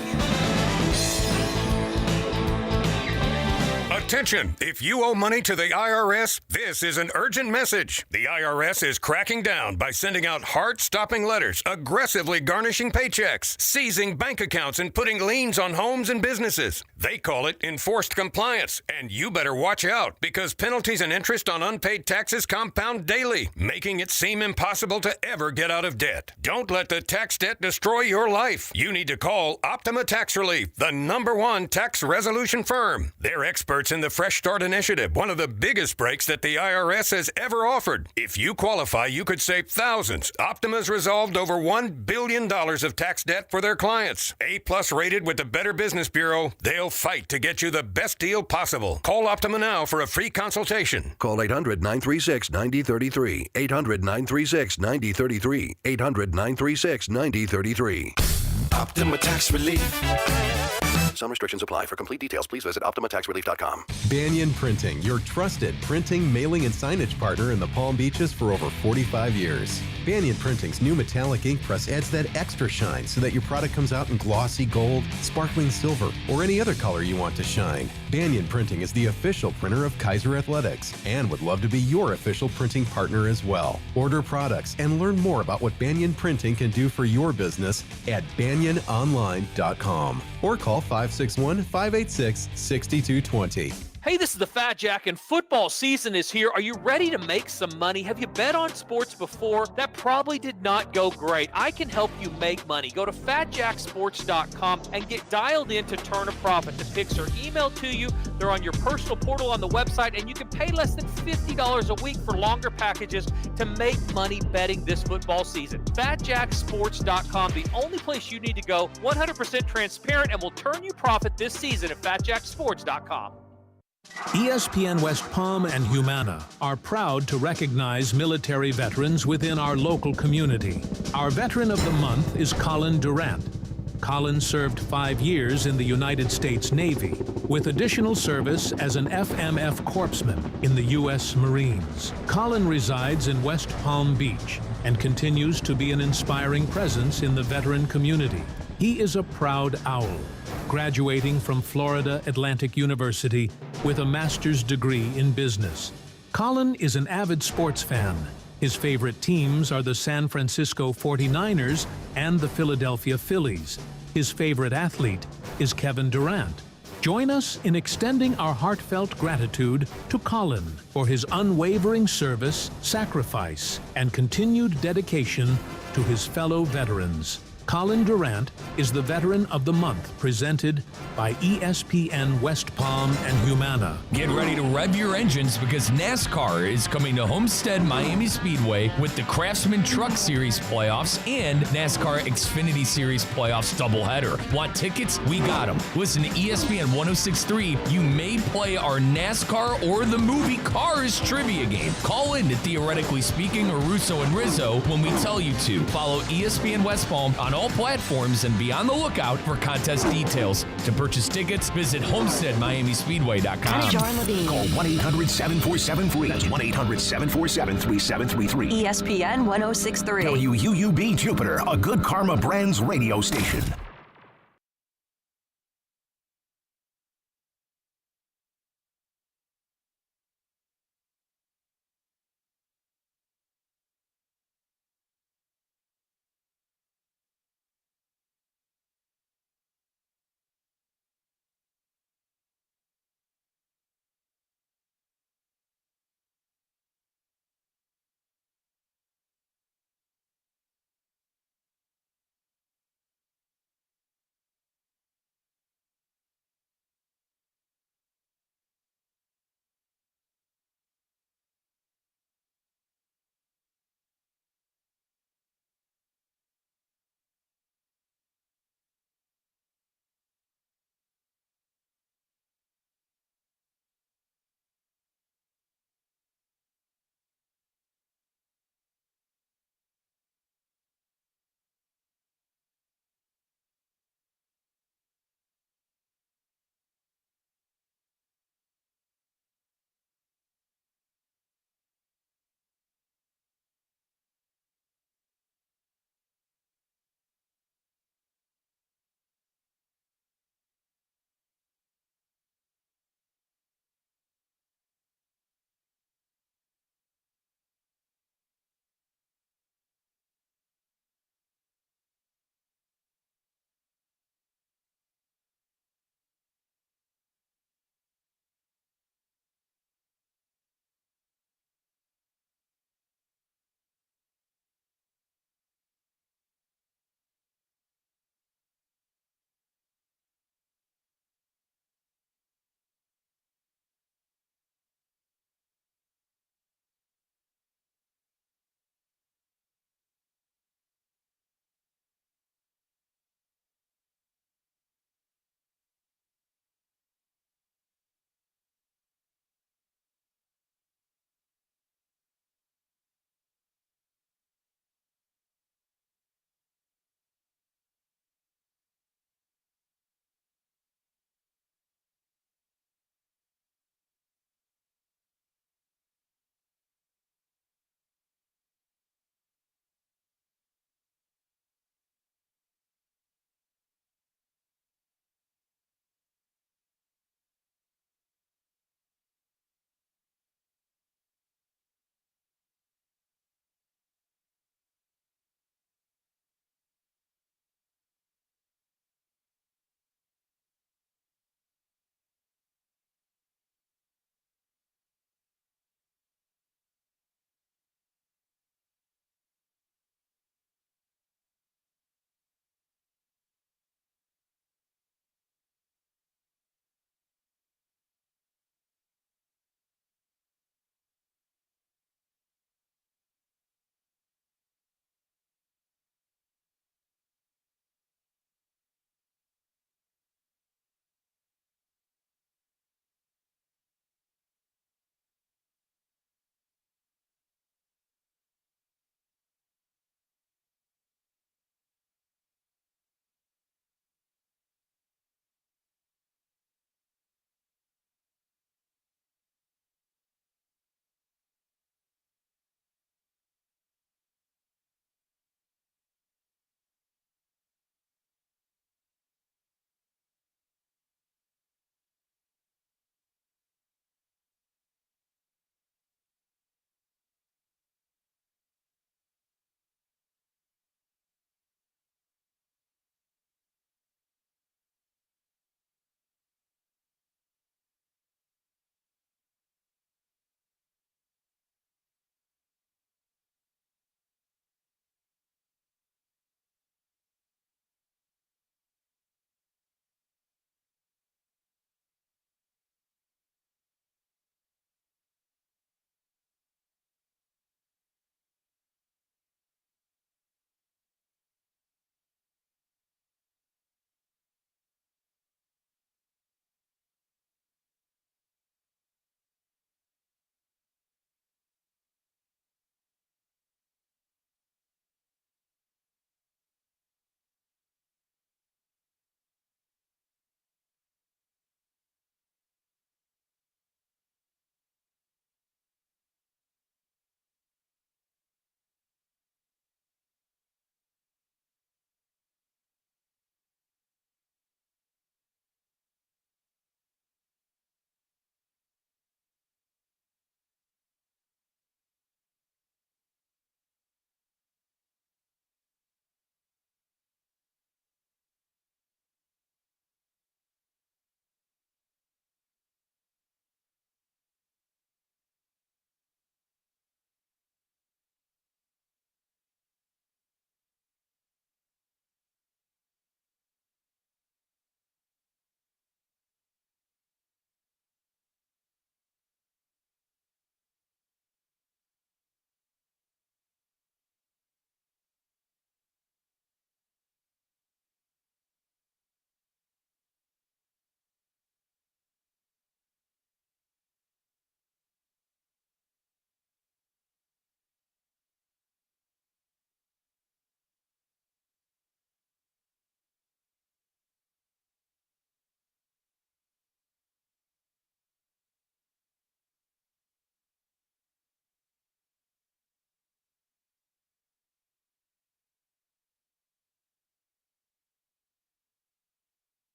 Attention! If you owe money to the IRS, this is an urgent message. The IRS is cracking down by sending out heart-stopping letters, aggressively garnishing paychecks, seizing bank accounts, and putting liens on homes and businesses. They call it enforced compliance, and you better watch out because penalties and interest on unpaid taxes compound daily, making it seem impossible to ever get out of debt. Don't let the tax debt destroy your life. You need to call Optima Tax Relief, the #1 tax resolution firm. They're experts in in the Fresh Start Initiative, one of the biggest breaks that the IRS has ever offered. If you qualify, you could save thousands. Optima's resolved over $1 billion of tax debt for their clients. A-plus rated with the Better Business Bureau, they'll fight to get you the best deal possible. Call Optima now for a free consultation. Call 800-936-9033. 800-936-9033. 800-936-9033. Optima Tax Relief. Some restrictions apply. For complete details, please visit OptimaTaxRelief.com. Banyan Printing, your trusted printing, mailing, and signage partner in the Palm Beaches for over 45 years. Banyan Printing's new metallic ink press adds that extra shine so that your product comes out in glossy gold, sparkling silver, or any other color you want to shine. Banyan Printing is the official printer of Kaiser Athletics and would love to be your official printing partner as well. Order products and learn more about what Banyan Printing can do for your business at banyanonline.com or call 561-586-6220. Hey, this is the Fat Jack, and football season is here. Are you ready to make some money? Have you bet on sports before? That probably did not go great. I can help you make money. Go to fatjacksports.com and get dialed in to turn a profit. The picks are emailed to you. They're on your personal portal on the website, and you can pay less than $50 a week for longer packages to make money betting this football season. Fatjacksports.com, the only place you need to go. 100% transparent, and will turn you profit this season at fatjacksports.com. ESPN West Palm and Humana are proud to recognize military veterans within our local community. Our Veteran of the Month is Colin Durant. Colin served 5 years in the United States Navy, with additional service as an FMF corpsman in the U.S. Marines. Colin resides in West Palm Beach and continues to be an inspiring presence in the veteran community. He is a proud owl, graduating from Florida Atlantic University with a master's degree in business. Colin is an avid sports fan. His favorite teams are the San Francisco 49ers and the Philadelphia Phillies. His favorite athlete is Kevin Durant. Join us in extending our heartfelt gratitude to Colin for his unwavering service, sacrifice, and continued dedication to his fellow veterans. Colin Durant is the Veteran of the Month, presented by ESPN West Palm and Humana. Get ready to rev your engines because NASCAR is coming to Homestead Miami Speedway with the Craftsman Truck Series playoffs and NASCAR Xfinity Series playoffs doubleheader. Want tickets? We got them. Listen to ESPN 106.3. You may play our NASCAR or the movie Cars trivia game. Call in to Theoretically Speaking or Russo and Rizzo when we tell you to. Follow ESPN West Palm on all platforms and be on the lookout for contest details. To purchase tickets, visit HomesteadMiamiSpeedway.com. Call 1-800-747-FREE. That's 1-800-747-3733. ESPN 106.3. WUUB Jupiter, a Good Karma Brands radio station.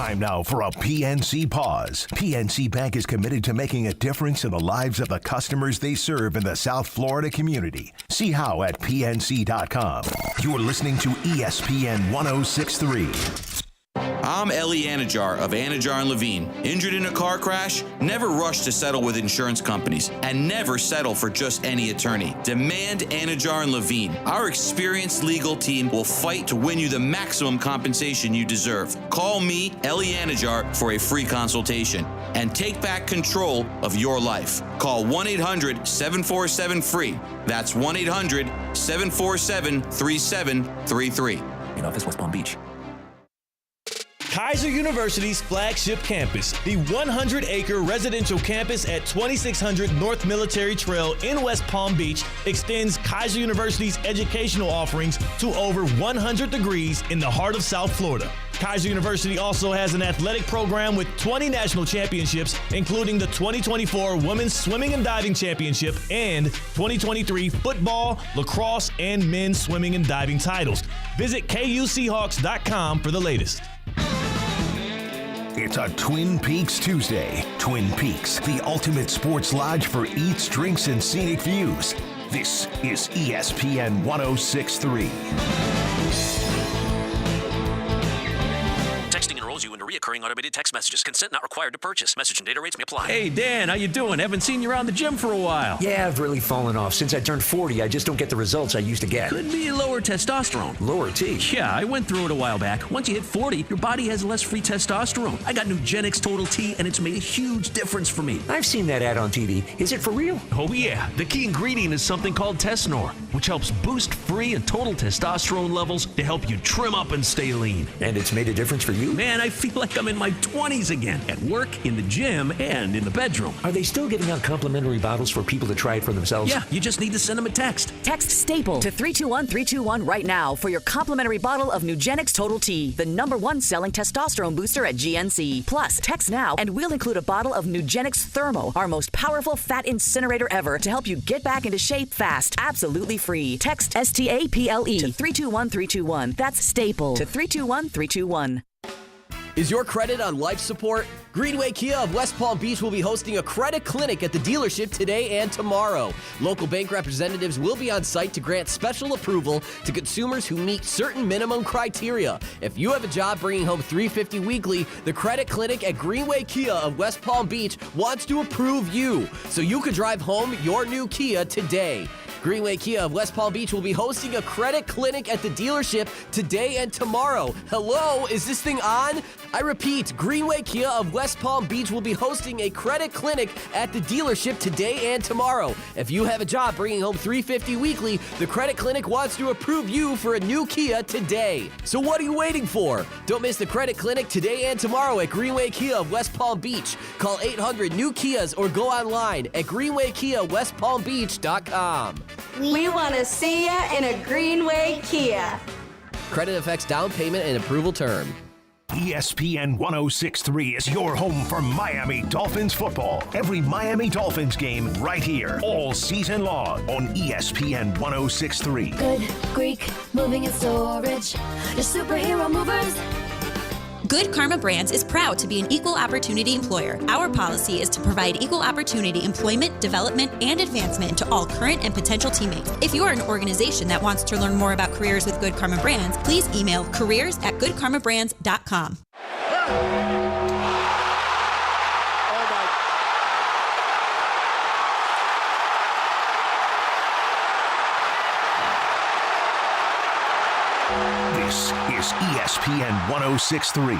Time now for a PNC pause. PNC Bank is committed to making a difference in the lives of the customers they serve in the South Florida community. See how at PNC.com. You're listening to ESPN 1063. I'm Ellie Anajar of Anajar & Levine. Injured in a car crash? Never rush to settle with insurance companies, and never settle for just any attorney. Demand Anajar & Levine. Our experienced legal team will fight to win you the maximum compensation you deserve. Call me, Ellie Anajar, for a free consultation and take back control of your life. Call 1-800-747-FREE. That's 1-800-747-3733. In office, West Palm Beach. Kaiser University's flagship campus, the 100-acre residential campus at 2600 North Military Trail in West Palm Beach, extends Kaiser University's educational offerings to over 100 degrees in the heart of South Florida. Kaiser University also has an athletic program with 20 national championships, including the 2024 Women's Swimming and Diving Championship and 2023 football, lacrosse, and men's swimming and diving titles. Visit KUSeahawks.com for the latest. It's a Twin Peaks Tuesday. Twin Peaks, the ultimate sports lodge for eats, drinks, and scenic views. This is ESPN 1063. Texting enrolls you into reoccurring automated text messages. Consent not required to purchase. Message and data rates may apply. Hey, Dan, how you doing? Haven't seen you around the gym for a while. Yeah, I've really fallen off. Since I turned 40, I just don't get the results I used to get. Could be lower testosterone. Lower T? Yeah, I went through it a while back. Once you hit 40, your body has less free testosterone. I got Nugenix Total T, and it's made a huge difference for me. I've seen that ad on TV. Is it for real? Oh, yeah. The key ingredient is something called Tesnor, which helps boost free and total testosterone levels to help you trim up and stay lean. And it's made a difference for you? Man, I feel like I'm in my 20s again, at work, in the gym, and in the bedroom. Are they still giving out complimentary bottles for people to try it for themselves? Yeah, you just need to send them a text. Text STAPLE to 321-321 right now for your complimentary bottle of Nugenix Total T, the #1 selling testosterone booster at GNC. Plus, text now and we'll include a bottle of Nugenix Thermo, our most powerful fat incinerator ever, to help you get back into shape fast. Absolutely free. Text STAPLE to 321-321. That's STAPLE to 321-321. Is your credit on life support? Greenway Kia of West Palm Beach will be hosting a credit clinic at the dealership today and tomorrow. Local bank representatives will be on site to grant special approval to consumers who meet certain minimum criteria. If you have a job bringing home $350 weekly, the credit clinic at Greenway Kia of West Palm Beach wants to approve you so you can drive home your new Kia today. Greenway Kia of West Palm Beach will be hosting a credit clinic at the dealership today and tomorrow. Hello, is this thing on? I repeat, Greenway Kia of West Palm Beach will be hosting a credit clinic at the dealership today and tomorrow. If you have a job bringing home $350 weekly, the credit clinic wants to approve you for a new Kia today. So what are you waiting for? Don't miss the credit clinic today and tomorrow at Greenway Kia of West Palm Beach. Call 800-NEW-KIAs or go online at greenwaykiawestpalmbeach.com. We want to see you in a Greenway Kia. Credit affects down payment and approval term. ESPN 1063 is your home for Miami Dolphins football. Every Miami Dolphins game right here, all season long on ESPN 1063. Good Greek moving and storage. Your superhero movers. Good Karma Brands is proud to be an equal opportunity employer. Our policy is to provide equal opportunity employment, development, and advancement to all current and potential teammates. If you are an organization that wants to learn more about careers with Good Karma Brands, please email careers@goodkarmabrands.com. This is ESPN 1063.